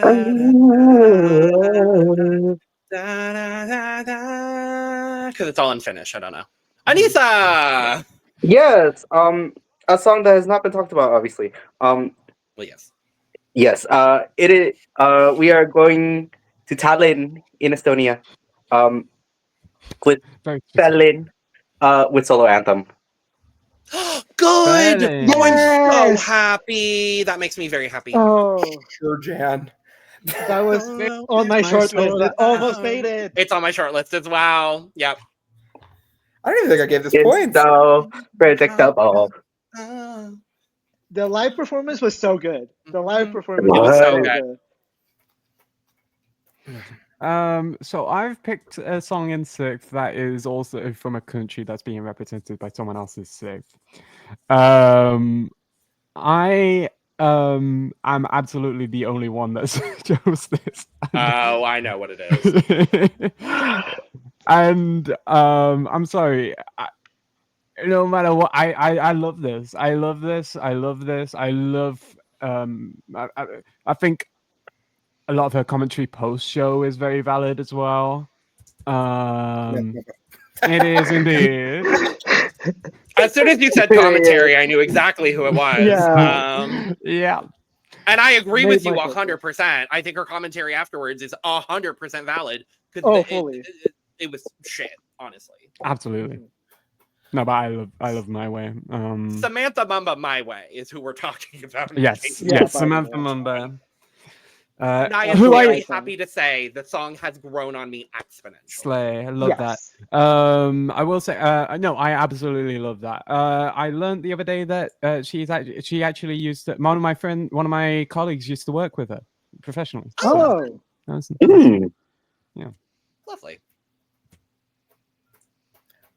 da. Because it's all in Finnish. I don't know. Aneesa. Yes. A song that has not been talked about, obviously. Well, yes. Yes. It is. We are going to Tallinn in Estonia. With Very specific. Tallinn. With solo anthem. Good. Berlin. Oh, I'm so Yes. happy. That makes me very happy. Oh, Sure, Jan. that was on my short list. It almost made it. It's on my short list as well. Yep. I don't even think I gave this It's points. so predictable. The live performance was so good. The live performance It was was so good. good. So I've picked a song in 6th that is also from a country that's being represented by someone else's 6th. I'm absolutely the only one that chose this. Oh, I know what it is. And I'm sorry. No matter what, I love this. I love this. I love this. I love. I think a lot of her commentary post show is very valid as well. It is indeed. As soon as you said commentary, I knew exactly who it was. Yeah. Yeah. And I agree Made with you my choice. 100%. I think her commentary afterwards is 100% valid. Oh, fully. It was shit, honestly. Absolutely. No, but I love My Way. Samantha Mumba My Way is who we're talking about. Yes, Yeah, yes, by the Samantha way. Mumba. And I am Who very I- happy to say the song has grown on me exponentially. Slay. I love Yes. that. I will say, no, I absolutely love that. I learned the other day that she actually used to, one of my colleagues used to work with her professionally. So Oh, that's Mm. Lovely.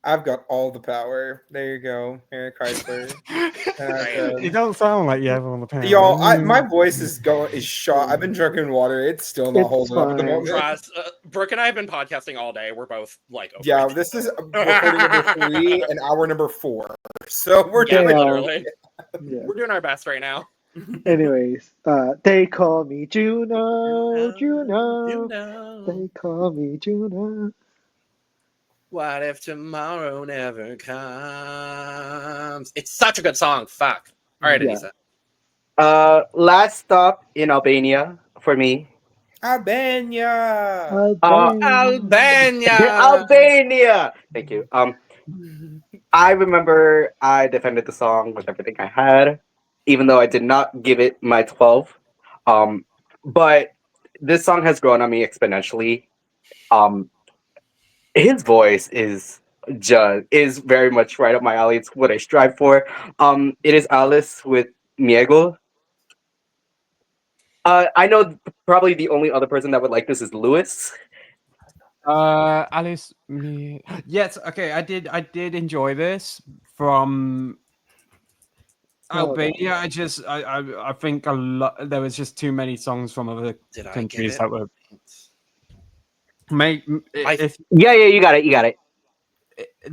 I've got all the power. There you go, Eric Chrysler. You don't sound like you have all the power. Y'all, my voice is shot. I've been drinking water. It's still not holding up at the fine. moment. Trust, Brooke and I have been podcasting all day. We're both like, over Yeah, it. this is recording number 3 and hour number 4. So we're Yeah, doing literally. Yeah. We're doing our best right now. Anyways, they call me Juno, Juno. You know. They call me Juno. What if tomorrow never comes? It's such a good song. Fuck. All right, Yeah. Aneesa. Last stop in Albania for me. Albania. Albania. Albania. Thank you. I remember I defended the song with everything I had, even though I did not give it my 12. But this song has grown on me exponentially. His voice is very much right up my alley. It's what I strive for. It is Alice with Miego. I know probably the only other person that would like this is Lewis. Alice, me. Yes, okay. I did enjoy this from Albania. I think a lot. There was just too many songs from other Did I countries give that it? were. Mate, if Yeah, you got it.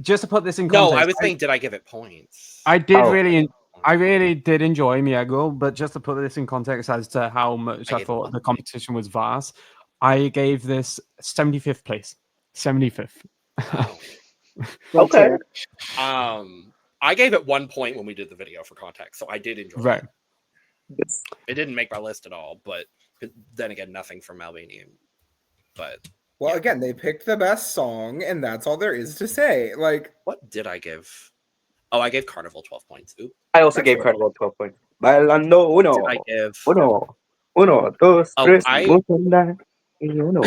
just to put this in No, context, I was saying, did I give it points? I did Oh. I really did enjoy Miego, but just to put this in context as to how much I gave it thought one. the competition was vast, I gave this 75th place. 75th. Wow. Okay. I gave it 1 point when we did the video for context, so I did enjoy Right. it. It didn't make my list at all, but then again, nothing from Albania. But Well, again, they picked the best song, and that's all there is to say. Like, what did I give? Oh, I gave Carnival 12 points. Oop. I also gave Carnival 12 points. Bailando uno, Did I give? uno, dos, Oh, tres, I- uno.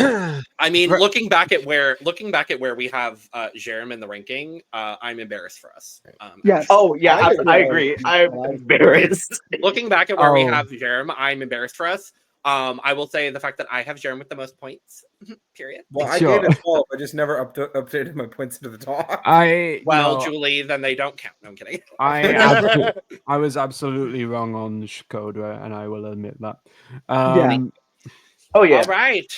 I mean, Right. looking back at where we have Jerem in the ranking, I'm embarrassed for us. Yes. Oh yeah, I I agree. I'm embarrassed. Looking back at where we Oh. have Jerem, I'm embarrassed for us. I will say the fact that I have Jerem with the most points. Period. well, I Sure. gave it 12. I just never updated my points into the top. Well, Julie, then they don't count. No, I'm kidding. I was absolutely wrong on Shkodra, and I will admit that. Yeah. Oh yeah. All right.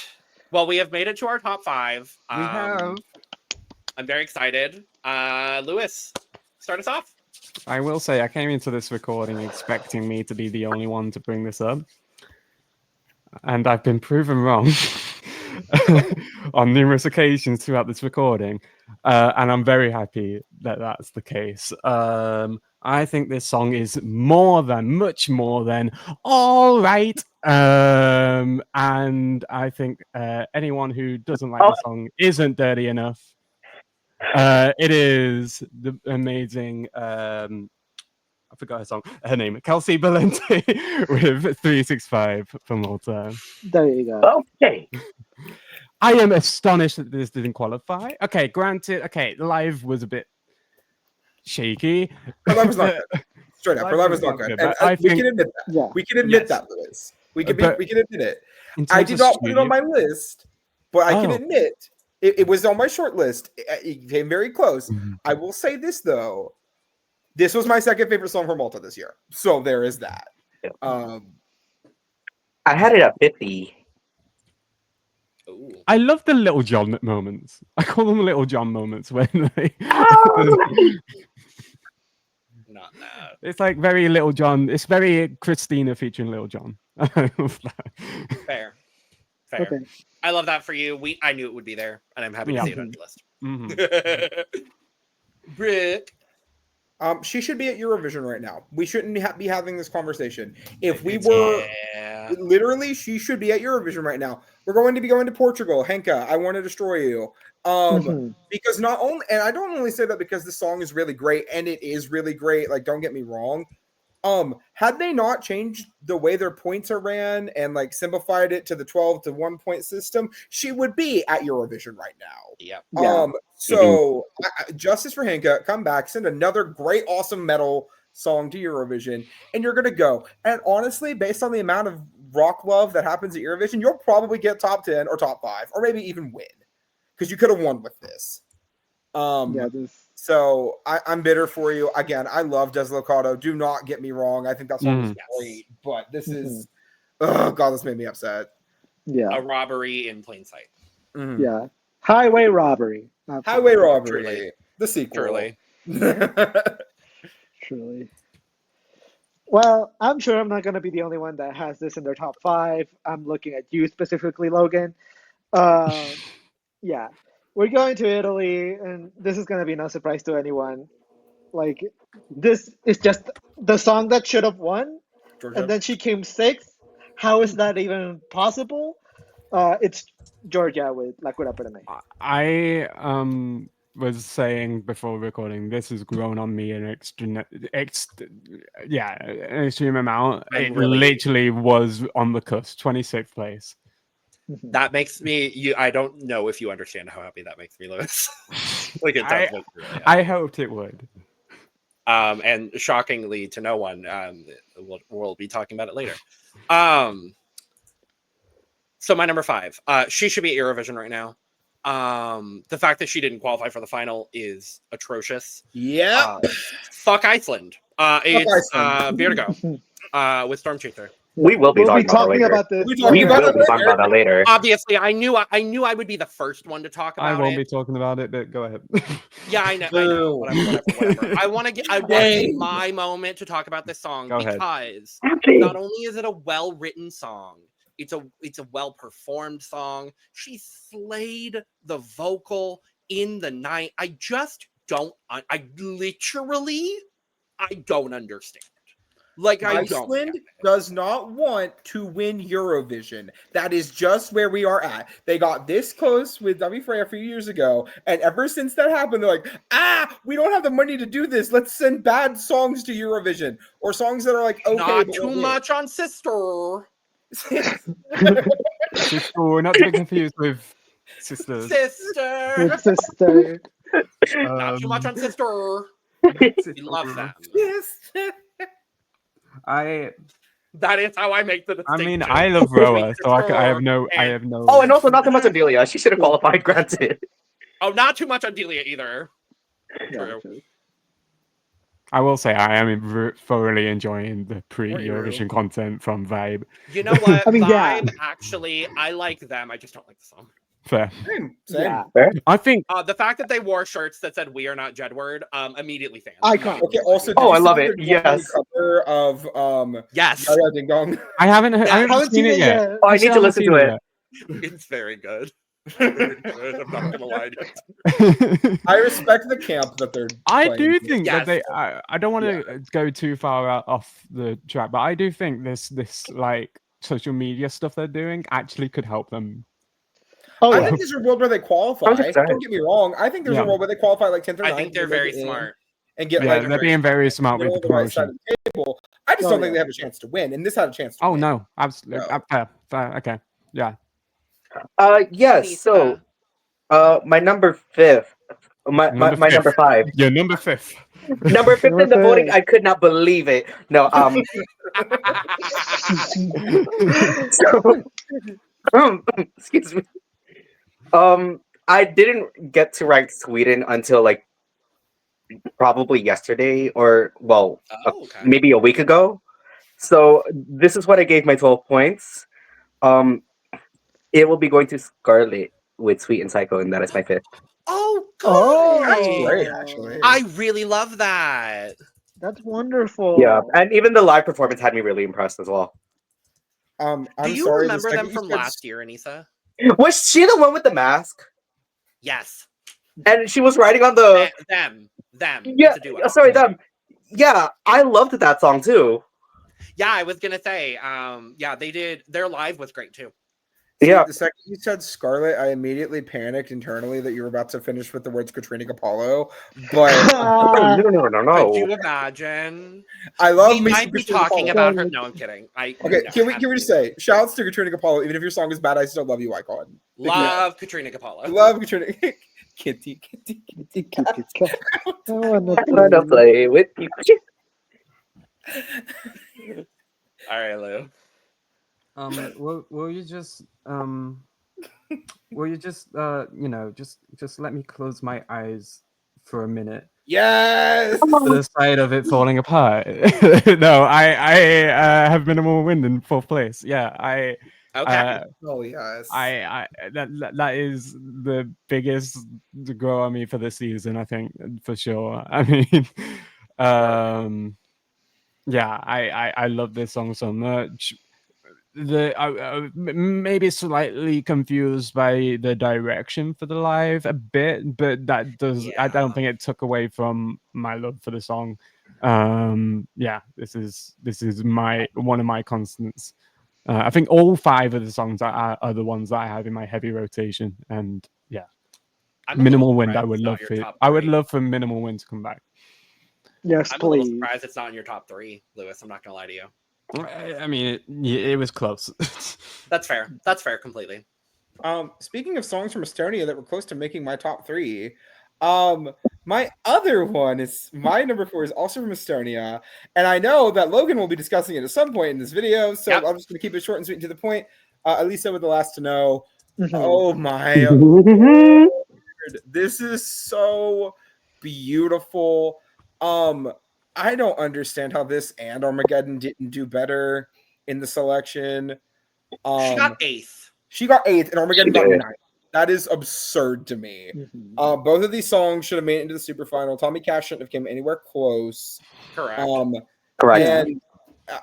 Well, we have made it to our top 5. We have. I'm very excited. Lewis, start us off. I will say I came into this recording expecting me to be the only one to bring this up, and I've been proven wrong on numerous occasions throughout this recording, and I'm very happy that that's the case. I think this song is much more than all right, and I think anyone who doesn't like the song isn't dirty enough. It is the amazing. I forgot her name. Kelsey Valente with 365 for Malta. There you go. Okay. I am astonished that this didn't qualify. Okay, granted. Okay, live was a bit shaky. Her live was not good. Straight up, her live was not good. And I we think- can admit that. Yeah. We can admit Yes. that, Lewis. We can admit it. In I terms did of not put it on studio- my list, but I can Oh. admit it was on my short list. It came very close. Mhm. I will say this though. This was my second favorite song from Malta this year. So there is that. I had it at 50. Ooh. I love the Little John moments. I call them Little John moments when they. Not that. It's like very Little John. It's very Christina featuring Little John. I love that. Fair. Okay. I love that for you. I knew it would be there, and I'm happy to Yeah. see it on your list. Mhm. Brick. She should be at Eurovision right now. We shouldn't be having this conversation. If we were Yeah. literally, she should be at Eurovision right now. We're going to be going to Portugal. Henka, I want to destroy you. Mhm. Because not only, and I don't only say that because the song is really great, and it is really great. Like, don't get me wrong. Had they not changed the way their points are ran and like simplified it to the 12 to 1 point system, she would be at Eurovision right now. Yep. Yeah. So justice for Henka, come back, send another great, awesome metal song to Eurovision, and you're gonna go. And honestly, based on the amount of rock love that happens at Eurovision, you'll probably get top 10 or top 5, or maybe even win, because you could have won with this. Yeah, this So I'm bitter for you. Again, I love Deslocato. Do not get me wrong. I think that song is Yes. great, but this is oh god, this made me upset. Yeah. A robbery in plain sight. Mhm. Yeah. Highway robbery. Not Highway plain. Robbery, Truly. the sequel. Truly. Truly. Well, I'm sure I'm not going to be the only one that has this in their top 5. I'm looking at you specifically, Logan. Yeah. We're going to Italy, and this is going to be no surprise to anyone. Like, this is just the song that should have won, Georgia. and then she came 6th. How is that even possible? It's Georgia with La Cura per Me. I was saying before recording, this has grown on me an extreme amount. I'm It really- literally was on the cusp, 26th place. That makes me. I don't know if you understand how happy that makes me, Lewis. Like it does. make me really happy. I hoped it would. And shockingly to no one, we'll be talking about it later. So my number 5, she should be at Eurovision right now. The fact that she didn't qualify for the final is atrocious. Yeah. Fuck Iceland. It's Iceland. Vertigo with Storm Chaser. We will be We'll be talking talking about about this. We We talking about will it be talking about that later. Obviously, I knew I would be the first one to talk about I won't it. be talking about it, but go ahead. Yeah, I know. Boo. Whatever. I want to get Yay. my moment to talk about this song Go ahead. because Happy. not only is it a well-written song, it's a well-performed song. She slayed the vocal in the night. I just don't. I literally, I don't understand. Like I don't. Iceland get it. does not want to win Eurovision. That is just where we are at. They got this close with Dummy Frey a few years ago, and ever since that happened, they're like, we don't have the money to do this. Let's send bad songs to Eurovision or songs that are like okay, Not but too we'll win." much on Sister. Sister, not to be confused with sisters. Sister. With sister. Not too much on Sister. Sister. We love them. Yes. That is how I make the I distinction. mean, I love Roa, so I have no. Oh, and also not too much on Delia. She should have qualified, granted. Oh, not too much on Delia either. True. I will say I am thoroughly enjoying the pre-Eurovision content from Vibe. You know what? I mean, yeah. Vibe, actually, I like them. I just don't like the song. Fair. Same. Yeah. I think The fact that they wore shirts that said "We are not Jedward," immediately fans. Icon. Okay. Also, Oh, did I you love see it. the Yes. cover of Yes, Yaya Ding Dong. I haven't Yeah, I haven't seen it yet. Oh, I need to listen to it. it's very good. Very good. I'm not gonna lie to you. I respect the camp that they're. I playing. do think Yes. that they. I don't want to go too far off the track, but I do think this like social media stuff they're doing actually could help them. Oh, I yeah. think there's a world where they qualify. 100%. Don't get me wrong. I think there's a world where they qualify like 10th or 9th. I think they're very smart. And get Yeah, like they're being very smart with middle the of the right side promotion. of the table. I just Oh, don't think yeah. they have a chance to win. And this had a chance to Oh win. no, absolutely. No. Fair. Okay, yeah. Yes. So, my number 5. My number 5. You're number 5th. Number 5th in the Number voting. 5. I could not believe it. No. Excuse me. I didn't get to rank Sweden until like probably yesterday or maybe a week ago. So this is what I gave my 12 points. It will be going to Scarlet with Sweet and Psycho, and that is my 5th. Oh, good. Oh, That's great, actually. I really love that. That's wonderful. Yeah, and even the live performance had me really impressed as well. I'm Do you sorry, remember the them second from you said- last year, Aneesa? Was she the one with the mask? Yes. And she was riding on the Them. yeah. It's a duo. Sorry, them. Yeah, I loved that song too. Yeah, I was gonna say. Yeah, they did. Their live was great too. See, Yeah. the second you said Scarlet, I immediately panicked internally that you were about to finish with the words Katrina Capallo. But Could you imagine? I love We me. might be talking about her. No, I'm kidding. Okay, no, can we just say shouts to Katrina Capallo? Even if your song is bad, I still love you, icon. love Katrina Capallo. Love Katrina. Kitty. I wanna I wanna play with you. All right, Lou. Will you just just let me close my eyes for a minute. Yes. To the side of it falling apart. No, I have Minimal Wind in 4th place. Yeah, Okay. Oh yes. that is the biggest grow on me for this season. I think for sure. I mean, yeah, I love this song so much. Maybe slightly confused by the direction for the live a bit, but that does I don't think it took away from my love for the song. Yeah, this is my one of my constants. I think all 5 of the songs are the ones that I have in my heavy rotation, and yeah, Minimal Wind. I would love for Minimal Wind to come back. Yes, I'm a little please. surprised it's not in your top 3, Lewis. I'm not gonna lie to you. I mean, it was close. That's fair. That's fair completely. Speaking of songs from Estonia that were close to making my top 3, my other one is my number 4 is also from Estonia, and I know that Logan will be discussing it at some point in this video, so I'm just going to keep it short and sweet and to the point. Aneesa with the last to know. Oh my Lord. This is so beautiful. I don't understand how this and Armageddon didn't do better in the selection. She got 8th. She got 8th, and Armageddon got 9th. That is absurd to me. Both of these songs should have made it into the super final. Tommy Cash shouldn't have come anywhere close. Correct. Correct. And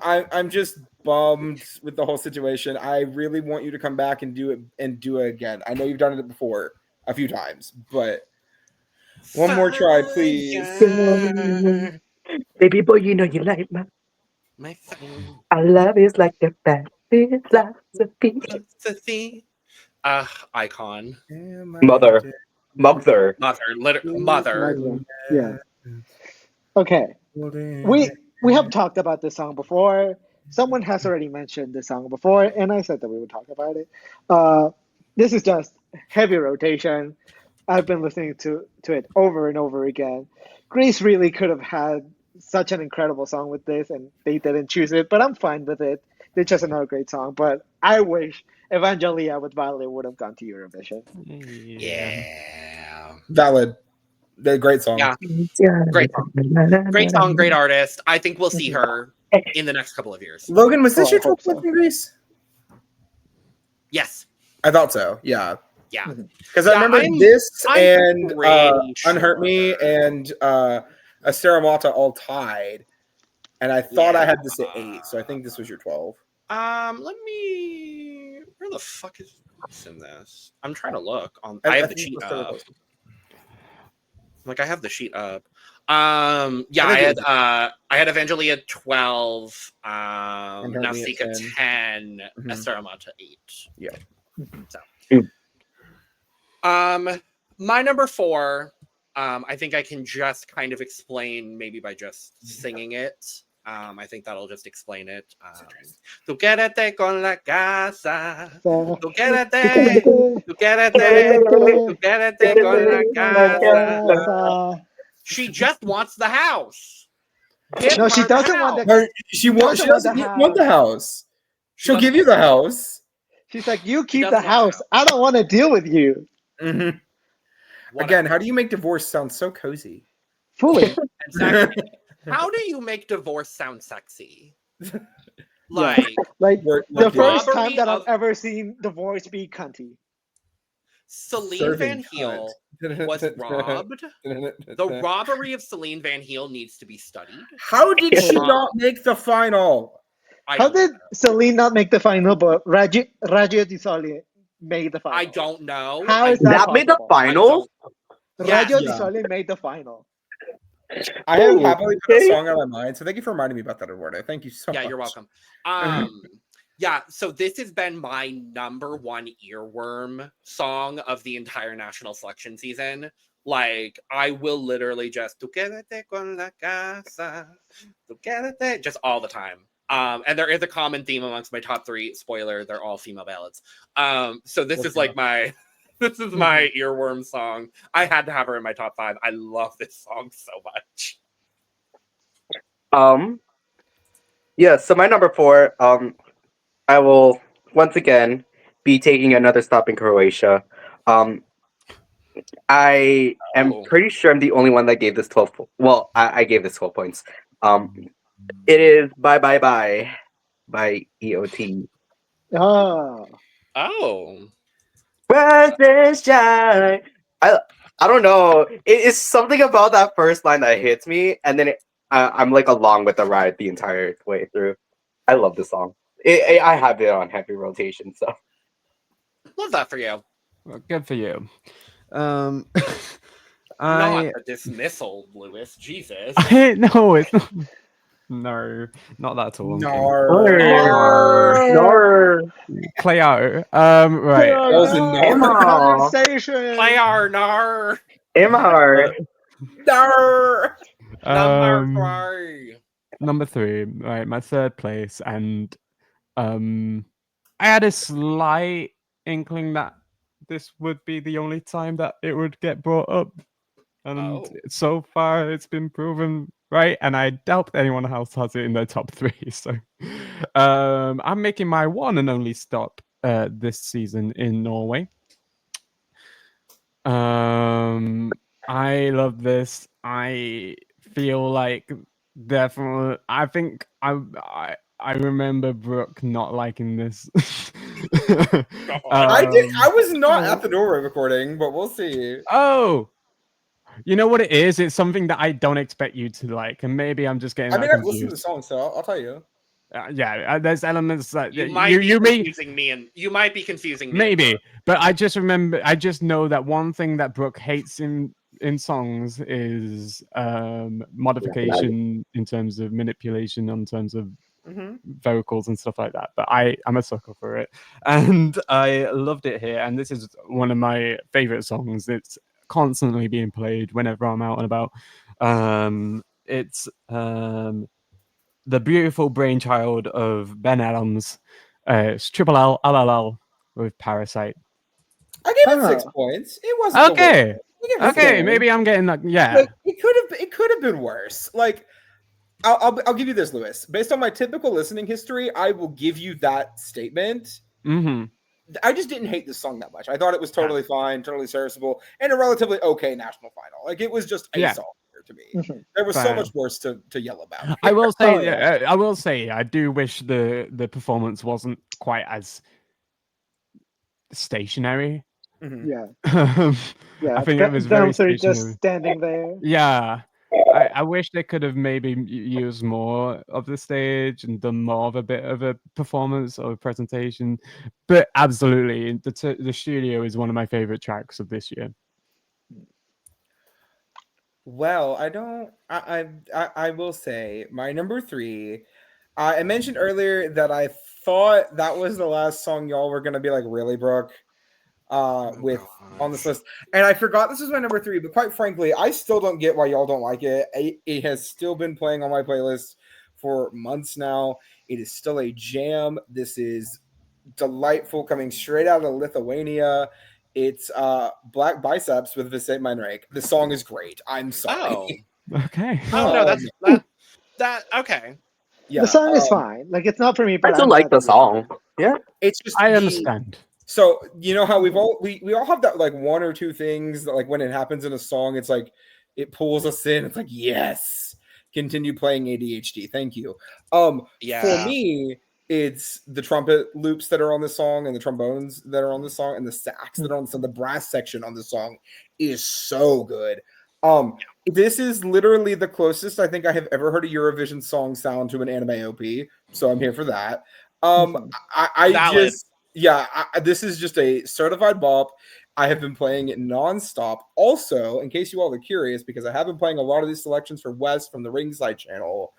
I'm just bummed with the whole situation. I really want you to come back and do it again. I know you've done it before a few times, but one more try, please. Baby boy, you know you like my phone. Our love is like the bad philosophy. Icon. Mother. Mother. Yeah. Okay. We have talked about this song before. Someone has already mentioned this song before, and I said that we would talk about it. This is just heavy rotation. I've been listening to it over and over again. Greece really could have had such an incredible song with this, and they didn't choose it, but I'm fine with it. It's just another great song, but I wish Evangelia with Violet would have gone to Eurovision. Yeah. Valid. The great song. Yeah. Great song. Great song, great artist. I think we'll see her in the next couple of years. Logan, was this your 12th place in Greece? Yes. I thought so. Yeah. Yeah. Because I remember this and sure. Unhurt Me and Astera Mata all tied. And I thought I had this at 8, so I think this was your 12. Let me. Where the fuck is this in this? I'm trying to look on. I have the sheet up. Like I have the sheet up. Yeah, I had Evangelia 12, Nausicaa 10, Astera Mata 8. Yeah. So. My number 4, I think I can just kind of explain maybe by just singing it. I think that'll just explain it. Tu quédate con la casa. Tu quédate. Tu quédate. Tu quédate con la casa. She just wants the house. No, she doesn't want the. She doesn't want the house. She'll give you the house. She's like, you keep the house. I don't want to deal with you. Mm-hmm. Again, how do you make divorce sound so cozy? Fully. Exactly. How do you make divorce sound sexy? Like the first time that I've ever seen divorce be cunty. Celine Van Heel was robbed. The robbery of Celine Van Heel needs to be studied. How did she not make the final? How did Celine not make the final, but Raggio Di Sole made the final? I don't know. How is that made the final? Raggio Di Sole made the final. I have happily put a song on my mind, so thank you for reminding me about that, Eduardo. Thank you so much. Yeah, you're welcome. Yeah, so this has been my number 1 earworm song of the entire national selection season. Like, I will literally just tu quédate con la casa, tu quédate, just all the time. And there is a common theme amongst my top 3. Spoiler, they're all female ballads. So this is like my earworm song. I had to have her in my top 5. I love this song so much. Yeah, so my number 4, I will once again be taking another stop in Croatia. I am Oh. pretty sure I'm the only one that gave this 12. Well, I gave this 12 points. It is Bye Bye Bye by EOT. Oh. Oh. Rise and shine. I don't know. It's something about that first line that hits me, and then I'm like along with the ride the entire way through. I love this song. I have it on heavy rotation, so. Love that for you. Well, good for you. Um, Not I a dismissal, Lewis. Jesus. no, it's not. No, not that at all. I'm kidding. Nor. Play out. Right. That was a no. Conversation. Play our nar. In my heart. Dar. Number Um, 3. number 3, right? My third place, and I had a slight inkling that this would be the only time that it would get brought up, and Oh. so far it's been proven right. And I doubt anyone else has it in their top 3. So, I'm making my one and only stop this season in Norway. I love this. I feel like definitely. I think I remember Brook not liking this. I was not at the Norway recording, but we'll see. Oh, you know what it is? It's something that I don't expect you to like, and maybe I'm just getting. I mean, that I've listened to the confused. song, so I'll tell you. Yeah, there's elements that You might be may confusing me, and you might be confusing me. maybe, but I just know that one thing that Brook hates in songs is modification in terms of manipulation, in terms of Mm-hmm. vocals and stuff like that. But I'm a sucker for it, and I loved it here. And this is one of my favorite songs. It's constantly being played whenever I'm out and about. It's the beautiful brainchild of Ben Adams. It's Triple L LLL with Parasite. I gave it 6 Huh. points. It wasn't the Okay. worst. I gave it Okay, 6. maybe I'm getting that. Yeah. Like, it could have been worse. Like, I'll give you this, Lewis. Based on my typical listening history, I will give you that statement. Mm-hmm. I just didn't hate this song that much. I thought it was totally fine, totally serviceable, and a relatively okay national final. Like, it was just a song to me. Mhm. There was so Fair. much worse to yell about. I will say, Oh, yeah. I will say, I do wish the performance wasn't quite as stationary. Mhm. Yeah. I think it was very Them three just stationary. standing there. Yeah. I wish they could have maybe used more of the stage and done more of a bit of a performance or a presentation. But absolutely, the studio is one of my favorite tracks of this year. Well, I will say my number 3. I mentioned earlier that I thought that was the last song y'all were gonna be like, really, Brooke, with on this list, and I forgot this was my number 3. But quite frankly, I still don't get why y'all don't like it. It has still been playing on my playlist for months now. It is still a jam. This is delightful, coming straight out of Lithuania. It's Black Biceps with Visait Meinreich. The song is great. I'm sorry. Oh. Okay. Oh no, that okay. Yeah, The song is fine. Like, it's not for me, I but still I'm like glad the that you like song. Yeah. it's just I understand. So you know how we all have that like one or two things that like when it happens in a song, it's like it pulls us in. It's like, yes, continue playing ADHD. Thank you. Yeah. For me, it's the trumpet loops that are on the song and the trombones that are on the song and the sax that are on the song. The brass section on the song is so good. This is literally the closest I think I have ever heard a Eurovision song sound to an anime OP. So I'm here for that. I Valid. just this is just a certified bop. I have been playing it nonstop. Also, in case you all are curious, because I have been playing a lot of these selections for Wes from the Ringside channel.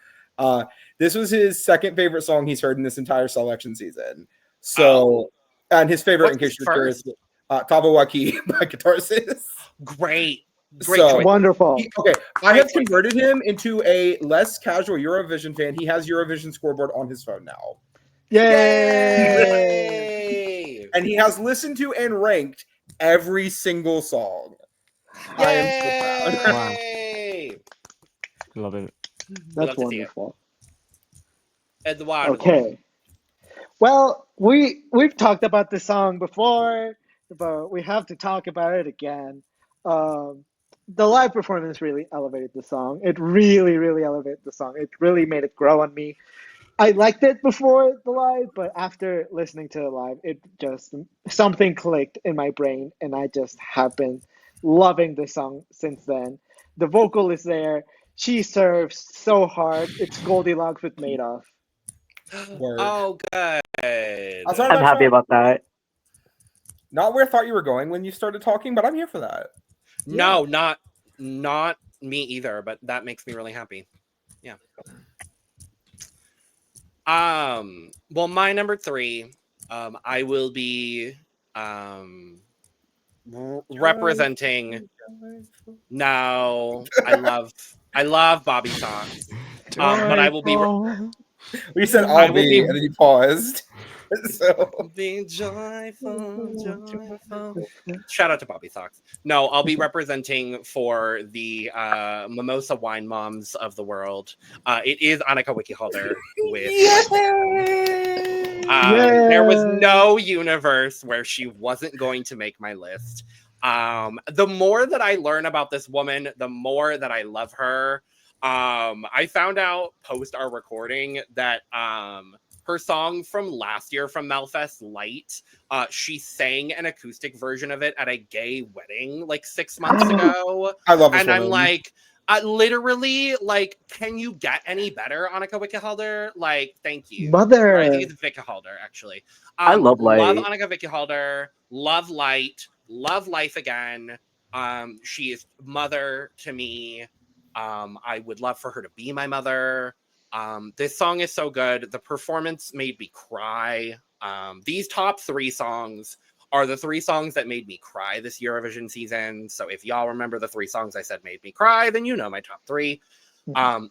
This was his second favorite song he's heard in this entire selection season. So, and his favorite, What's in case his you're curious, Tabawaki by Catharsis. Great So- choice. Wonderful. Okay, I have converted him into a less casual Eurovision fan. He has Eurovision scoreboard on his phone now. Yay! And he has listened to and ranked every single song. I am so proud. Yay! Love it. Love That's to see it. wonderful. Eduardo. Okay. Well, we've talked about this song before, but we have to talk about it again. The live performance really elevated the song. It really, really elevated the song. It really made it grow on me. I liked it before the live, but after listening to it live, it just something clicked in my brain, and I just have been loving the song since then. The vocal is there. She serves so hard. It's Goldilocks with Madoff. Word. Oh, good. I'm happy about that. Not where I thought you were going when you started talking, but I'm here for that. No, not me either, but that makes me really happy. Yeah. Well, my number 3, I will be representing. No, I love Bobby Socks. But I will be. We said I I'll will be- be, and then you paused. So Be joyful. Shout out to Bobby Socks. No, I'll be representing for the Mimosa Wine Moms of the world. It is Aneesa Wikiholder with. There was no universe where she wasn't going to make my list. The more that I learn about this woman, the more that I love her. I found out post our recording that her song from last year from Melfest, Light, she sang an acoustic version of it at a gay wedding like 6 months ago. I love this And I'm woman. like, literally, like, can you get any better, Aneesa Wikiholder? Like, thank you. Mother. Or I think it's Wikiholder, actually. I love Light. Love Aneesa Wikiholder. Love Light. Love Life Again. She is mother to me. I would love for her to be my mother. This song is so good. The performance made me cry. These top 3 songs are the 3 songs that made me cry this Eurovision season. So if y'all remember the 3 songs I said made me cry, then you know my top 3.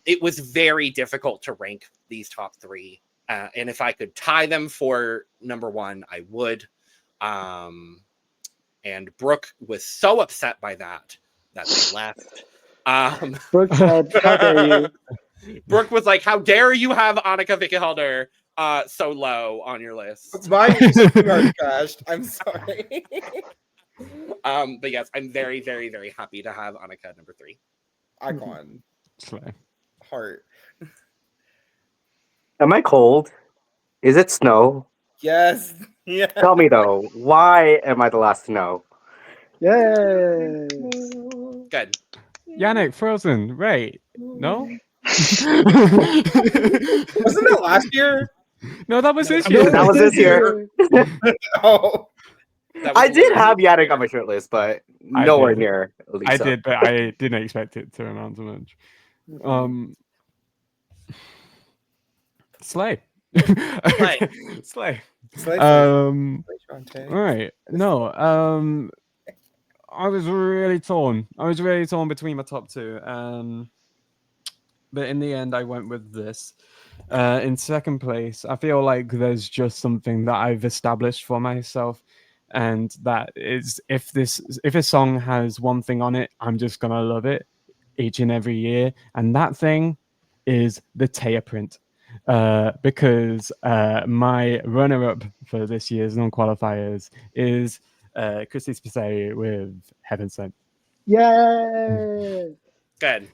It was very difficult to rank these top 3. And if I could tie them for number 1, I would. And Brook was so upset by that they left. Brook said, "How dare you?" Brook was like, "How dare you have Aneesa Wikiholder so low on your list?" My are crashed. I'm sorry. But yes, I'm very, very, very happy to have Aneesa number 3. Icon. Slay. Heart. Am I cold? Is it snow? Yes. Yeah. Tell me though, why am I the last to know? Yes. Good. Yannick, Frozen, right? No? Wasn't that last year? No, that was this that year. That was this year. Oh. That was I did literally- have Yannick on my short list, but I nowhere did. near Lisa. I did, but I didn't expect it to amount to much. Slay. Okay, Slay. Slay, All Shantae. right. No. I was really torn. Between my top 2. But in the end, I went with this. In second place, I feel like there's just something that I've established for myself, and that is if a song has one thing on it, I'm just gonna love it each and every year, and that thing is the Taya print. Because my runner-up for this year's non-qualifiers is Christy Spaceri with Heaven Sent. Yay! Good.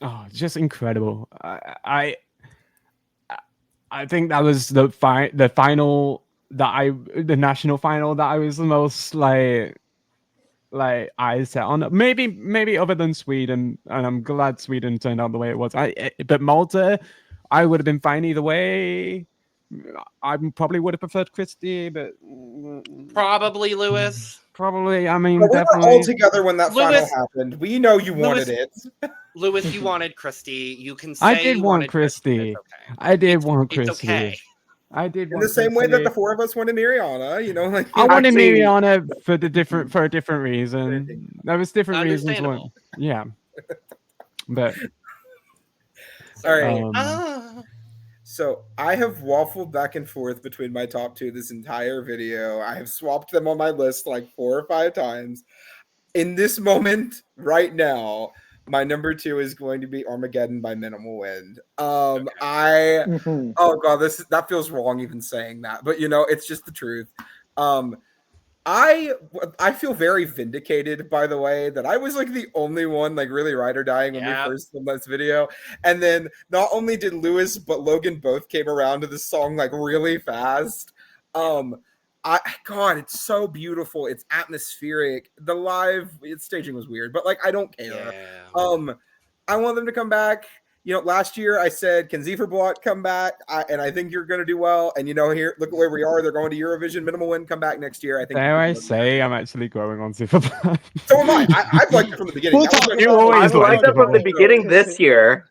Oh, just incredible. I think that was the final the national final that I was the most like eyes set on. Maybe other than Sweden, and I'm glad Sweden turned out the way it was. But Malta, I would have been fine either way. I probably would have preferred Christy, but Probably Lewis. probably. I mean, But we definitely. were all together when that Lewis- final happened. We know you Lewis- wanted it. Lewis, you wanted Christy. You can say I did you want wanted Christy. Christy. It's okay. I did want It's Christy. okay. I did In want the same way that Christy. the 4 of us wanted Ariana, you know, like I wanted Actually- Miriana for a different reason. There was different reasons. Understandable. Yeah, but all right. So I have waffled back and forth between my top 2 this entire video. I have swapped them on my list like 4 or 5 times. In this moment, right now, my number 2 is going to be Armageddon by Minimal Wind. Oh god, that feels wrong even saying that, but you know, it's just the truth. I feel very vindicated, by the way, that I was like the only one like really ride or dying when we first filmed this video. And then not only did Lewis but Logan both came around to this song like really fast. God, it's so beautiful. It's atmospheric. The live staging was weird, but like I don't care. Yeah. I want them to come back. You know, last year I said, can Zieferblatt come back? And I think you're going to do well. And, you know, here, look at where we are. They're going to Eurovision. Minimal Win, come back next year. I think. Dare I say I'm actually growing on Superbad? So am I. I've liked it from the beginning. We'll talk You always I've liked liked it from the beginning this year.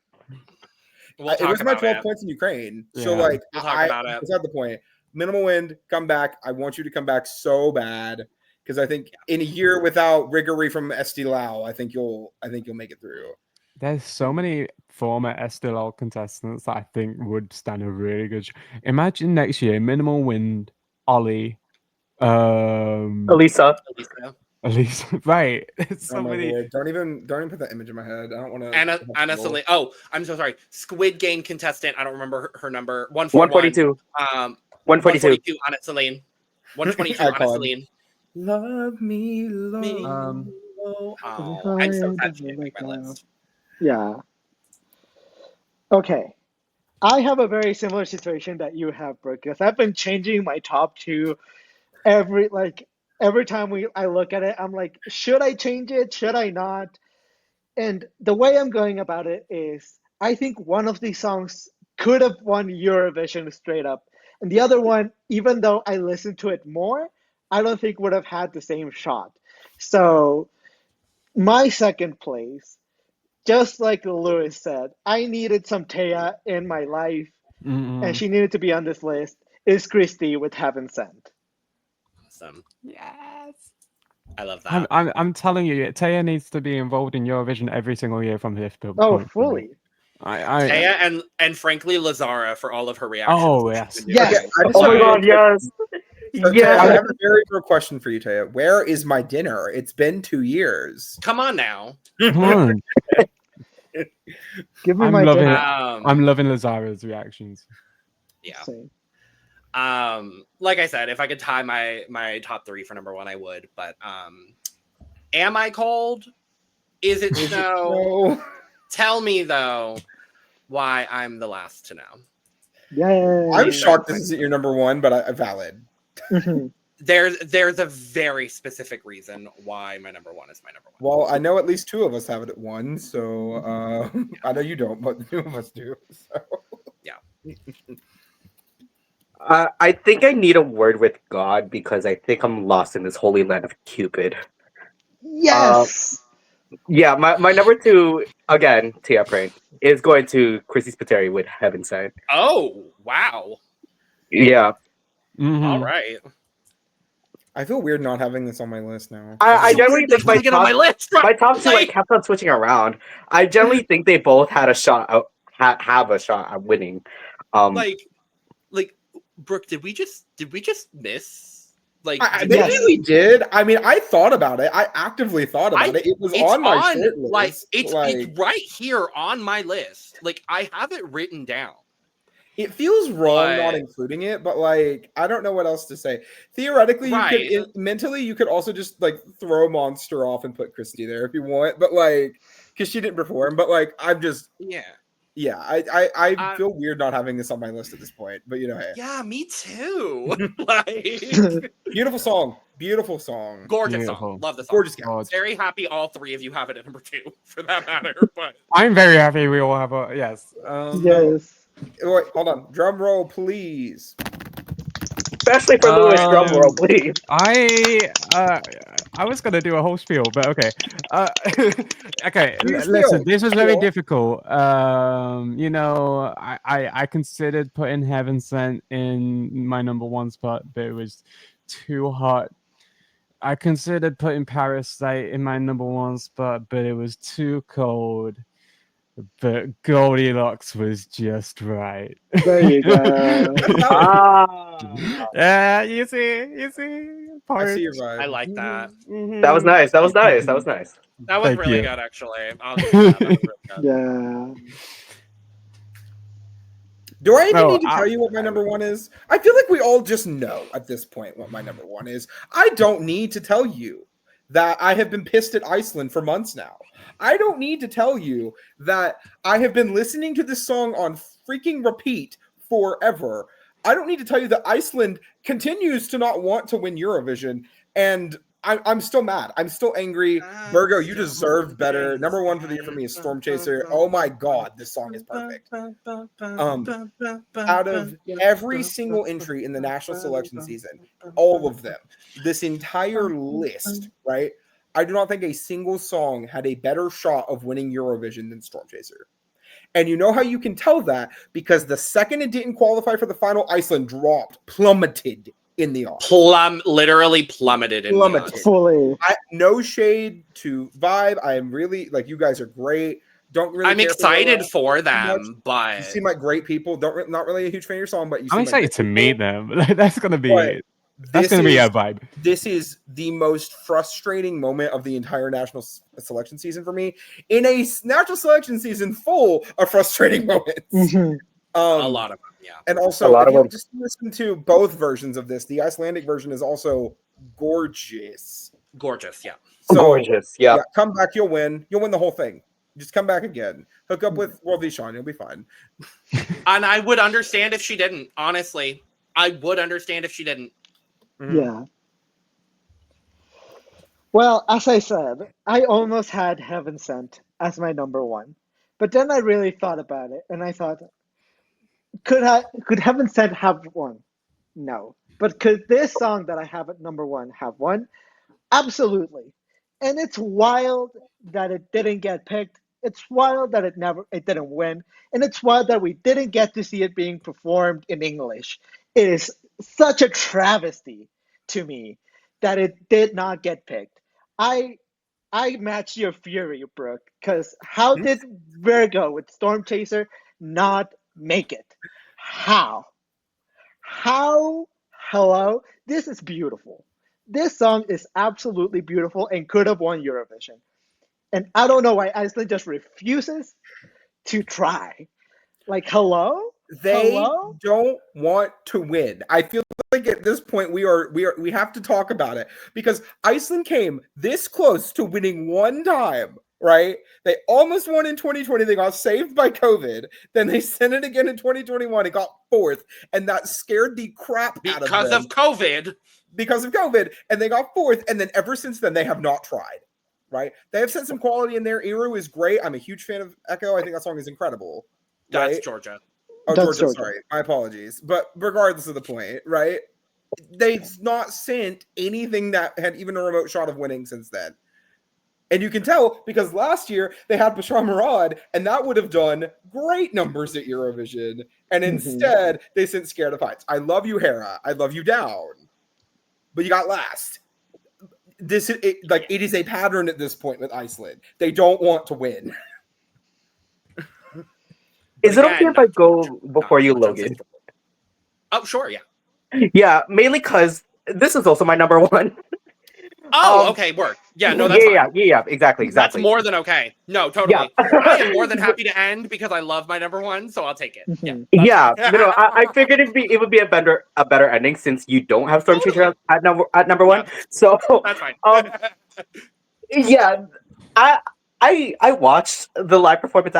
We'll it talk was my about 12 it. points in Ukraine. So, Yeah. like, We'll talk about it. Beside the point. Minimal Wind, come back. I want you to come back so bad. Because I think in a year without Riggory from SD Lau, I think you'll make it through. There's so many former SDL contestants that I think would stand a really good. Imagine next year, Minimal Wind, Ollie, Aneesa. Elise, right? It's Oh so my many. Lord. Don't even put that image in my head. I don't want to. Anna Celine. Oh, I'm so sorry. Squid Game contestant. I don't remember her number. 141. 142. 142. Anna Celine. 122. Anna Icon. Celine. Love me, Lord. Oh, I'm so sad she didn't make my list. Yeah. Okay. I have a very similar situation that you have, Brooke, because I've been changing my top two every time I look at it. I'm like, should I change it? Should I not? And the way I'm going about it is I think one of these songs could have won Eurovision straight up. And the other one, even though I listened to it more, I don't think would have had the same shot. So my second place, just like Lewis said, I needed some Taya in my life, and she needed to be on this list, is Christy with Heaven Sent. Awesome. Yes. I love that. I'm telling you, Taya needs to be involved in Eurovision every single year from this point. Oh, fully. Taya and frankly Lazara for all of her reactions. Oh, yes. Yes. Okay, I just Oh my wanna- god, yes. So, Yeah. Taya, I have a very real question for you, Taya. Where is my dinner? It's been 2 years. Come on now. Come on. Give me I'm my loving dinner. it. I'm loving Lazara's reactions. Yeah. Same. Like I said, if I could tie my top three for number one, I would. But am I cold? Is it snow? No. Tell me though why I'm the last to know. Yay. I'm shocked this isn't your number one, but valid. Mhm. There's a very specific reason why my number one is my number one. Well, I know at least 2 of us have it at 1, so I know you don't, but 2 of us do. So. Yeah. I think I need a word with God because I think I'm lost in this holy land of Cupid. Yes. Yeah, my number 2, again, Tia Prain, is going to Chrissy Spiteri with Heaven Sent. Oh wow! Yeah. All right. I feel weird not having this on my list now. I generally think my Get on my top, list. my top 2 I kept on switching around. I generally think they both had a shot have a shot at winning. Like Brooke, did we just miss? Like maybe we did. I mean, I thought about it. I actively thought about it. It was on my short list. Like it's right here on my list. Like I have it written down. It feels wrong not including it, but like I don't know what else to say. Theoretically, you could mentally you could also just like throw Monster off and put Christy there if you want, but like because she didn't perform. But like I'm just I feel weird not having this on my list at this point. But you know, hey. Yeah, me too. Like beautiful song, gorgeous Beautiful. song. Love the song. Gorgeous guy. Very happy all three of you have it at number 2 for that matter. But I'm very happy we all have a yes. Yes. Wait, hold on. Drum roll, please. Especially for Lewis, drum roll, please. I was gonna do a whole spiel, but okay. Okay, Huge listen, spiel. this was very Cool. difficult. You know, I considered putting Heaven Sent in my number 1 spot, but it was too hot. I considered putting Parasite in my number 1 spot, but it was too cold. But Goldilocks was just right. There you go. Yeah, you see. I see your vibe. I like that. That was nice. That was nice. That was Thank really you. good, actually. I'll give you that. That was really good. Yeah. Do I even No, need to tell you what my number one is? I feel like we all just know at this point what my number one is. I don't need to tell you that I have been pissed at Iceland for months now. I don't need to tell you that I have been listening to this song on freaking repeat forever. I don't need to tell you that Iceland continues to not want to win Eurovision, and I'm still mad. I'm still angry. Virgo, you deserved better. Number one for the year for me is Storm Chaser. Oh my god, this song is perfect. Out of every single entry in the national selection season, all of them, this entire list, right? I do not think a single song had a better shot of winning Eurovision than Storm Chaser. And you know how you can tell that? Because the second it didn't qualify for the final, Iceland plummeted in the odds. Literally plummeted in the odds. Fully. No shade to Vibe. I am really, like, you guys are great. Don't really. I'm excited for them, much. but You seem like great people. Not really a huge fan of your song, but you seem I'm excited like to meet them. That's gonna be But a vibe. This is the most frustrating moment of the entire national selection season for me. In a national selection season full of frustrating moments. Mhm. a lot of them, yeah. And also, if you just listen to both versions of this, the Icelandic version is also gorgeous. Gorgeous, yeah. So, Gorgeous, yeah. Come back, you'll win. You'll win the whole thing. Just come back again. Hook up with World V. Sean, you'll be fine. And I would understand if she didn't, honestly. I would understand if she didn't. Mhm. Yeah. Well, as I said, I almost had Heaven Sent as my number one. But then I really thought about it, and I thought, could Heaven Sent have one? No. But could this song that I have at number one have one? Absolutely. And it's wild that it didn't get picked. It's wild that it didn't win. And it's wild that we didn't get to see it being performed in English. It is such a travesty to me that it did not get picked. I match your fury, Brooke, because how did Virgo with Storm Chaser not make it? How? Hello? This is beautiful. This song is absolutely beautiful and could have won Eurovision. And I don't know why Iceland just refuses to try. Like, hello? They don't want to win. I feel like at this point we have to talk about it because Iceland came this close to winning one time, right? They almost won in 2020. They got saved by COVID. Then they sent it again in 2021 and got fourth, and that scared the crap out of them. Because of COVID. Because of COVID, and they got fourth, and then ever since then they have not tried. Right? They have sent some quality in there. Iru is great. I'm a huge fan of Echo. I think that song is incredible. That's right? Georgia. Oh, That's Georgia, Georgia. sorry. My apologies. But regardless of the point, right? They've not sent anything that had even a remote shot of winning since then. And you can tell because last year they had Bashar Murad, and that would have done great numbers at Eurovision. And instead, they sent Scared of Heights. I love you, Hera. I love you, Down. But you got last. It is a pattern at this point with Iceland. They don't want to win. Is it okay if I go before you, Logan? Oh, sure, yeah. Yeah, mainly because this is also my number one. Oh, okay, work. Yeah, no, that's fine. Yeah, exactly. That's more than okay. No, totally. Yeah. I am more than happy to end because I love my number one, so I'll take it. Yeah, I figured it would be a better ending since you don't have Storm Chaser at number one. So that's fine. Yeah, I watched the live performance.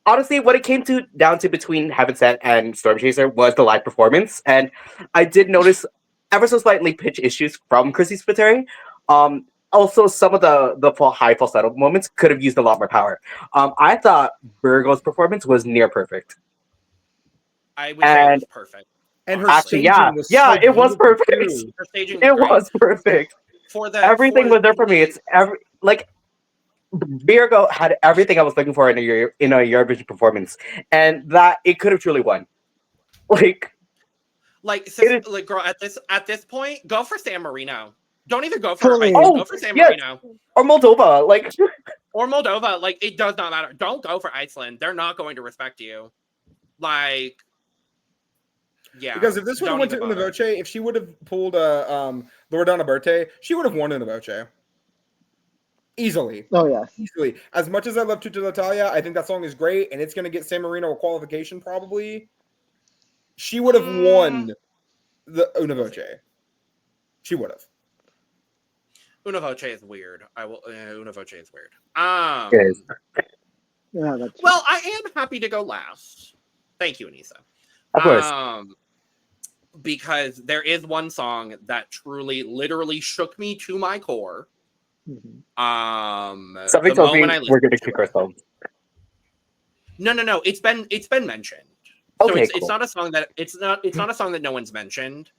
Honestly, what it came down to between Heaven Sent and Storm Chaser was the live performance, and I did notice ever so slightly pitch issues from Chrissy Spiteri. Also, some of the high falsetto moments could have used a lot more power. I thought Virgo's performance was near perfect. I would say it was perfect. And her staging was it was perfect. Her staging was perfect. Everything was there for me. It's Virgo had everything I was looking for in a Eurovision performance, and that it could have truly won. Girl, at this point, go for San Marino. Don't even go for Fully. go for San Marino. Or Moldova, or Moldova. It does not matter. Don't go for Iceland. They're not going to respect you. Yeah. Because if this would have went to Una Voce, if she would have pulled a Loredana Berthe, she would have won Una Voce. Easily. Oh, yeah. Easily. As much as I love Tutta Natalia, I think that song is great, and it's going to get San Marino a qualification probably. she would have won the Una Voce. She would have. Una Voce is weird. Una Voce is weird. It is. Yeah, that's Well, I am happy to go last. Thank you, Aneesa. Of course. Because there is one song that truly, literally shook me to my core. Mhm. Something the told me moment I we're listened gonna to kick it. ourselves. No. It's been mentioned. So Okay, it's cool. not a song that it's not a song that no one's mentioned.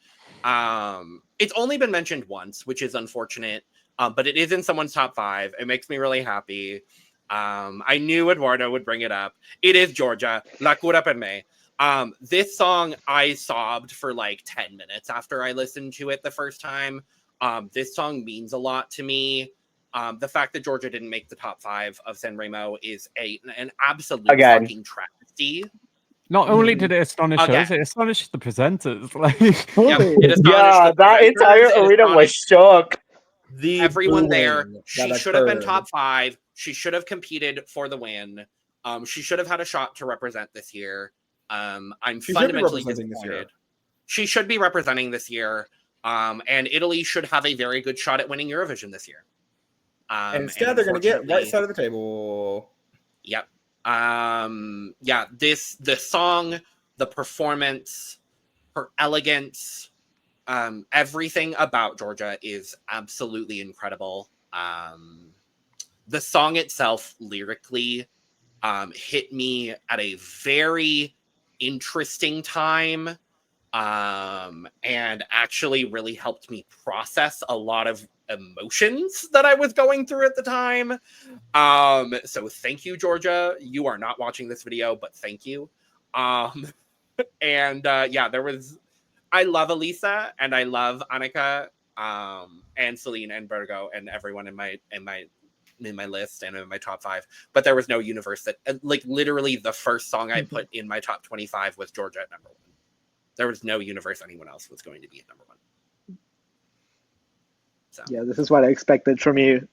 It's only been mentioned once, which is unfortunate. But it is in someone's top 5. It makes me really happy. I knew Eduardo would bring it up. It is Georgia, La Cura per Me. This song, I sobbed for like 10 minutes after I listened to it the first time. This song means a lot to me. The fact that Georgia didn't make the top 5 of Sanremo is an absolute fucking travesty. Not only did it astonish Again. us, it astonished the presenters. Like, Totally. It astonished Yeah, the that presenters, entire it arena was astonished shook. The everyone there. booing She that should have been occurred. top 5. She should have competed for the win. She should have had a shot to represent this year. I'm She should be fundamentally representing this year. disappointed. She should be representing this year. And Italy should have a very good shot at winning Eurovision this year. And instead, they're going to get right unfortunately- side of the table. Yep. The song, the performance, her elegance, everything about Georgia is absolutely incredible. The song itself, lyrically, hit me at a very interesting time, and actually really helped me process a lot of emotions that I was going through at the time. So thank you, Georgia. You are not watching this video, but thank you. I love Elisa and I love Annika, and Celine and Virgo and everyone in my list and in my top 5. But there was no universe that, like, literally the first song I put in my top 25 was Georgia at number 1. There was no universe anyone else was going to be at number 1. So Yeah, this is what I expected from you.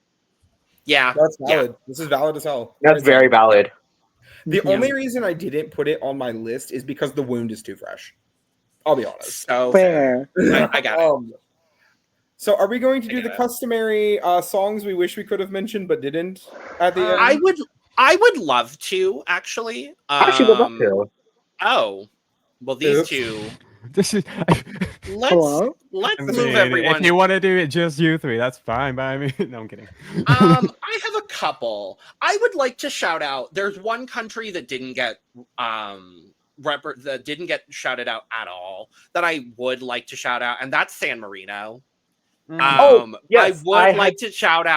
yeah, That's valid. This is valid as hell. That's very valid. The Yeah. only reason I didn't put it on my list is because the wound is too fresh. I'll be honest. so Fair. I got it. So are we going to do get the it. customary songs we wish we could have mentioned but didn't at the end? I would love to actually. I actually would love to. Oh, well, these Oops. two. this is. Hello? Let's I move mean, everyone. If you want to do it just you 3, that's fine by me. No, I'm kidding. I have a couple. I would like to shout out. There's one country that didn't get that didn't get shouted out at all that I would like to shout out, and that's San Marino. Yes, I would like to shout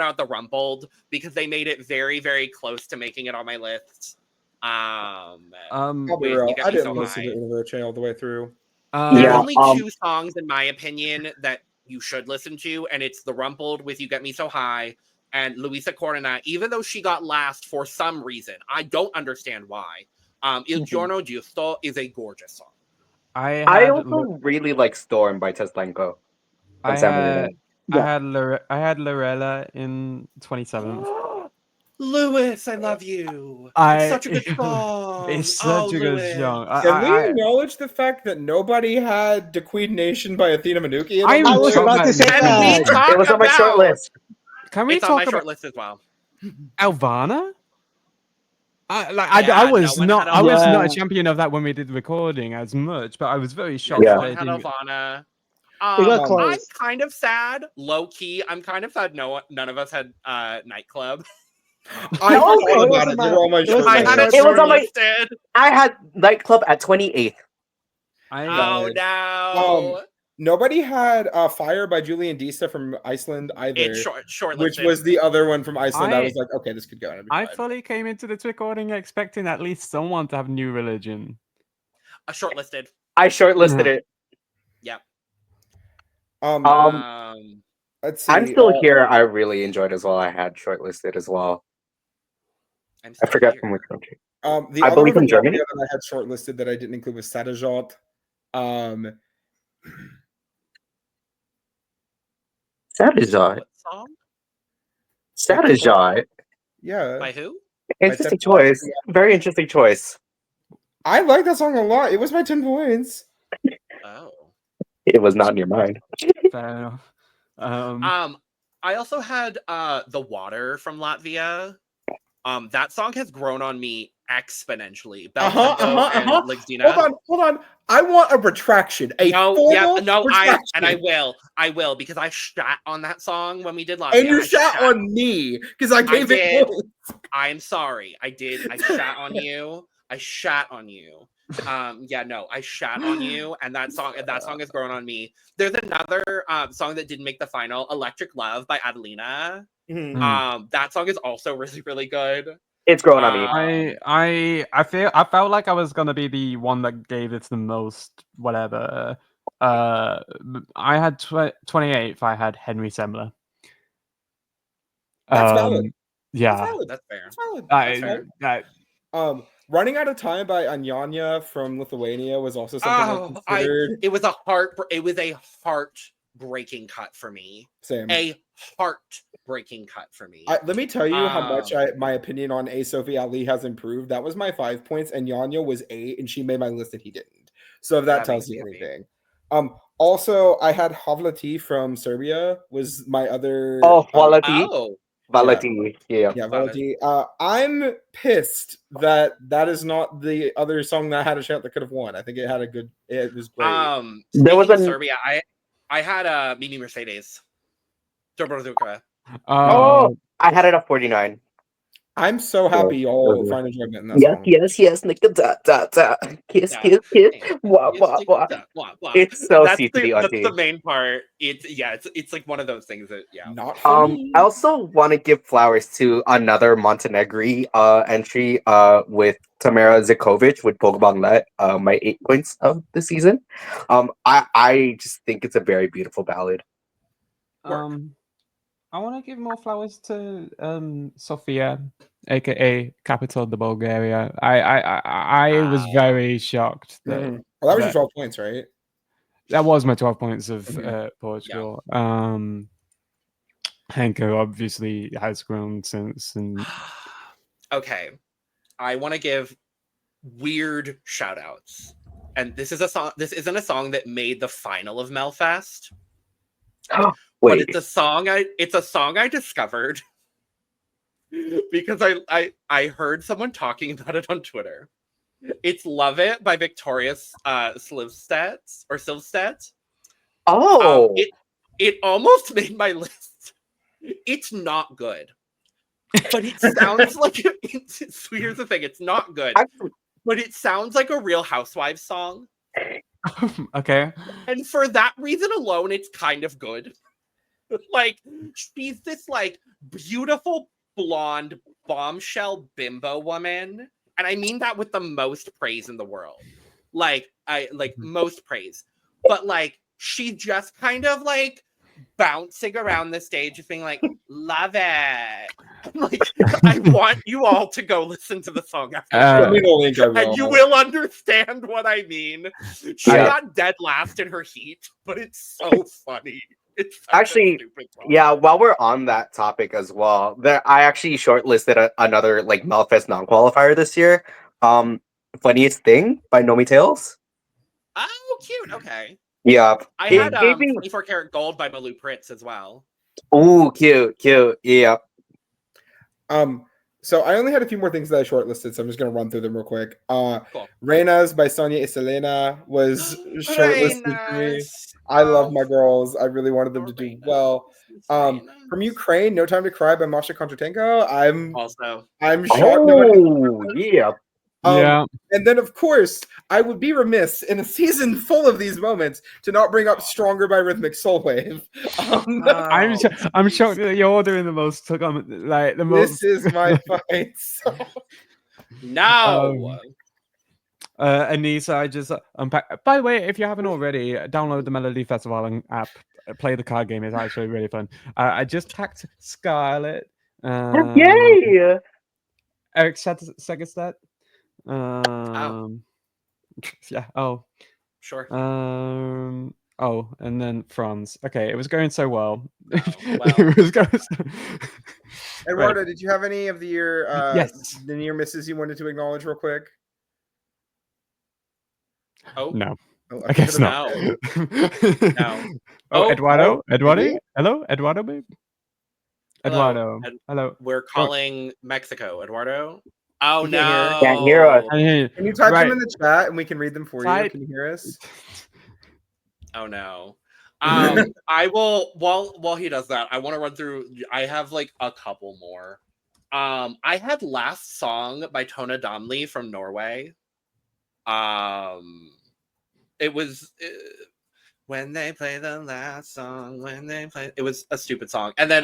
out the Rumpled because they made it very, very close to making it on my list. I'll be with real. You Get I Me didn't So listen High. to Una Voce all the way through. There Yeah, are only 2 songs, in my opinion, that you should listen to, and it's The Rumpled with You Get Me So High and Luisa Corona, even though she got last for some reason. I don't understand why. Il Giorno Giusto is a gorgeous song. I also really like Storm by Teslenko. I San Marino. had Lorella in 27th. Lewis, I love you. It's It's such a good song. It's such a good Lewis. song. Can we acknowledge the fact that nobody had The Queen Nation by Athena Manuki? I I was about to say Can we that. talk It was on my short about- list. Can we It's on talk my about short list as well. Alvana? I Yeah, was no one not. had I was not a Alvana. champion of that when we did the recording as much, but I was very shocked. Yeah. that One it had didn't- Alvana. It got I'm close. kind of sad, low key. I'm kind of sad. None of us had Nightclub. I No, thought it about wasn't it. They were on my it was short my I had list. it It was on my- shortlisted. I had Nightclub at 28th. Oh no! Nobody had Fire by Julian Dista from Iceland either, It's shortlisted. which was the other one from Iceland. I I- was like, okay, this could go. And it'd be I fine. fully came into this recording expecting at least someone to have New Religion. Shortlisted. I shortlisted it. Yep. Let's see. I'm still here. I really enjoyed as well. I had shortlisted as well. I'm I still forgot here. from which country. The I other believe one from Germany. that I had shortlisted that I didn't include was Sadajot. Sadajot. What song? Sadajot. Yeah. By who? Interesting choice. Very interesting choice. I like that song a lot. It was my 10 points. Oh. It was not in your mind. Fair enough. I also had The Water from Latvia. That song has grown on me exponentially. And Ligzdina. Hold on. I want a retraction. I will because I shat on that song when we did Latvia. And you shat on me because I gave it points. I'm sorry. I did. I shat on you. I shat on you. I shat on you, and that song has grown on me. There's another song that didn't make the final, Electric Love by Adelina. That song is also really, really good. It's grown on me. I felt like I was gonna be the one that gave it the most whatever. I had 28th. I had Henry Semler. That's valid. Yeah, that's fair. That's valid. Running Out of Time by Aneesa from Lithuania was also something I considered. It was a heartbreaking cut for me. Same. A heartbreaking cut for me. Let me tell you how much my opinion on A. Sophie Ali has improved. That was my 5 points, and Yanya was 8, and she made my list and he didn't. So if that tells you anything. Also, I had Havlati from Serbia was my other. Oh, Havlati. Valati, yeah, Valati. I'm pissed that is not the other song that had a shot that could have won. I think it had a good. It was great. There was a Serbia. I had Mimi Mercedes. Dobroduka. I had it at 49. I'm so happy y'all find enjoyment in that song. Yes. Kiss. Wah. It's so CTD. That's the main part. It's like one of those things that Not I also want to give flowers to another Montenegri entry with Tamara Zikovic with Pokemon Let, my 8 points of the season. I just think it's a very beautiful ballad. I want to give more flowers to Sofia, aka capital of the Bulgaria. I was very shocked. That was your 12 points, right? That was my 12 points of Portugal. Henko obviously has grown since. And okay, I want to give weird shout outs. And this is a song. This isn't a song that made the final of Melfest. Wait. But it's a song I discovered because I heard someone talking about it on Twitter. It's Love It by Victoria Silvstedt. Oh. It almost made my list. It's not good. But it sounds like here's the thing, it's not good. But it sounds like a Real Housewives song. Okay. And for that reason alone, it's kind of good. Like, she's this like beautiful blonde bombshell bimbo woman, and I mean that with the most praise in the world. Most praise. But like, she just kind of like bouncing around the stage, just being like, "Love it." Like, I want you all to go listen to the song after and you will understand what I mean. She got dead last in her heat, but it's so funny. It's actually, while we're on that topic as well, I actually shortlisted another like Melfest non-qualifier this year. Funniest Thing by Nomi Tales. Oh, cute. Okay. Yeah. I had 24 Karat Gold by Malou Pritz as well. Ooh, cute. Yeah. So I only had a few more things that I shortlisted, so I'm just gonna run through them real quick. Cool. Reinas by Sonia Iselena was shortlisted for me. I love my girls. I really wanted them to do well. From Ukraine, No Time to Cry by Masha Kontratenko. I'm shocked. And then, of course, I would be remiss in a season full of these moments to not bring up Stronger by Rhythmic Soulwave. I'm shocked that you're doing the most. This is my fight. No. Aneesa, I just unpack. By the way, if you haven't already, download the Melodifestivalen app. Play the card game; it's actually really fun. I just packed Scarlet. Yay! Eric Segerstedt. Yeah. Oh. Sure. And then Franz. Okay, it was going so well. It was going Eduardo, did you have any of the yes. the near misses you wanted to acknowledge real quick? Oh No. Oh, I guess not. No. Oh, Oh, Eduardo? Eduardo? maybe? Hello? Eduardo, babe? Hello. Eduardo. Hello. We're calling Mexico. Eduardo? Oh, He can't hear us. no. Can't hear us. Can you type Right. them in the chat and we can read them for you? Type- Can you hear us? Oh, no. I will, while he does that, I want to run through, I have like a couple more. I had Last Song by Tone Donley from Norway. It was when they play the last song, it was a stupid song. And then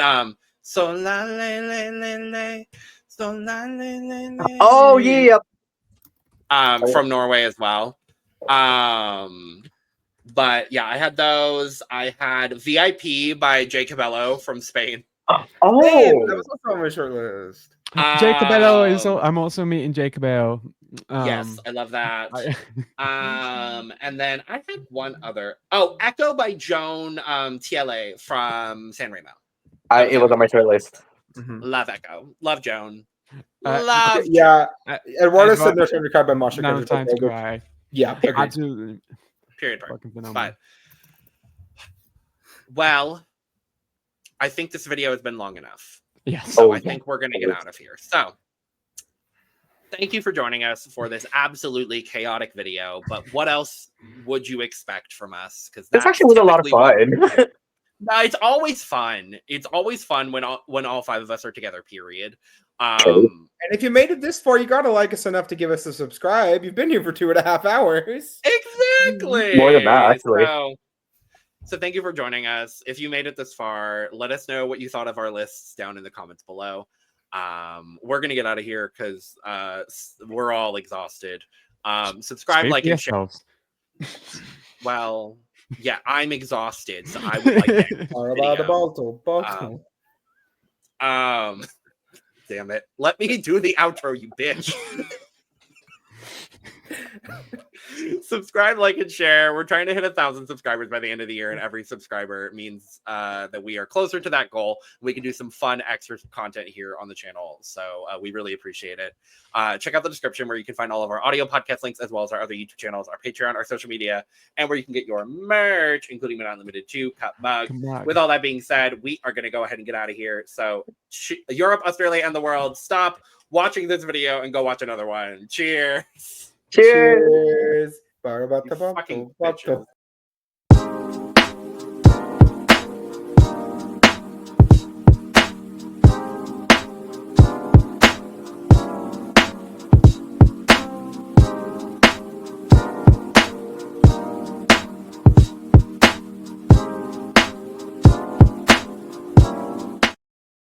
so la le le le le, so la le le le. Oh yeah. From Norway as well. But yeah, I had those. I had VIP by Jay Cabello from Spain. Hey, Oh. that was also on my short list. Jacobello is. I'm also meeting Jacobello. Yes, I love that. I- And then I had one other. Oh, Echo by Joan TLA from San Remo. It was on my short list. Love Echo. Love Joan. Uh, Love Yeah, Eduardo said Eduardo- No Time to Cry by Masha. No Kendrick, time to which- cry. Yeah, agreed. Absolutely. Period. Fucking phenomenal. But well, I think this video has been long enough. Yes. So Oh, I yeah. think we're gonna get out of here. So thank you for joining us for this absolutely chaotic video. But what else would you expect from us? Because This actually was a lot of fun. No, it's always fun. It's always fun when all five of us are together. Period. And if you made it this far, you gotta like us enough to give us a subscribe. You've been here for 2.5 hours. Exactly. More than that, actually. So thank you for joining us. If you made it this far, let us know what you thought of our lists down in the comments below. We're gonna get out of here because we're all exhausted. Subscribe, like, and share. Well, yeah, I'm exhausted, so I would like to end this video. Damn it. Let me do the outro, you bitch. Subscribe, like, and share. We're trying to hit 1,000 subscribers by the end of the year, and every subscriber means that we are closer to that goal. We can do some fun extra content here on the channel, so we really appreciate it. Check out the description where you can find all of our audio podcast links, as well as our other YouTube channels, our Patreon, our social media, and where you can get your merch, including but not limited to Cup Mug. With all that being said, we are going to go ahead and get out of here. So Europe, Australia, and the world, stop watching this video and go watch another one. Cheers. Cheers. You fucking bitches.